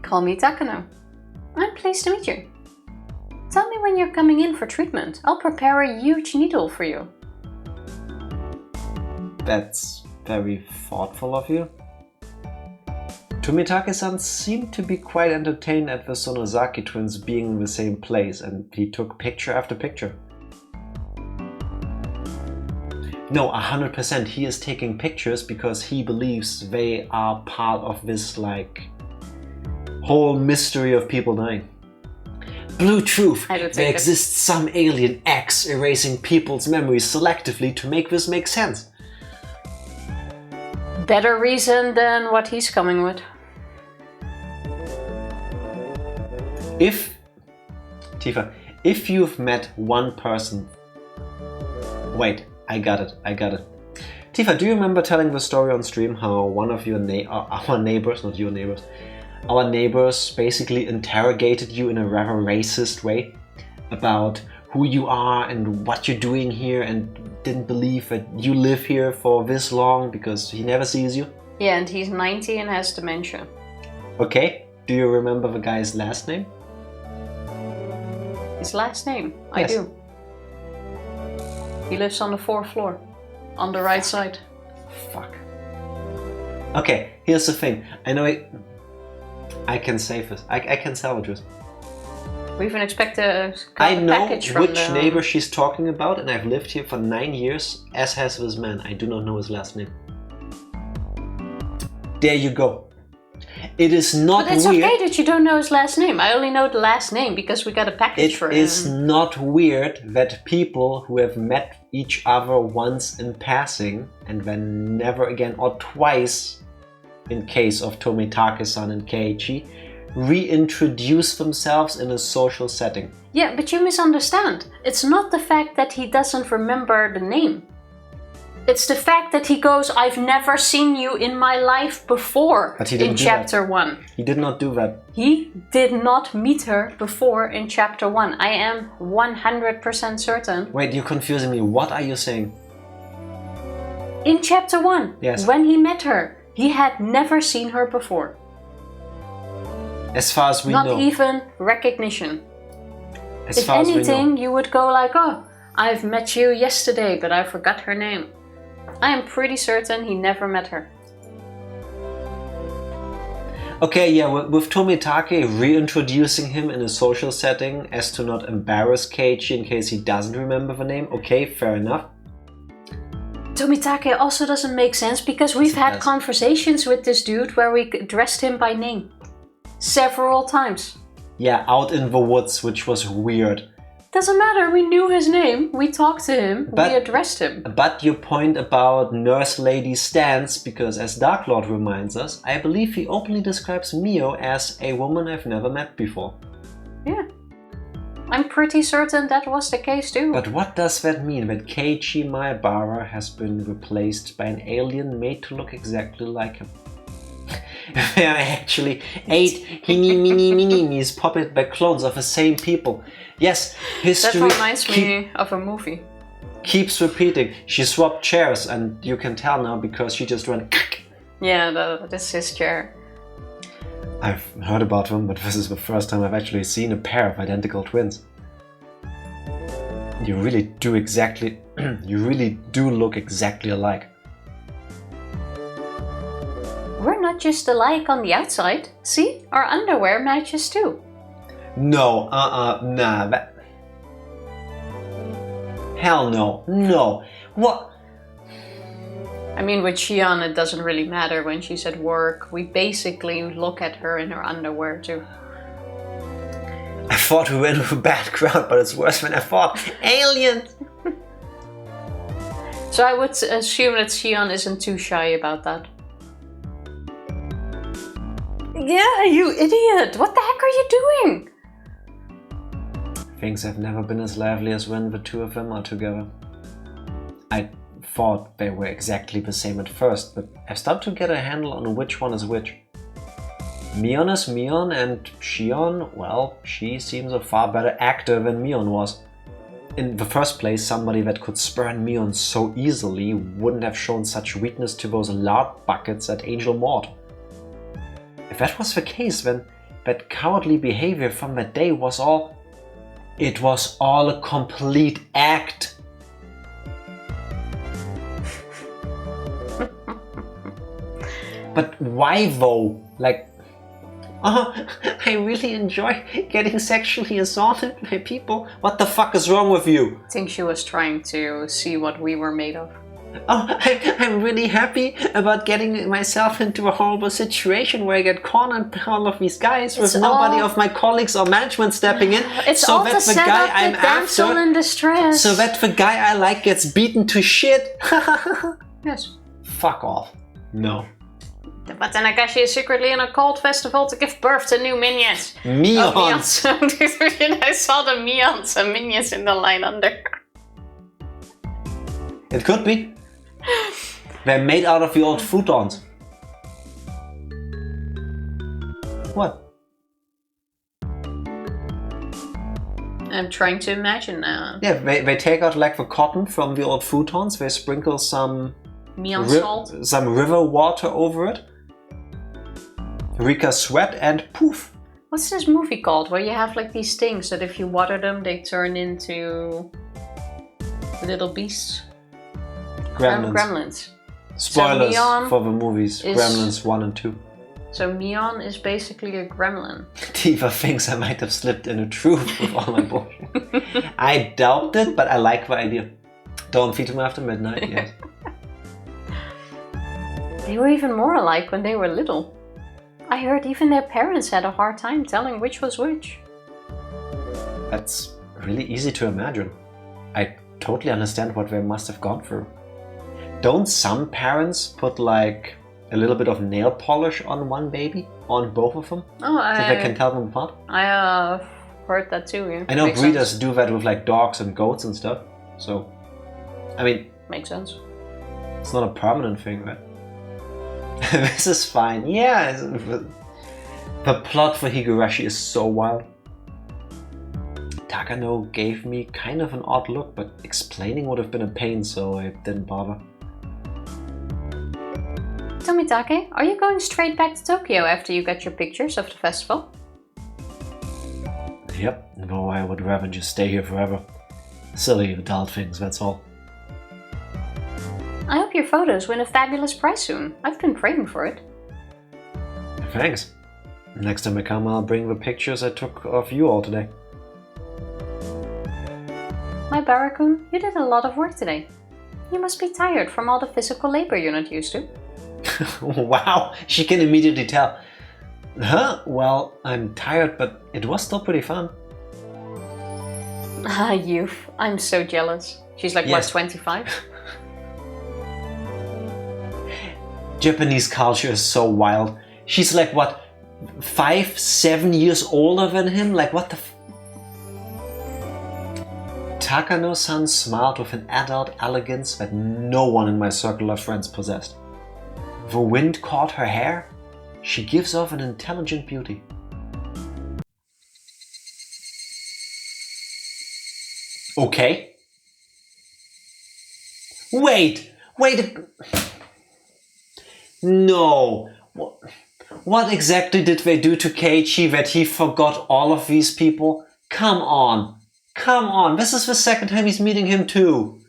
Call me Takano. I'm pleased to meet you. Tell me when you're coming in for treatment. I'll prepare a huge needle for you. That's very thoughtful of you. Tomitake-san seemed to be quite entertained at the Sonozaki twins being in the same place, and he took picture after picture. No, 100% he is taking pictures because he believes they are part of this, like, whole mystery of people dying. Blue truth! There exists some alien X erasing people's memories selectively to make this make sense. Better reason than what he's coming with. Tifa, if you've met one person... Wait, I got it. Tifa, do you remember telling the story on stream how one of your our neighbors, not your neighbors, our neighbors basically interrogated you in a rather racist way about who you are and what you're doing here and didn't believe that you live here for this long because he never sees you? Yeah, and he's 90 and has dementia. Okay, do you remember the guy's last name? His last name? Yes. I do. He lives on the 4th floor, on the right side. Fuck. Okay, here's the thing. I know I can save this. I can salvage this. We even expect a I know package from which neighbor she's talking about, and I've lived here for 9 years, as has this man. I do not know his last name. There you go. It is not weird. But it's okay that you don't know his last name. I only know the last name because we got a package for him. It is not weird that people who have met each other once in passing and then never again, or twice, in case of Tomitake-san and Keiichi, reintroduce themselves in a social setting. Yeah, but you misunderstand. It's not the fact that he doesn't remember the name. It's the fact that he goes, I've never seen you in my life before, but he didn't in chapter 1. He did not do that. He did not meet her before in chapter 1. I am 100% certain. Wait, you're confusing me. What are you saying? In chapter 1, yes. When he met her, he had never seen her before. As far as we know. Not even recognition. As far as we know. If anything, you would go like, oh, I've met you yesterday, but I forgot her name. I am pretty certain he never met her. Okay, yeah, with Tomitake reintroducing him in a social setting as to not embarrass Keiichi in case he doesn't remember the name, okay, fair enough. Tomitake also doesn't make sense because we've had conversations with this dude where we addressed him by name. Several times. Yeah, out in the woods, which was weird. Doesn't matter, we knew his name, we talked to him, we addressed him. But your point about Nurse Lady stands, because as Dark Lord reminds us, I believe he openly describes Mio as a woman I've never met before. Yeah. I'm pretty certain that was the case too. But what does that mean, that Keiichi Maebara has been replaced by an alien made to look exactly like him? There are actually 8 Hinamizawa's puppet back clones of the same people. Yes, history that reminds me of a movie. Keeps repeating. She swapped chairs and you can tell now because she just went. Yeah, that's his chair. I've heard about them, but this is the first time I've actually seen a pair of identical twins. You really do look exactly alike. We're not just alike on the outside. See, our underwear matches too. No, nah, hell no, no. What? I mean, with Shion, it doesn't really matter when she's at work. We basically look at her in her underwear too. I thought we went with a bad crowd, but it's worse than I thought. Aliens! So I would assume that Shion isn't too shy about that. Yeah, you idiot! What the heck are you doing? Things have never been as lively as when the two of them are together. I thought they were exactly the same at first, but I've started to get a handle on which one is which. Mion is Mion, and Shion, well, she seems a far better actor than Mion was. In the first place, somebody that could spurn Mion so easily wouldn't have shown such weakness to those lard buckets at Angel Maud. If that was the case, then that cowardly behavior from that day was all... It was all a complete act. but why though? Like, oh, I really enjoy getting sexually assaulted by people. What the fuck is wrong with you? I think she was trying to see what we were made of. Oh, I'm really happy about getting myself into a horrible situation where I get cornered by all of these guys with nobody of my colleagues or management stepping in. It's so all that to the set guy up I'm the damsel after, in distress. so that the guy I like gets beaten to shit. Yes. Fuck off. No. The Watanagashi is secretly in a cult festival to give birth to new minions. Meons. I saw the Meons and minions in the line under. It could be. They're made out of the old futons. What? I'm trying to imagine now. Yeah, they take out like the cotton from the old futons, they sprinkle some Salt. some river water over it. Rika sweat and poof. What's this movie called where you have like these things that if you water them they turn into little beasts? Gremlins. Spoilers so for the movies, Gremlins 1 and 2. So Meon is basically a gremlin. Tifa thinks I might have slipped in a truth with all my bullshit. I doubt it, but I like the idea. Don't feed them after midnight, yes. They were even more alike when they were little. I heard even their parents had a hard time telling which was which. That's really easy to imagine. I totally understand what they must have gone through. Don't some parents put like a little bit of nail polish on one baby? On both of them? Oh, so they can tell them apart? I heard that too, yeah. I know Makes breeders sense. do that with like dogs and goats and stuff. So, I mean... Makes sense. It's not a permanent thing, right? This is fine. Yeah, the plot for Higurashi is so wild. Takano gave me kind of an odd look, but explaining would have been a pain, so I didn't bother. Tomitake, are you going straight back to Tokyo after you got your pictures of the festival? Yep, no, I would rather just stay here forever. Silly adult things, that's all. I hope your photos win a fabulous prize soon. I've been praying for it. Thanks. Next time I come, I'll bring the pictures I took of you all today. Maebara-kun, you did a lot of work today. You must be tired from all the physical labor you're not used to. Wow, she can immediately tell. Huh? Well, I'm tired, but it was still pretty fun. Ah, youth. I'm so jealous. She's like, Yes. what, 25? Japanese culture is so wild. She's like, what, 5-7 years older than him? Like, what the Takano-san smiled with an adult elegance that no one in my circle of friends possessed. The wind caught her hair. She gives off an intelligent beauty. Okay. Wait! No! What exactly did they do to Keiichi that he forgot all of these people? Come on! This is the second time he's meeting him too.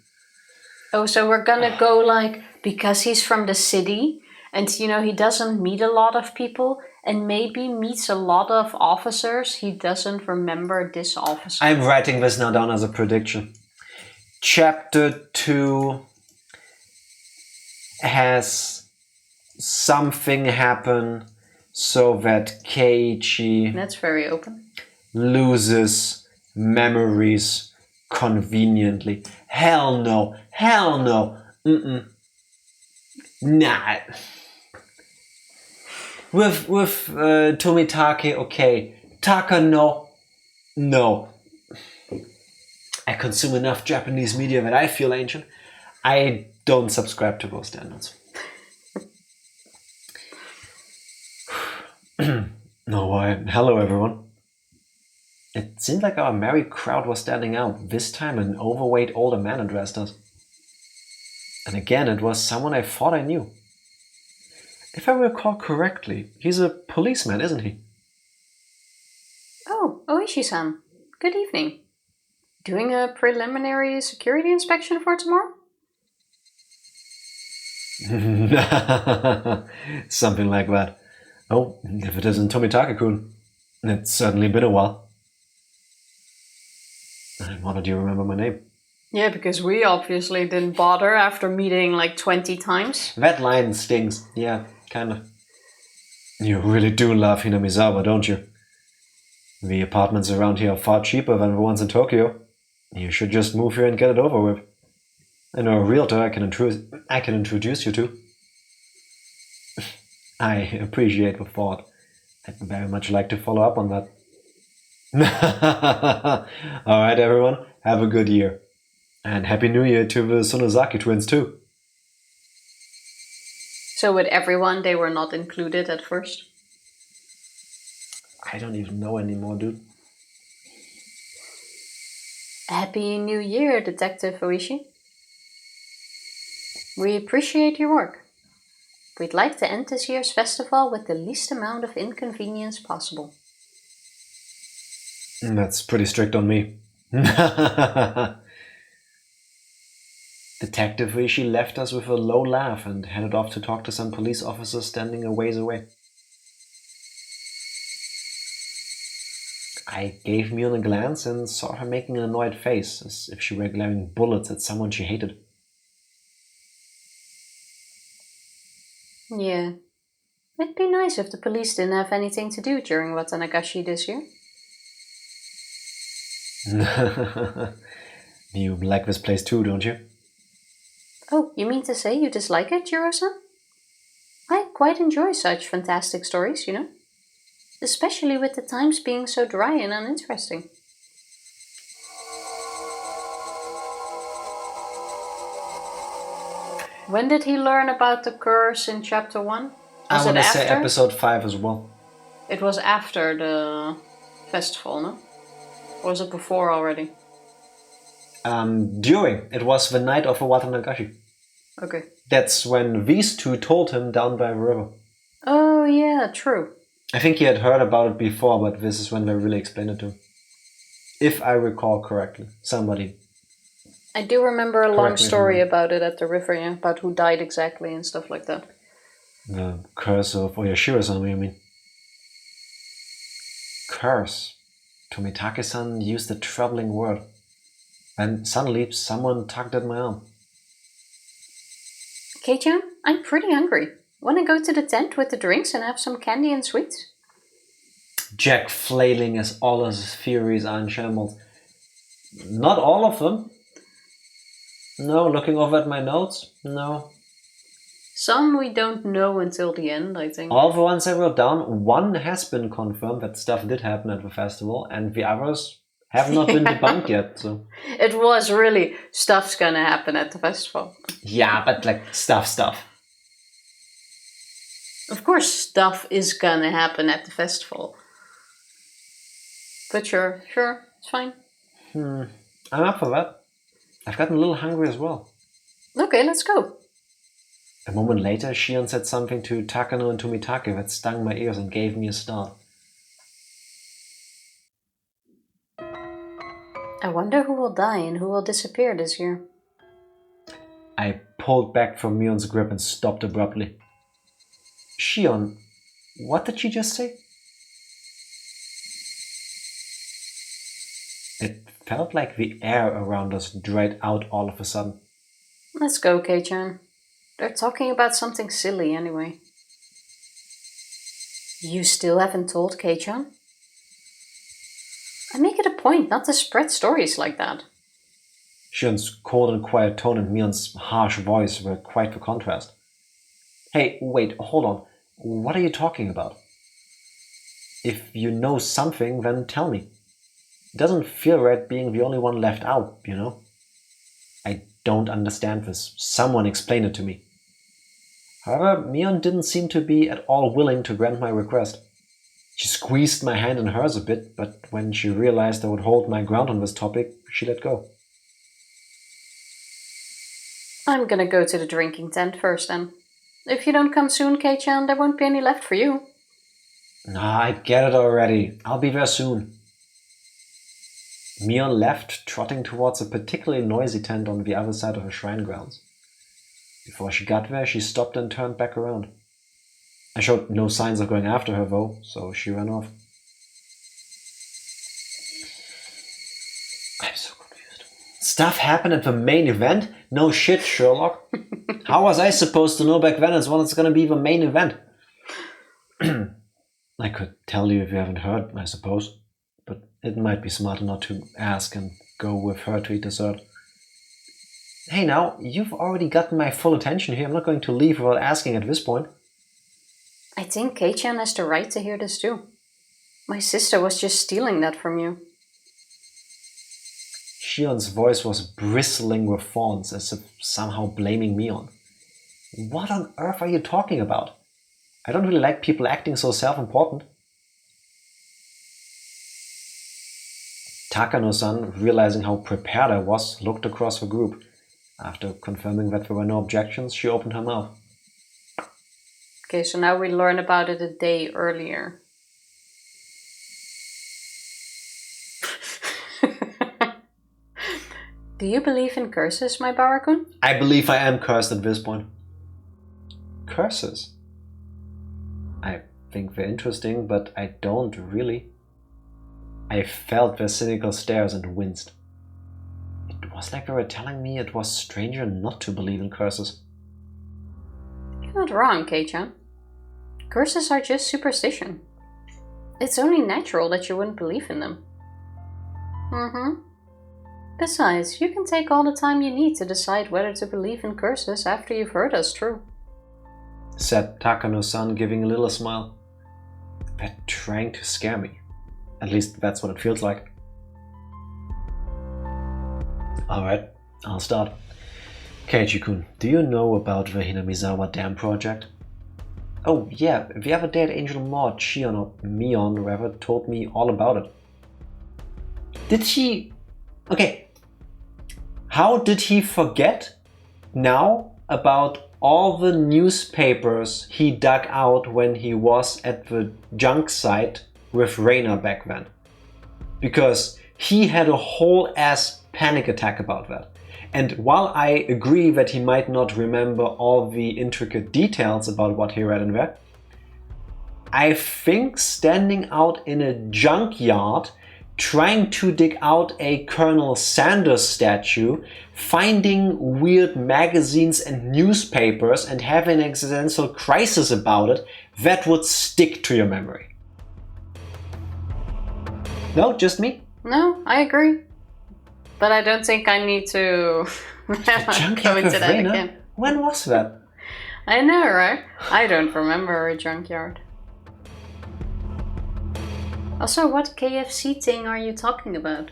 Oh, so we're gonna go like, because he's from the city and you know he doesn't meet a lot of people and maybe meets a lot of officers, he doesn't remember this officer. I'm writing this now down as a prediction. Chapter 2 has something happen so that Keiichi That's very open. loses memories conveniently. Hell no. Nah. With Tomitake, okay. Takano, no. I consume enough Japanese media that I feel ancient. I don't subscribe to those standards. Hello everyone. It seemed like our merry crowd was standing out. This time an overweight older man addressed us. And again, it was someone I thought I knew. If I recall correctly, he's a policeman, isn't he? Oh, ooishi-san. Good evening. Doing a preliminary security inspection for tomorrow? Something like that. Oh, if it isn't Tomitake-kun. It's certainly been a while. And how did you remember my name? Yeah, because we obviously didn't bother after meeting like 20 times. That line stings. Yeah, kinda. You really do love Hinamizawa, don't you? The apartments around here are far cheaper than the ones in Tokyo. You should just move here and get it over with. I know a realtor I can introduce you to. I appreciate the thought. I'd very much like to follow up on that. Alright, everyone, have a good year. And Happy New Year to the Sonozaki twins, too. So with everyone, they were not included at first? I don't even know anymore, dude. Happy New Year, Detective Ooishi. We appreciate your work. We'd like to end this year's festival with the least amount of inconvenience possible. That's pretty strict on me. Detective Rishi left us with a low laugh and headed off to talk to some police officers standing a ways away. I gave Mion a glance and saw her making an annoyed face, as if she were glaring bullets at someone she hated. Yeah. It'd be nice if the police didn't have anything to do during Watanagashi this year. You like this place too, don't you? Oh, you mean to say you dislike it, Jiro-san? I quite enjoy such fantastic stories, you know? Especially with the times being so dry and uninteresting. When did he learn about the curse in chapter 1? I want to say episode 5 as well. It was after the festival, no? Or was it before already? During. It was the night of the Watanagashi. Okay. That's when these two told him down by the river. Oh yeah, true. I think he had heard about it before, but this is when they really explained it to him. If I recall correctly. Somebody. I do remember a long story about it at the river, yeah, about who died exactly and stuff like that. The curse of oyashiro-sama, you mean? Curse. Tomitake-san used a troubling word. And suddenly someone tugged at my arm. Kei-chan, I'm pretty hungry. Wanna go to the tent with the drinks and have some candy and sweets? Jack flailing as all his theories are in shambles. Not all of them. No, looking over at my notes, no. Some we don't know until the end, I think. All the ones I wrote down, one has been confirmed that stuff did happen at the festival, and the others have not been debunked yet. So it was really stuff's gonna happen at the festival. Yeah, but like stuff. Of course stuff is gonna happen at the festival. But sure, it's fine. I'm up for that. I've gotten a little hungry as well. Okay, let's go. A moment later, Shion said something to Takano and Tomitake that stung my ears and gave me a start. I wonder who will die and who will disappear this year. I pulled back from Mion's grip and stopped abruptly. Shion, what did she just say? It felt like the air around us dried out all of a sudden. Let's go, Kei-chan. They're talking about something silly anyway. You still haven't told Kei-chan? I make it a point not to spread stories like that. Shion's cold and quiet tone and Mion's harsh voice were quite the contrast. Hey, wait, hold on. What are you talking about? If you know something, then tell me. It doesn't feel right being the only one left out, you know? I don't understand this. Someone explain it to me. However, Mion didn't seem to be at all willing to grant my request. She squeezed my hand in hers a bit, but when she realized I would hold my ground on this topic, she let go. I'm gonna go to the drinking tent first then. If you don't come soon, Kei-chan, there won't be any left for you. I get it already. I'll be there soon. Mion left, trotting towards a particularly noisy tent on the other side of the shrine grounds. Before she got there, she stopped and turned back around. I showed no signs of going after her though, so she ran off. I'm so confused. Stuff happened at the main event? No shit, Sherlock. How was I supposed to know back then as well it's gonna be the main event? I could tell you if you haven't heard, I suppose. But it might be smarter not to ask and go with her to eat dessert. Hey now, you've already gotten my full attention here. I'm not going to leave without asking at this point. I think Keiichi has the right to hear this too. My sister was just stealing that from you. Shion's voice was bristling with thorns, as if somehow blaming me on. What on earth are you talking about? I don't really like people acting so self-important. Takano-san, realizing how prepared I was, looked across the group. After confirming that there were no objections, she opened her mouth. Okay, so now we learn about it a day earlier. Do you believe in curses, Maebara-kun? I believe I am cursed at this point. Curses? I think they're interesting, but I don't really. I felt their cynical stares and winced. It was like they were telling me it was stranger not to believe in curses. You're not wrong, Keiichi. Curses are just superstition. It's only natural that you wouldn't believe in them. Besides, you can take all the time you need to decide whether to believe in curses after you've heard us through. Said Takano-san, giving a little smile. They're trying to scare me. At least that's what it feels like. Alright, I'll start. Keiichi-kun, do you know about the Hinamizawa Dam project? Oh yeah, the other day at Angel Maud, Shion or Mion, whoever, told me all about it. Did he... Okay. How did he forget now about all the newspapers he dug out when he was at the junk site with Reina back then? Because he had a whole ass panic attack about that. And while I agree that he might not remember all the intricate details about what he read in there, I think standing out in a junkyard, trying to dig out a Colonel Sanders statue, finding weird magazines and newspapers and having an existential crisis about it, that would stick to your memory. No, just me? No, I agree. But I don't think I need to go into that again. When was that? I know, right? I don't remember a junkyard. Also, what KFC thing are you talking about?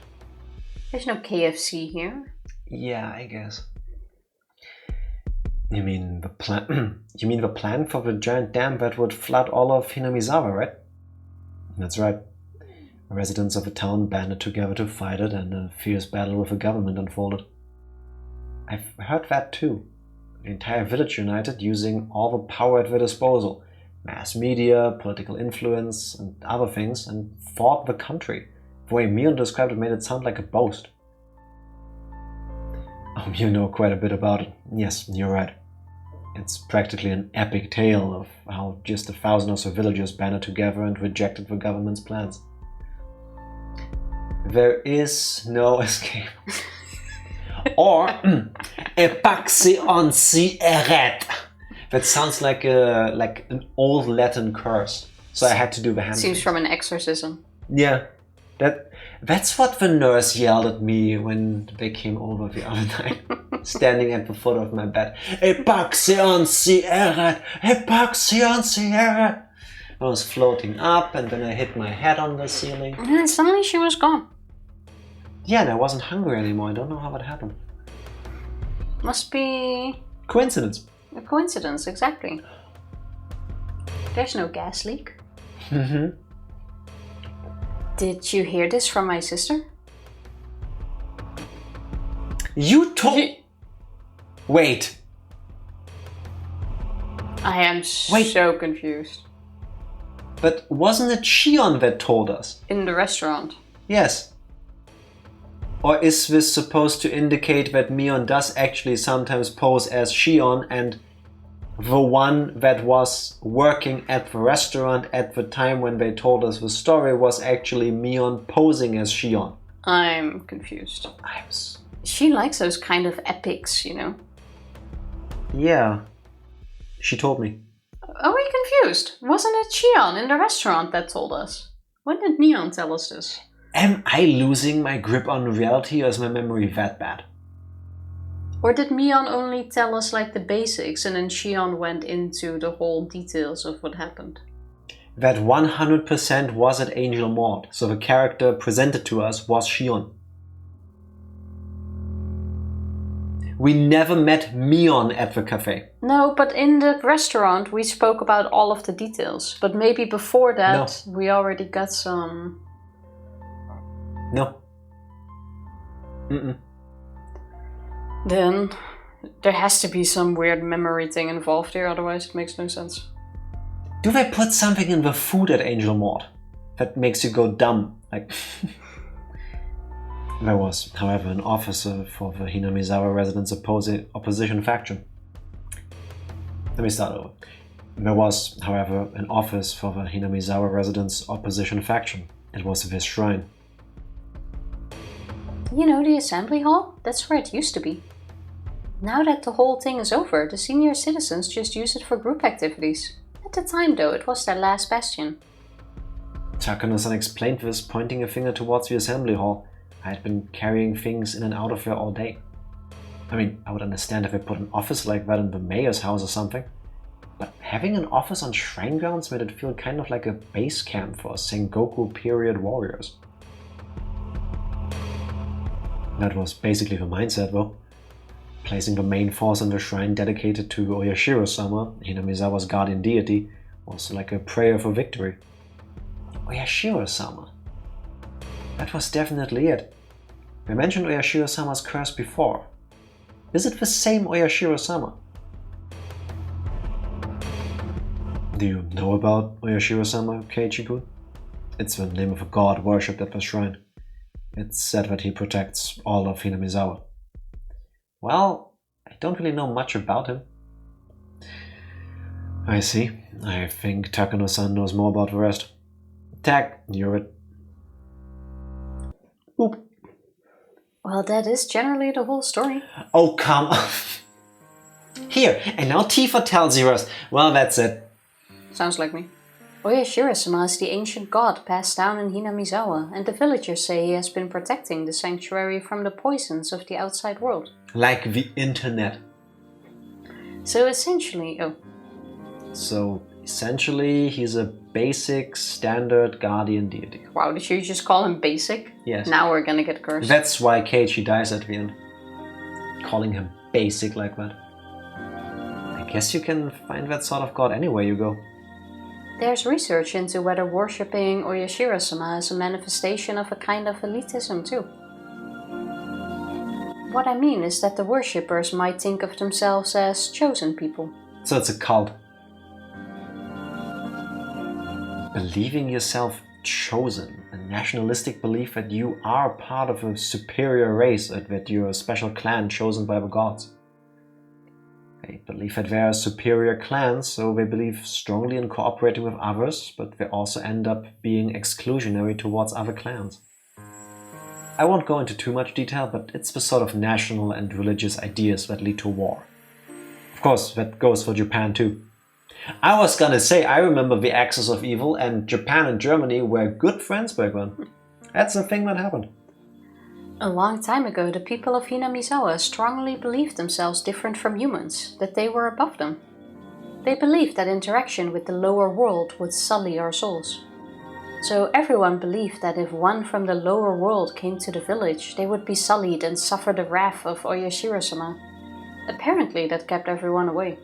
There's no KFC here. Yeah, I guess. You mean the plan? You mean the plan for the giant dam that would flood all of Hinamizawa, right? That's right. Residents of the town banded together to fight it, and a fierce battle with the government unfolded. I've heard that too. The entire village united, using all the power at their disposal. Mass media, political influence, and other things, and fought the country. The way Mion described it made it sound like a boast. Oh, you know quite a bit about it. Yes, you're right. It's practically an epic tale of how just 1,000 or so villagers banded together and rejected the government's plans. There is no escape. Or epaxi on cigarette. That sounds like an old Latin curse. So I had to do the hand. Seems from an exorcism. Yeah, that's what the nurse yelled at me when they came over the other night, standing at the foot of my bed. Epaxi on cigarette, epaxi on cigarette. I was floating up, and then I hit my head on the ceiling. And then suddenly she was gone. Yeah, and I wasn't hungry anymore. I don't know how that happened. Must be... Coincidence. A coincidence, exactly. There's no gas leak. Did you hear this from my sister? You told... Wait. I am so confused. But wasn't it Shion that told us? In the restaurant. Yes. Or is this supposed to indicate that Mion does actually sometimes pose as Shion, and the one that was working at the restaurant at the time when they told us the story was actually Mion posing as Shion? I'm confused. She likes those kind of epics, you know? Yeah. She told me. Are we confused? Wasn't it Shion in the restaurant that told us? When did Mion tell us this? Am I losing my grip on reality, or is my memory that bad? Or did Mion only tell us like the basics and then Shion went into the whole details of what happened? That 100% was at Angel Mort, so the character presented to us was Shion. We never met Mion at the cafe. No, but in the restaurant we spoke about all of the details. But maybe before that we already got some... No. Mm-mm. Then there has to be some weird memory thing involved here, otherwise it makes no sense. Do they put something in the food at Angel Mort that makes you go dumb? Like, there was, however, an officer for the Hinamizawa residents' opposition faction. Let me start over. There was, however, an office for the Hinamizawa residents' opposition faction. It was this shrine. You know, the assembly hall? That's where it used to be. Now that the whole thing is over, the senior citizens just use it for group activities. At the time, though, it was their last bastion. Takano-san explained this, pointing a finger towards the assembly hall. I had been carrying things in and out of there all day. I mean, I would understand if they put an office like that in the mayor's house or something. But having an office on shrine grounds made it feel kind of like a base camp for Sengoku period warriors. That was basically the mindset, though. Placing the main force on the shrine dedicated to Oyashiro-sama, Hinamizawa's guardian deity, was like a prayer for victory. Oyashiro-sama. That was definitely it. We mentioned Oyashiro-sama's curse before. Is it the same Oyashiro-sama? Do you know about Oyashiro-sama, Keiichi-kun? It's the name of a god worshipped at the shrine. It's said that he protects all of Hinamizawa. Well, I don't really know much about him. I see. I think Takano-san knows more about the rest. Tak, you're it. Oop. Well, that is generally the whole story. Oh, come on. Here, and now Tifa tells you us. Well, that's it. Sounds like me. Oyashiro-sama is the ancient god passed down in Hinamizawa, and the villagers say he has been protecting the sanctuary from the poisons of the outside world. Like the internet. So essentially, he's a basic, standard guardian deity. Wow, did you just call him basic? Yes. Now we're gonna get cursed. That's why Keiichi dies at the end. Calling him basic like that. I guess you can find that sort of god anywhere you go. There's research into whether worshipping Oyashiro-sama is a manifestation of a kind of elitism too. What I mean is that the worshippers might think of themselves as chosen people. So it's a cult. Believing yourself chosen, a nationalistic belief that you are part of a superior race, that you're a special clan chosen by the gods. They believe that they are superior clans, so they believe strongly in cooperating with others, but they also end up being exclusionary towards other clans. I won't go into too much detail, but it's the sort of national and religious ideas that lead to war. Of course, that goes for Japan too. I was gonna say, I remember the Axis of Evil, and Japan and Germany were good friends back then. That's the thing that happened. A long time ago, the people of Hinamizawa strongly believed themselves different from humans, that they were above them. They believed that interaction with the lower world would sully our souls. So everyone believed that if one from the lower world came to the village, they would be sullied and suffer the wrath of Oyashiro-sama. Apparently that kept everyone away.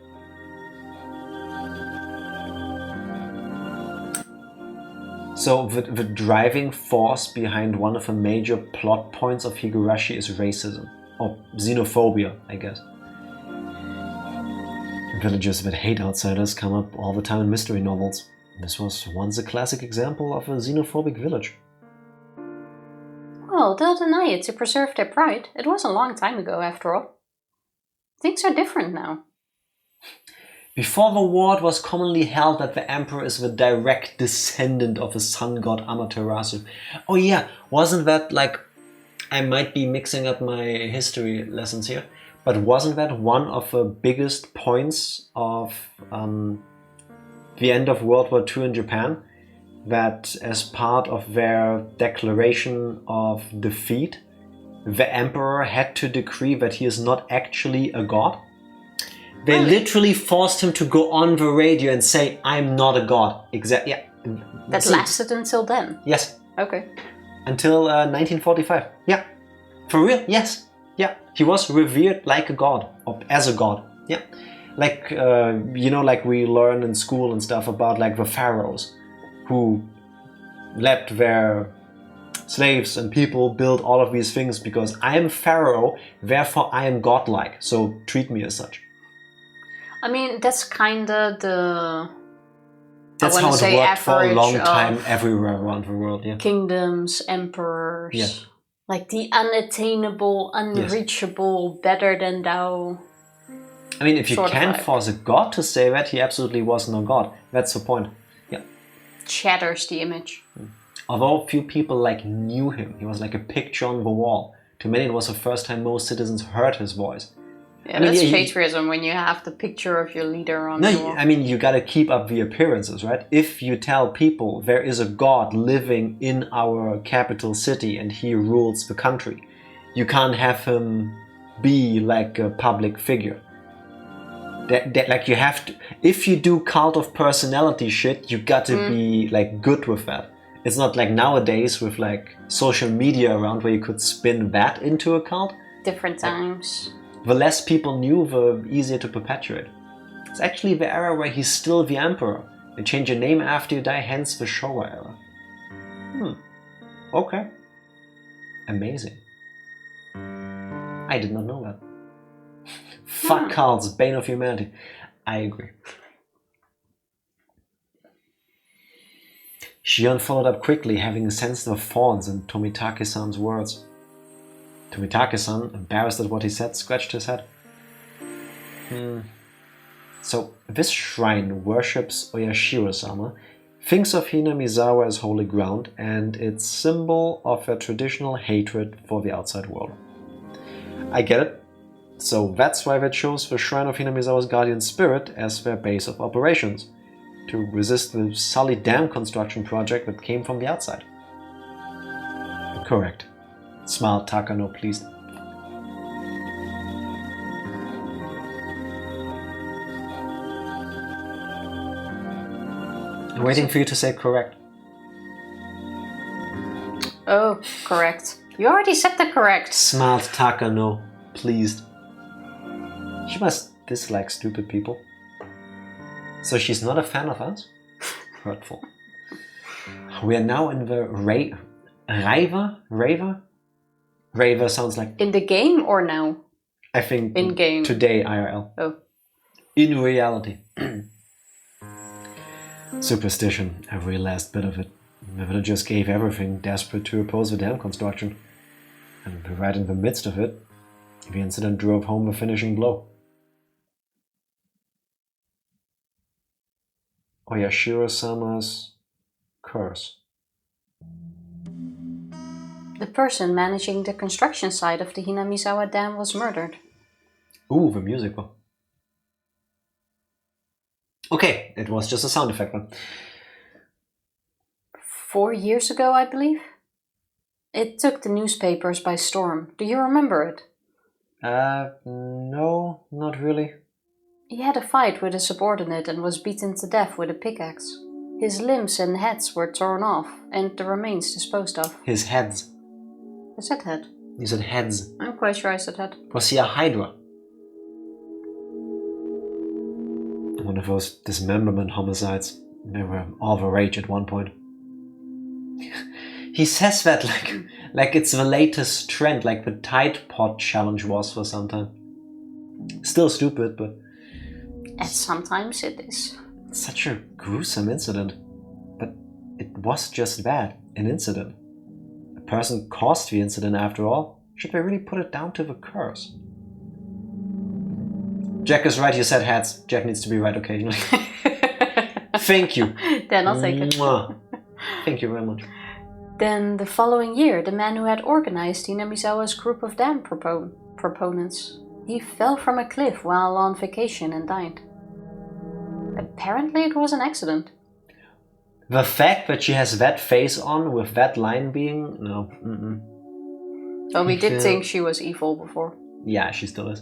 So the driving force behind one of the major plot points of Higurashi is racism, or xenophobia, I guess. Villagers that hate outsiders come up all the time in mystery novels. This was once a classic example of a xenophobic village. Well, they'll deny it to preserve their pride. It was a long time ago, after all. Things are different now. Before the war, it was commonly held that the emperor is the direct descendant of the sun god Amaterasu. Oh yeah, wasn't that like... I might be mixing up my history lessons here, but wasn't that one of the biggest points of the end of World War II in Japan? That as part of their declaration of defeat, the emperor had to decree that he is not actually a god? They literally forced him to go on the radio and say, "I'm not a god." Exactly. Yeah. That lasted until then? Yes. Okay. Until 1945. Yeah. For real? Yes. Yeah. He was revered like a god, or as a god. Yeah. Like, like we learn in school and stuff about like the pharaohs who let their slaves and people build all of these things because I am pharaoh, therefore I am godlike. So treat me as such. I mean, that's kinda the... That's how it worked for a long time everywhere around the world, yeah. Kingdoms, emperors... Yeah. Like the unattainable, unreachable, better than thou... I mean, if you can force a god to say that, he absolutely was no god. That's the point. Yeah. Shatters the image. Although few people knew him, he was like a picture on the wall. To many it was the first time most citizens heard his voice. Yeah, that's patriotism when you have the picture of your leader on the wall. I mean, you gotta keep up the appearances, right? If you tell people there is a god living in our capital city and he rules the country, you can't have him be like a public figure. That you have to... If you do cult of personality shit, you gotta be good with that. It's not like nowadays with social media around where you could spin that into a cult. Different times. The less people knew, the easier to perpetuate. It's actually the era where he's still the emperor. You change your name after you die, hence the Showa era. Okay. Amazing. I did not know that. Fuck cults, bane of humanity. I agree. Shion followed up quickly, having sensed the thorns in Tomitake-san's words. Tomitake-san, embarrassed at what he said, scratched his head. So, this shrine worships Oyashiro-sama, thinks of Hinamizawa as holy ground, and its symbol of a traditional hatred for the outside world. I get it. So that's why they chose the shrine of Hinamizawa's guardian spirit as their base of operations, to resist the Sully Dam construction project that came from the outside. Correct. Smiled Takano, pleased. I'm waiting for you to say correct. Oh, correct. You already said the correct. Smiled Takano, pleased. She must dislike stupid people. So she's not a fan of us? Hurtful. We are now in the Raver? Raver sounds like... In the game or now? I think... In game. Today, IRL. Oh. In reality. Superstition, every last bit of it. The villagers gave everything, desperate to oppose the dam construction. And right in the midst of it, the incident drove home the finishing blow. Oyashiro-sama's curse. The person managing the construction site of the Hinamizawa Dam was murdered. Ooh, the music. Okay, it was just a sound effect one. 4 years ago, I believe. It took the newspapers by storm. Do you remember it? No, not really. He had a fight with a subordinate and was beaten to death with a pickaxe. His limbs and heads were torn off and the remains disposed of. His heads. I said head. You said heads. I'm quite sure I said head. Was he a Hydra? One of those dismemberment homicides. They were all the rage at one point. He says that like it's the latest trend, like the Tide Pod challenge was for some time. Still stupid, but... And sometimes it is. Such a gruesome incident. But it was just that, an incident. A person caused the incident after all. Should we really put it down to the curse? Jack is right, you said heads. Jack needs to be right occasionally. Thank you. Then I'll take it. Mwah. Thank you very much. Then the following year, the man who had organized Hinamizawa's group of dam proponents, he fell from a cliff while on vacation and died. Apparently it was an accident. The fact that she has that face on with that line being... No. Well, we did think she was evil before. Yeah, she still is.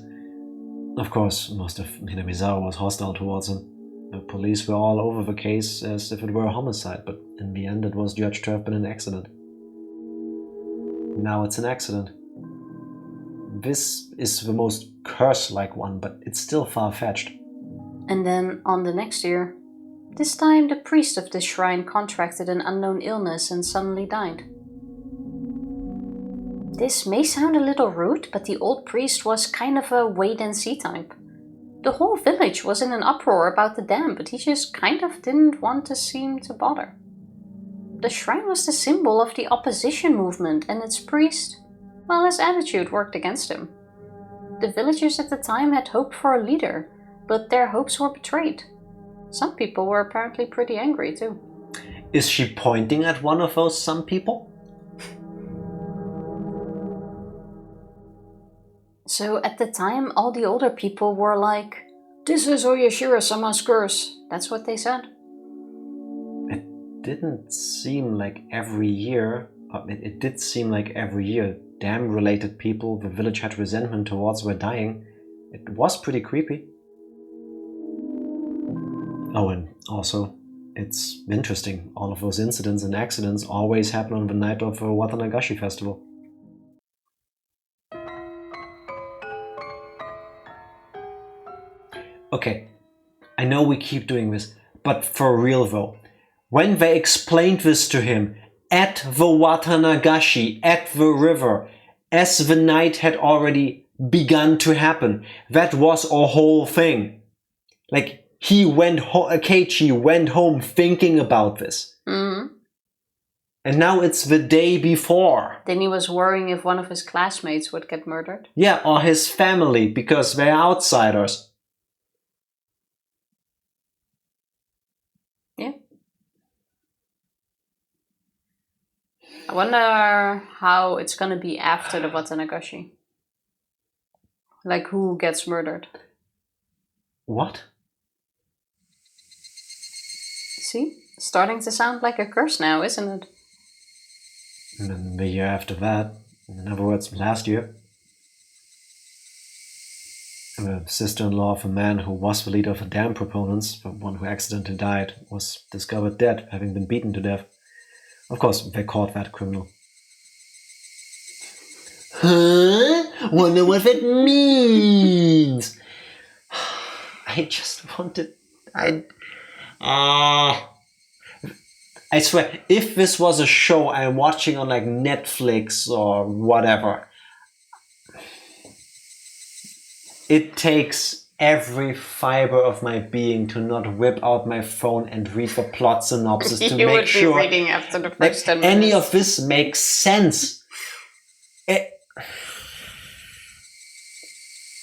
Of course, most of Hinamizawa was hostile towards him. The police were all over the case as if it were a homicide, but in the end it was judged to have been an accident. Now it's an accident. This is the most curse-like one, but it's still far-fetched. And then, on the next year, this time the priest of this shrine contracted an unknown illness and suddenly died. This may sound a little rude, but the old priest was kind of a wait-and-see type. The whole village was in an uproar about the dam, but he just kind of didn't want to seem to bother. The shrine was the symbol of the opposition movement, and its priest, well, his attitude worked against him. The villagers at the time had hoped for a leader, but their hopes were betrayed. Some people were apparently pretty angry too. Is she pointing at one of those some people? So at the time, all the older people were like, "This is oyashiro-sama's curse." That's what they said. It didn't seem like every year, it did seem like every year, dam-related people the village had resentment towards were dying. It was pretty creepy. Oh, and also, it's interesting, all of those incidents and accidents always happen on the night of a Watanagashi festival. Okay, I know we keep doing this, but for real though, when they explained this to him at the Watanagashi, at the river, as the night had already begun to happen, that was a whole thing. Like, Keiichi went home thinking about this. Mm-hmm. And now it's the day before. Then he was worrying if one of his classmates would get murdered. Yeah, or his family, because they're outsiders. Yeah. I wonder how it's gonna be after the Watanagashi. Like, who gets murdered? What? See? Starting to sound like a curse now, isn't it? And then the year after that, in other words, last year, the sister-in-law of a man who was the leader of the dam proponents, the one who accidentally died, was discovered dead, having been beaten to death. Of course, they caught that criminal. Huh? Wonder what that means? I just wanted... I swear, if this was a show I'm watching on like Netflix or whatever, it takes every fiber of my being to not whip out my phone and read the plot synopsis to You make would sure be reading after the first 10 minutes. any of this makes sense.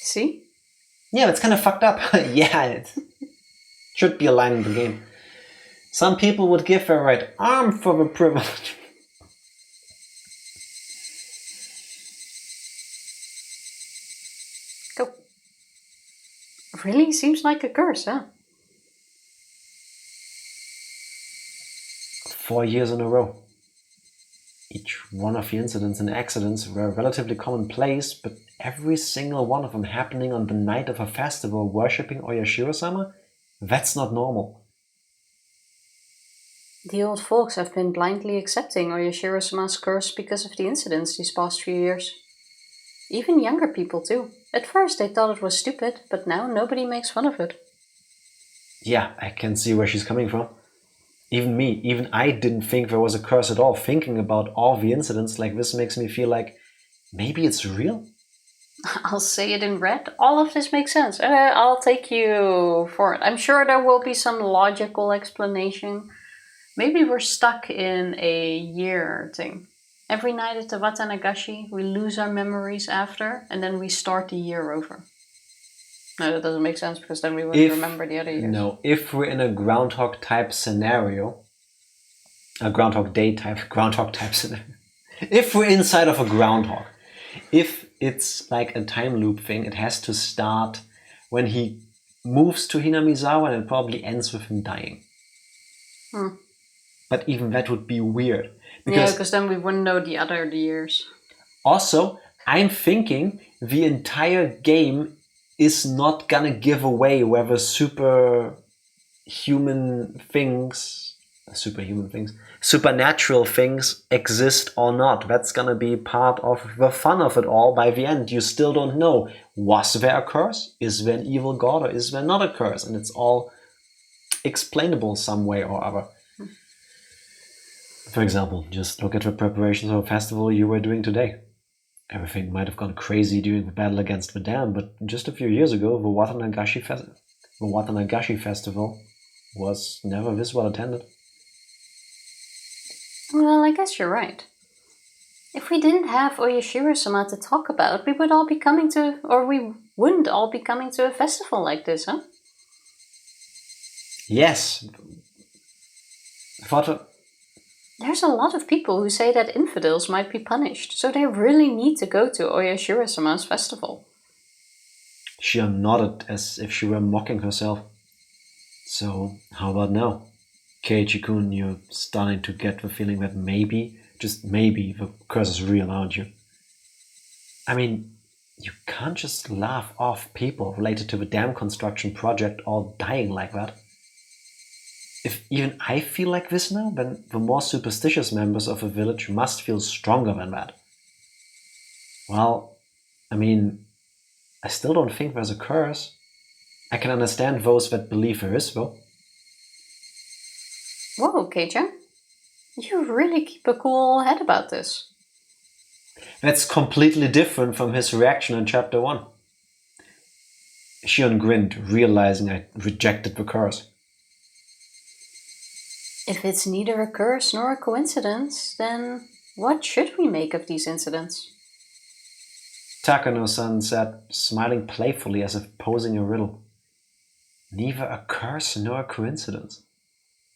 See? Yeah, it's kind of fucked up. Yeah, it should be a line in the game. Some people would give their right arm for the privilege. Go. Really? Seems like a curse, huh? 4 years in a row. Each one of the incidents and accidents were relatively commonplace, but every single one of them happening on the night of a festival worshipping Oyashiro-sama? That's not normal. The old folks have been blindly accepting oyashiro-sama's curse because of the incidents these past few years. Even younger people too. At first they thought it was stupid, but now nobody makes fun of it. Yeah, I can see where she's coming from. Even I didn't think there was a curse at all. Thinking about all the incidents like this makes me feel like maybe it's real. I'll say it in red. All of this makes sense. I'll take you for it. I'm sure there will be some logical explanation. Maybe we're stuck in a year thing. Every night at the Watanagashi, we lose our memories after, and then we start the year over. No, that doesn't make sense because then we wouldn't remember the other years. No, if we're in a Groundhog type scenario, a Groundhog Day type, Groundhog type scenario. If we're inside of a groundhog, if it's like a time loop thing, it has to start when he moves to Hinamizawa and it probably ends with him dying. But even that would be weird. Because then we wouldn't know the other years. Also, I'm thinking the entire game is not gonna give away whether supernatural things exist or not. That's gonna be part of the fun of it all. By the end, you still don't know, was there a curse? Is there an evil god or is there not a curse? And it's all explainable some way or other. For example, just look at the preparations of a festival you were doing today. Everything might have gone crazy during the battle against the dam, but just a few years ago, the Watanagashi festival was never this well attended. Well, I guess you're right. If we didn't have Oyashiro-sama to talk about, we wouldn't all be coming to a festival like this, huh? Yes. There's a lot of people who say that infidels might be punished, so they really need to go to Oyashiro-sama's festival. She nodded as if she were mocking herself. So, how about now? Keiichi-kun, you're starting to get the feeling that maybe, just maybe, the curse is real, aren't you? I mean, you can't just laugh off people related to the dam construction project all dying like that. If even I feel like this now, then the more superstitious members of a village must feel stronger than that. Well, I mean, I still don't think there's a curse. I can understand those that believe there is, though. Whoa, Keiichi. You really keep a cool head about this. That's completely different from his reaction in chapter 1. Shion grinned, realizing I rejected the curse. If it's neither a curse nor a coincidence, then what should we make of these incidents? Takano-san said, smiling playfully as if posing a riddle. Neither a curse nor a coincidence.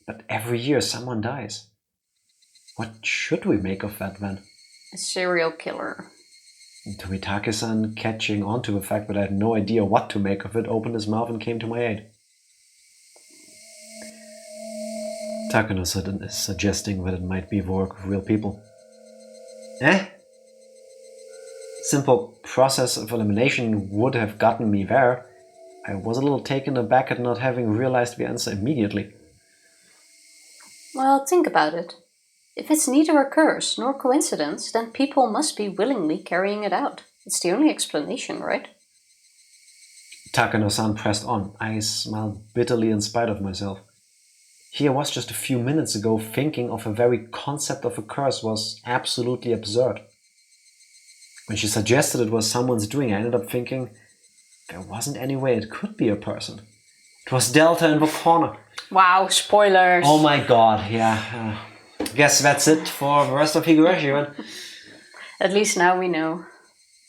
But every year someone dies. What should we make of that then? A serial killer. Tomitake-san, catching on to the fact that I had no idea what to make of it, opened his mouth and came to my aid. Takano-san is suggesting that it might be the work of real people. Simple process of elimination would have gotten me there. I was a little taken aback at not having realized the answer immediately. Well, think about it. If it's neither a curse nor coincidence, then people must be willingly carrying it out. It's the only explanation, right? Takano-san pressed on. I smiled bitterly in spite of myself. Here I was just a few minutes ago thinking of the very concept of a curse was absolutely absurd. When she suggested it was someone's doing, I ended up thinking there wasn't any way it could be a person. It was Delta in the corner. Wow, spoilers! Oh my god, yeah. Guess that's it for the rest of Higurashi, right? At least now we know.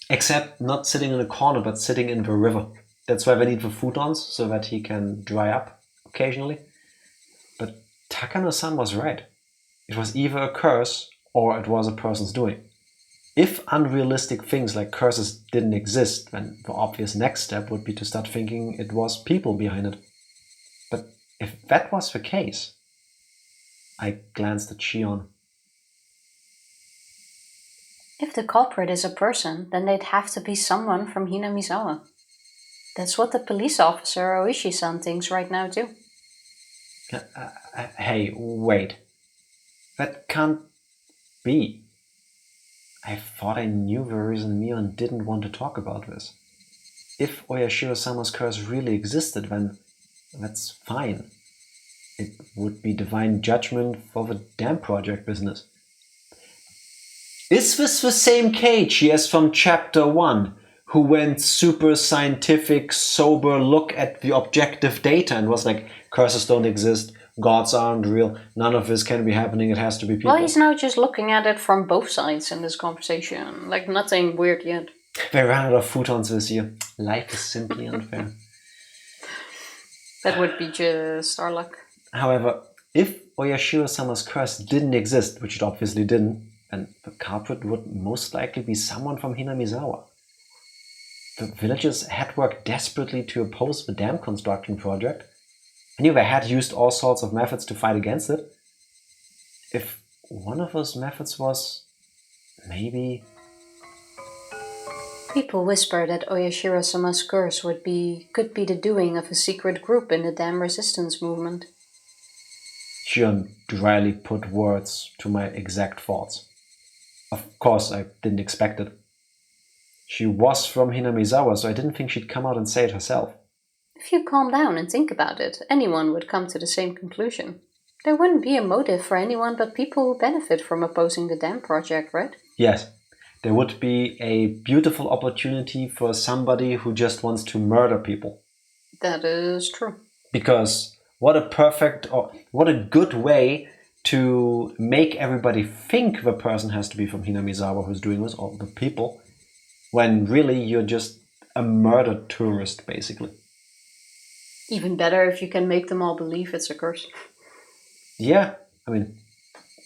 Except not sitting in a corner, but sitting in the river. That's why they need the futons, so that he can dry up occasionally. But Takano-san was right. It was either a curse or it was a person's doing. If unrealistic things like curses didn't exist, then the obvious next step would be to start thinking it was people behind it. But if that was the case, I glanced at Shion. If the culprit is a person, then they'd have to be someone from Hinamizawa. That's what the police officer ooishi-san thinks right now too. Hey, wait. That can't be. I thought I knew the reason Mion didn't want to talk about this. If Oyashiro-sama's curse really existed, then that's fine. It would be divine judgment for the dam project business. Is this the same Keiichi as from chapter 1, who went super scientific, sober look at the objective data and was like, curses don't exist, gods aren't real, none of this can be happening, it has to be people. Well, he's now just looking at it from both sides in this conversation. Like, nothing weird yet. They ran out of futons this year. Life is simply unfair. That would be just our luck. However, if Oyashiro-sama's curse didn't exist, which it obviously didn't, then the culprit would most likely be someone from Hinamizawa. The villagers had worked desperately to oppose the dam construction project. I knew they had used all sorts of methods to fight against it. If one of those methods was maybe... People whisper that Oyashiro-sama's curse could be the doing of a secret group in the dam resistance movement. Shion dryly put words to my exact thoughts. Of course, I didn't expect it. She was from Hinamizawa, so I didn't think she'd come out and say it herself. If you calm down and think about it, anyone would come to the same conclusion. There wouldn't be a motive for anyone but people who benefit from opposing the dam project, right? Yes. There would be a beautiful opportunity for somebody who just wants to murder people. That is true. Because what a good way to make everybody think the person has to be from Hinamizawa who's doing this, or the people, when really you're just a murdered tourist, basically. Even better if you can make them all believe it's a curse. Yeah, I mean,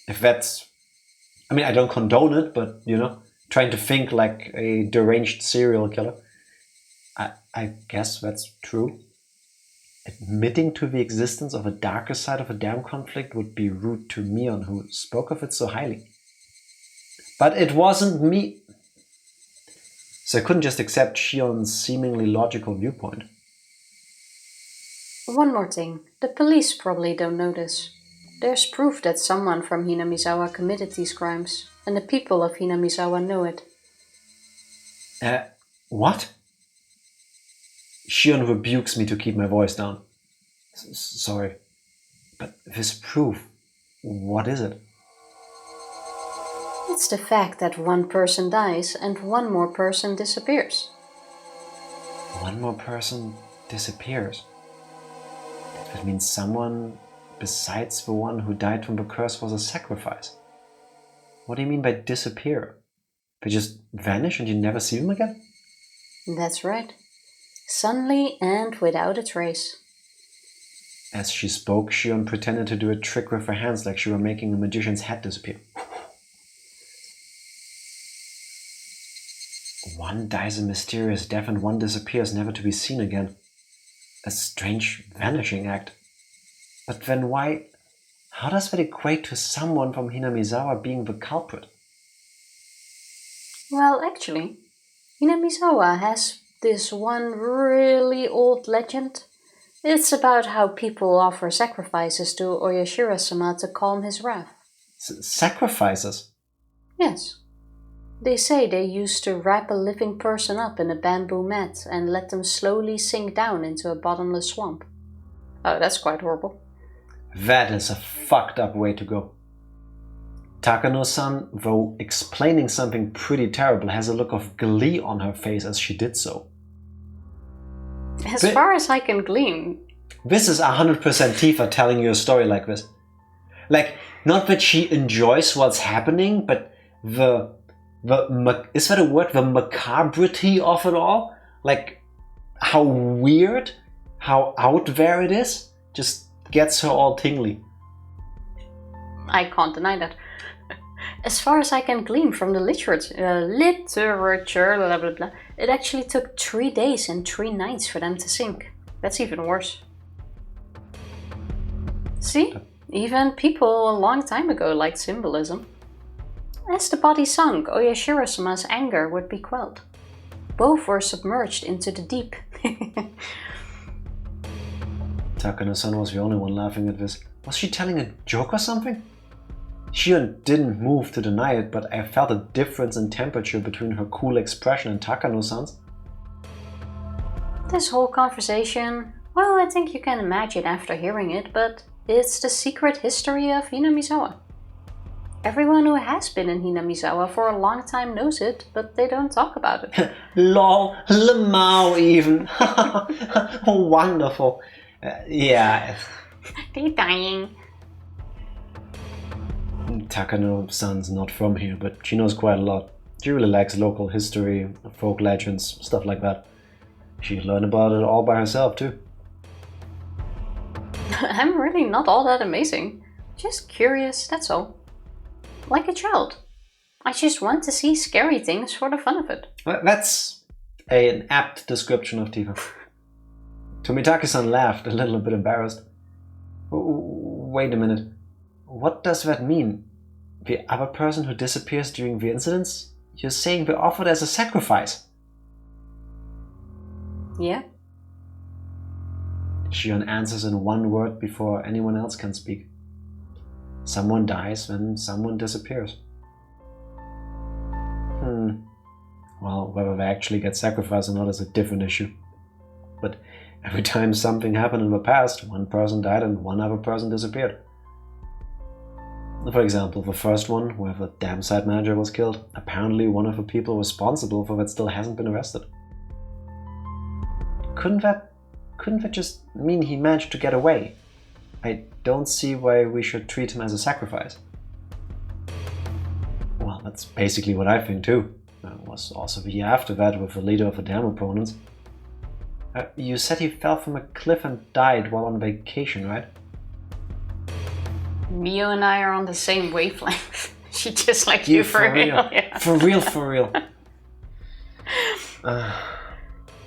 I don't condone it, but, trying to think like a deranged serial killer. I guess that's true. Admitting to the existence of a darker side of a dam conflict would be rude to Mion, who spoke of it so highly. But it wasn't me. So I couldn't just accept Shion's seemingly logical viewpoint. One more thing. The police probably don't know this. There's proof that someone from Hinamizawa committed these crimes, and the people of Hinamizawa know it. What? Shion rebukes me to keep my voice down. Sorry. But this proof, what is it? It's the fact that one person dies and one more person disappears. One more person disappears? That means someone besides the one who died from the curse was a sacrifice. What do you mean by disappear? They just vanish and you never see them again? That's right. Suddenly and without a trace. As she spoke, Shion pretended to do a trick with her hands like she were making a magician's head disappear. One dies a mysterious death and one disappears never to be seen again. A strange vanishing act. But then why? How does that equate to someone from Hinamizawa being the culprit? Well, actually, Hinamizawa has this one really old legend. It's about how people offer sacrifices to Oyashiro-sama to calm his wrath. Sacrifices? Yes. They say they used to wrap a living person up in a bamboo mat and let them slowly sink down into a bottomless swamp. Oh, that's quite horrible. That is a fucked up way to go. Takano-san, though explaining something pretty terrible, has a look of glee on her face as she did so. As far as I can glean. This is 100% Tifa telling you a story like this. Like, not that she enjoys what's happening, but is that a word? The macabrity of it all? Like, how weird, how out there it is, just gets her all tingly. I can't deny that. As far as I can glean from the literature, blah blah blah, it actually took 3 days and 3 nights for them to sink. That's even worse. See? Even people a long time ago liked symbolism. As the body sunk, Oyashiro-sama's anger would be quelled. Both were submerged into the deep. Takano-san was the only one laughing at this. Was she telling a joke or something? Shion didn't move to deny it, but I felt a difference in temperature between her cool expression and Takano-san's. This whole conversation, well, I think you can imagine after hearing it, but it's the secret history of Hinamizawa. Everyone who has been in Hinamizawa for a long time knows it, but they don't talk about it. Lol, Lemao even. Wonderful. Yeah. They're dying. Takano-san's not from here, but she knows quite a lot. She really likes local history, folk legends, stuff like that. She learned about it all by herself, too. I'm really not all that amazing. Just curious, that's all. Like a child. I just want to see scary things for the fun of it. Well, that's an apt description of Tifa. Tomitaki-san laughed, a little bit embarrassed. Wait a minute. What does that mean? The other person who disappears during the incidents? You're saying we're offered as a sacrifice? Yeah. Shion answers in one word before anyone else can speak. Someone dies when someone disappears. Well, whether they actually get sacrificed or not is a different issue. But every time something happened in the past, one person died and one other person disappeared. For example, the first one, where the dam site manager was killed, apparently one of the people responsible for that still hasn't been arrested. Couldn't that just mean he managed to get away? I don't see why we should treat him as a sacrifice. Well, that's basically what I think too. It was also the year after that with the leader of the dam opponents. You said he fell from a cliff and died while on vacation, right? Mio and I are on the same wavelength. She just like you for real. Yeah. For real.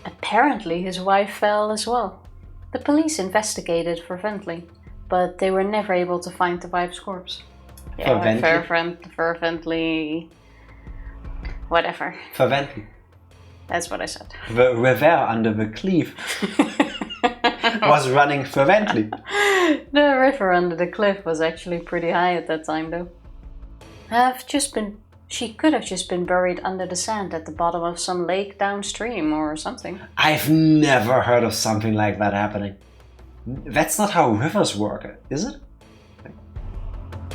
Apparently his wife fell as well. The police investigated fervently, but they were never able to find the wife's corpse. Yeah, fervently... Whatever. Fervently. That's what I said. The river under the cliff was running fervently. The river under the cliff was actually pretty high at that time, though. She could have just been buried under the sand at the bottom of some lake downstream or something. I've never heard of something like that happening. That's not how rivers work, is it?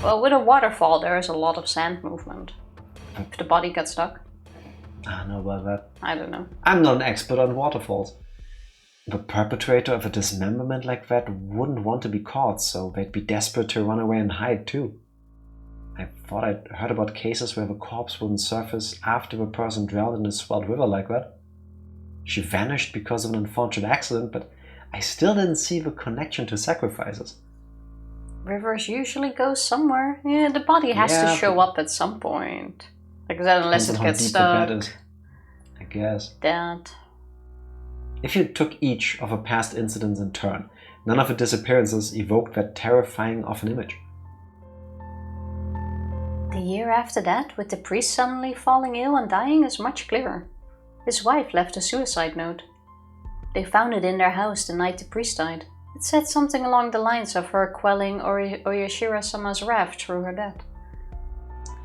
Well, with a waterfall, there is a lot of sand movement. If the body got stuck. I don't know about that. I don't know. I'm not an expert on waterfalls. The perpetrator of a dismemberment like that wouldn't want to be caught, so they'd be desperate to run away and hide too. I thought I'd heard about cases where the corpse wouldn't surface after the person drowned in a swelled river like that. She vanished because of an unfortunate accident, but I still didn't see the connection to sacrifices. Rivers usually go somewhere. Yeah, the body has to show up at some point. Like that, unless it gets stuck. I guess. That. If you took each of the past incidents in turn, none of the disappearances evoked that terrifying of an image. The year after that, with the priest suddenly falling ill and dying, is much clearer. His wife left a suicide note. They found it in their house the night the priest died. It said something along the lines of her quelling Oyashiro-sama's wrath through her death.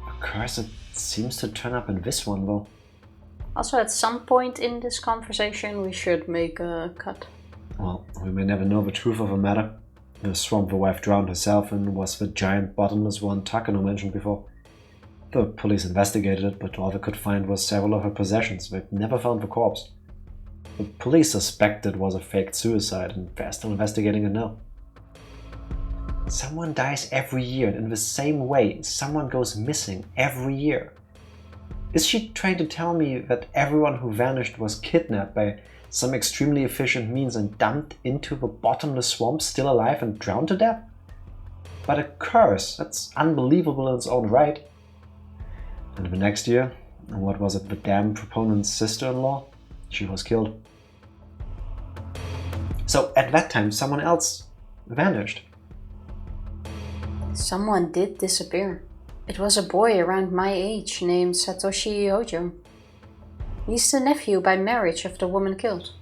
A curse that seems to turn up in this one, though. Also, at some point in this conversation, we should make a cut. Well, we may never know the truth of the matter. The swamp the wife drowned herself in was the giant bottomless one Takano mentioned before. The police investigated it, but all they could find was several of her possessions. They never found the corpse. The police suspected it was a faked suicide, and they're still investigating it now. Someone dies every year, and in the same way, someone goes missing every year. Is she trying to tell me that everyone who vanished was kidnapped by some extremely efficient means and dumped into the bottomless swamp still alive and drowned to death? But a curse, that's unbelievable in its own right. And the next year, what was it, the dam proponent's sister-in-law? She was killed. So at that time, someone else vanished. Someone did disappear. It was a boy around my age named Satoshi Ojo. He's the nephew by marriage of the woman killed.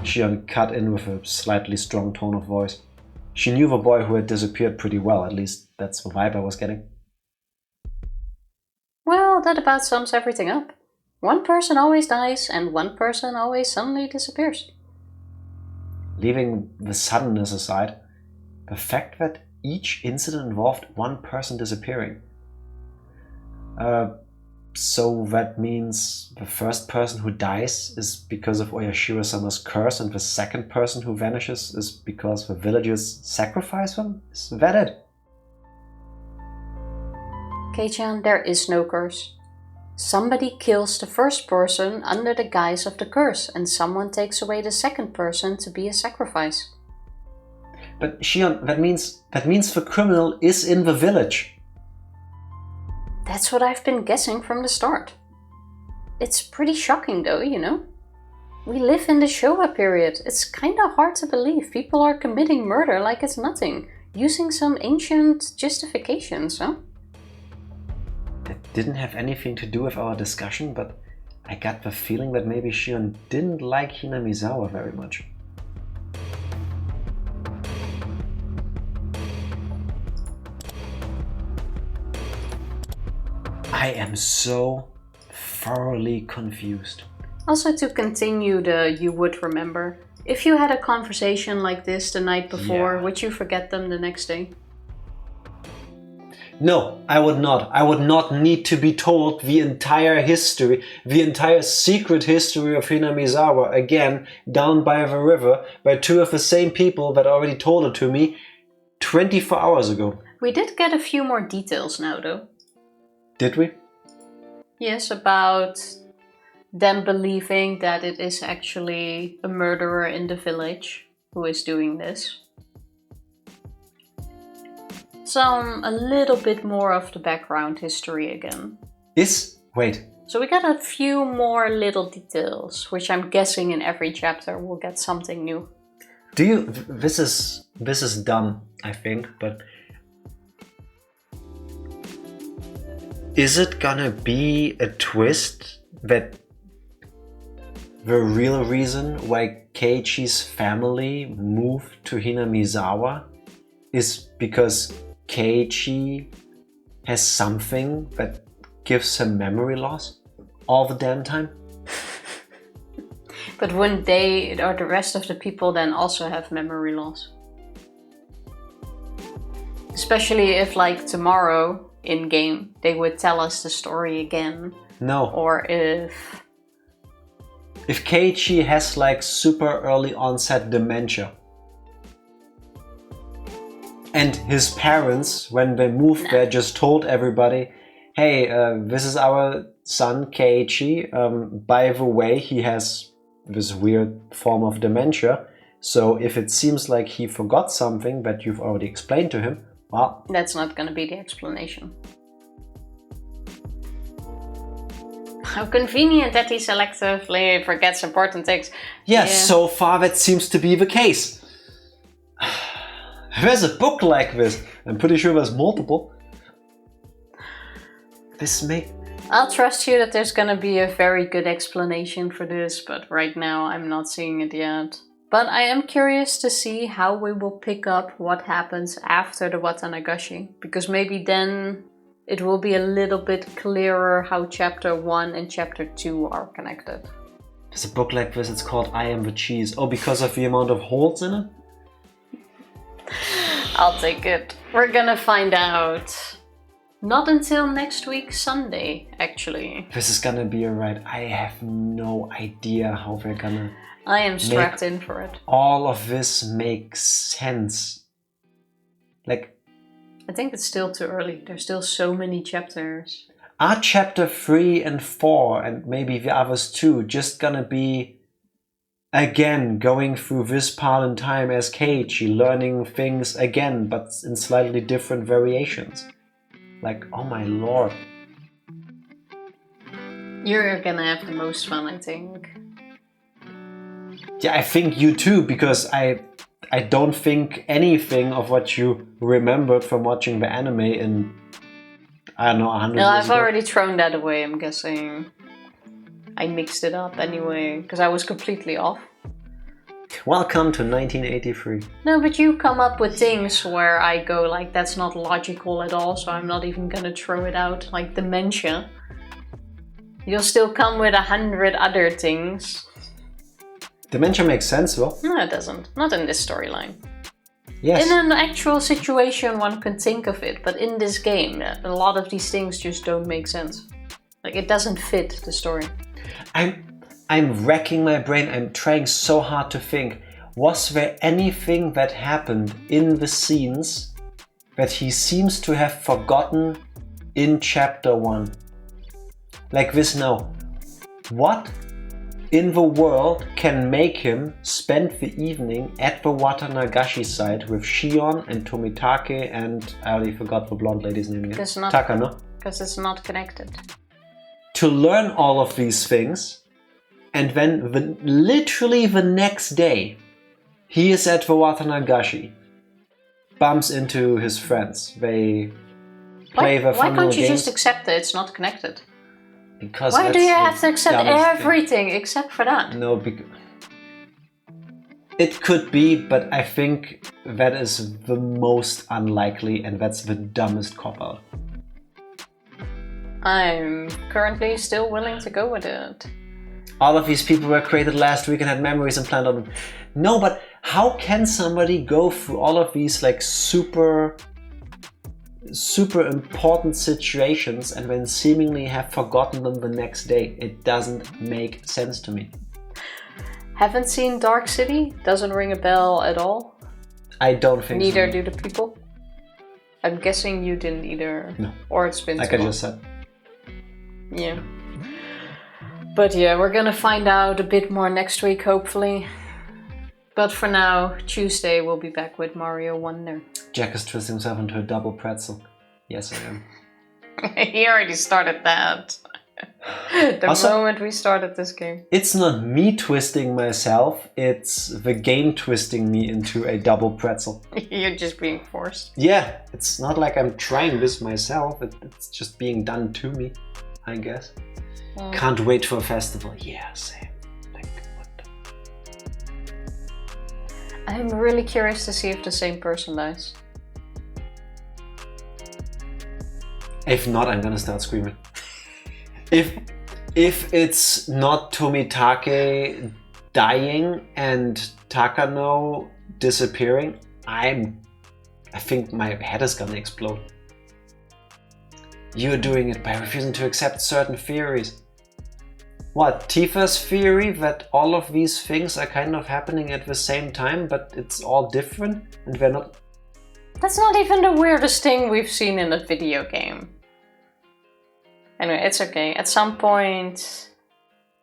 Shion cut in with a slightly strong tone of voice. She knew the boy who had disappeared pretty well, at least that's the vibe I was getting. Well, that about sums everything up. One person always dies, and one person always suddenly disappears. Leaving the suddenness aside, the fact that each incident involved one person disappearing. So that means the first person who dies is because of Oyashiro-sama's curse, and the second person who vanishes is because the villagers sacrifice them? Is that it? Kei-chan, there is no curse. Somebody kills the first person under the guise of the curse, and someone takes away the second person to be a sacrifice. But Shion, that means the criminal is in the village. That's what I've been guessing from the start. It's pretty shocking though, you know? We live in the Showa period. It's kinda hard to believe people are committing murder like it's nothing, using some ancient justifications, huh? That didn't have anything to do with our discussion, but I got the feeling that maybe Shion didn't like Hinamizawa very much. I am so thoroughly confused. Also, to continue the you would remember, if you had a conversation like this the night before, would you forget them the next day? No, I would not. I would not need to be told the entire history, the entire secret history of Hinamizawa again down by the river by two of the same people that already told it to me 24 hours ago. We did get a few more details now though. Did we? Yes, about them believing that it is actually a murderer in the village who is doing this. A little bit more of the background history again. Wait. So we got a few more little details, which I'm guessing in every chapter we'll get something new. This is dumb, I think, but is it gonna be a twist that the real reason why Keiichi's family moved to Hinamizawa is because Keiichi has something that gives him memory loss all the damn time? But wouldn't they or the rest of the people then also have memory loss? Especially if like tomorrow in game they would tell us the story again. No. Or if Keiichi has like super early onset dementia. And his parents, when they moved there, just told everybody, hey, this is our son Keiichi. By the way, he has this weird form of dementia. So if it seems like he forgot something that you've already explained to him, well... That's not going to be the explanation. How convenient that he selectively forgets important things. Yes, yeah. So far that seems to be the case. There's a book like this. I'm pretty sure there's multiple. I'll trust you that there's gonna be a very good explanation for this, but right now I'm not seeing it yet. But I am curious to see how we will pick up what happens after the Watanagashi, because maybe then it will be a little bit clearer how chapter 1 and chapter 2 are connected. There's a book like this, it's called I Am the Cheese. Oh, because of the amount of holes in it? I'll take it. We're gonna find out. Not until next week, Sunday, actually. This is gonna be a ride. I have no idea how they're gonna... I am strapped in for it. All of this makes sense. Like... I think it's still too early. There's still so many chapters. Are chapter 3 and 4, and maybe the others too, just gonna be... Again, going through this part in time as Keiichi, learning things again, but in slightly different variations. Like, oh my lord. You're gonna have the most fun, I think. Yeah, I think you too, because I don't think anything of what you remembered from watching the anime in, I don't know, 100 years I've ago. already thrown that away, I'm guessing. I mixed it up anyway, because I was completely off. Welcome to 1983. No, but you come up with things where I go like, that's not logical at all, so I'm not even gonna throw it out, like dementia. You'll still come with 100 other things. Dementia makes sense, though. No, it doesn't. Not in this storyline. Yes. In an actual situation, one can think of it, but in this game, a lot of these things just don't make sense. Like, it doesn't fit the story. I'm racking my brain. I'm trying so hard to think. Was there anything that happened in the scenes that he seems to have forgotten in chapter 1? Like this now. What in the world can make him spend the evening at the Watanagashi site with Shion and Tomitake and I already forgot the blonde lady's name again. Takano. Because it's not connected. To learn all of these things, and then literally the next day, he is at the Watanagashi, bumps into his friends. They play the fun Why can't you games. just accept that it's not connected? Because why do you have to accept everything thing. Except for that? No, because it could be, but I think that is the most unlikely, and that's the dumbest cop-out. I'm currently still willing to go with it. All of these people were created last week and had memories implanted on them. No, but how can somebody go through all of these like super important situations and then seemingly have forgotten them the next day? It doesn't make sense to me. Haven't seen Dark City? Doesn't ring a bell at all? I don't think Neither so. do the people? I'm guessing you didn't either. No. Or it's been like too I long. just said. Yeah. But yeah, we're gonna find out a bit more next week, hopefully. But for now, Tuesday we'll be back with Mario Wonder. Jack is twisting himself into a double pretzel. Yes, I am. He already started that. The Also, moment we started this game. It's not me twisting myself, it's the game twisting me into a double pretzel. You're just being forced. Yeah, it's not like I'm trying this myself, it's just being done to me, I guess. Can't wait for a festival. Yeah, same. Like, what the... I'm really curious to see if the same person dies. If not, I'm gonna start screaming. If it's not Tomitake dying and Takano disappearing, I think my head is gonna explode. You're doing it by refusing to accept certain theories. What, Tifa's theory that all of these things are kind of happening at the same time, but it's all different and they're not... That's not even the weirdest thing we've seen in a video game. Anyway, it's okay. At some point,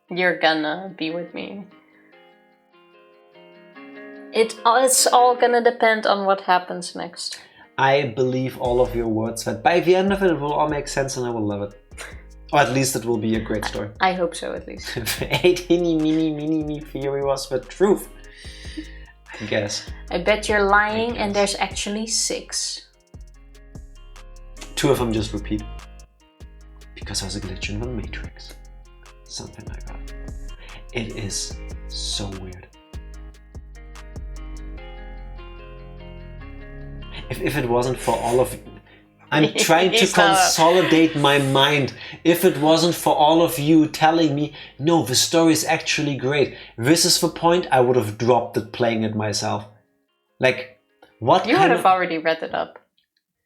you're gonna be with me. It's all gonna depend on what happens next. I believe all of your words that by the end of it will all make sense and I will love it. Or at least it will be a great story. I hope so, at least. The 8 mini theory was the truth. I guess. I bet you're lying and there's actually 6. 2 of them just repeat. Because there's a glitch in the Matrix. Something like that. It is so weird. If it wasn't for all of... I'm trying to consolidate my mind. If it wasn't for all of you telling me, no, the story is actually great. This is the point, I would have dropped it playing it myself. Like, what You kind would of... have already read it up.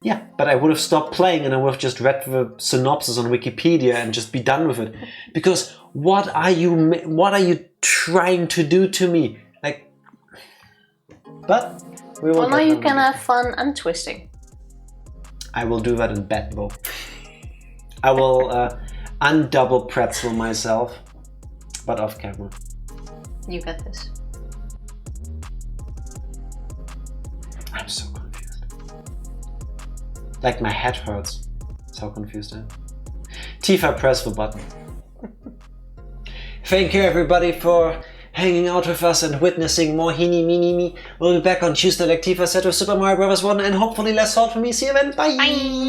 Yeah, but I would have stopped playing and I would have just read the synopsis on Wikipedia and just be done with it. Because what are you trying to do to me? Like, but we will. Well, now you can have fun untwisting. I will do that in bed though. I will undouble pretzel myself, but off camera. You got this. I'm so confused. Like my head hurts. So confused I am. Tifa, press the button. Thank you everybody for hanging out with us and witnessing more Hinamizawa. We'll be back on Tuesday like Tifa said with Super Mario Bros. 1 and hopefully less salt for me. See you then. Bye! Bye.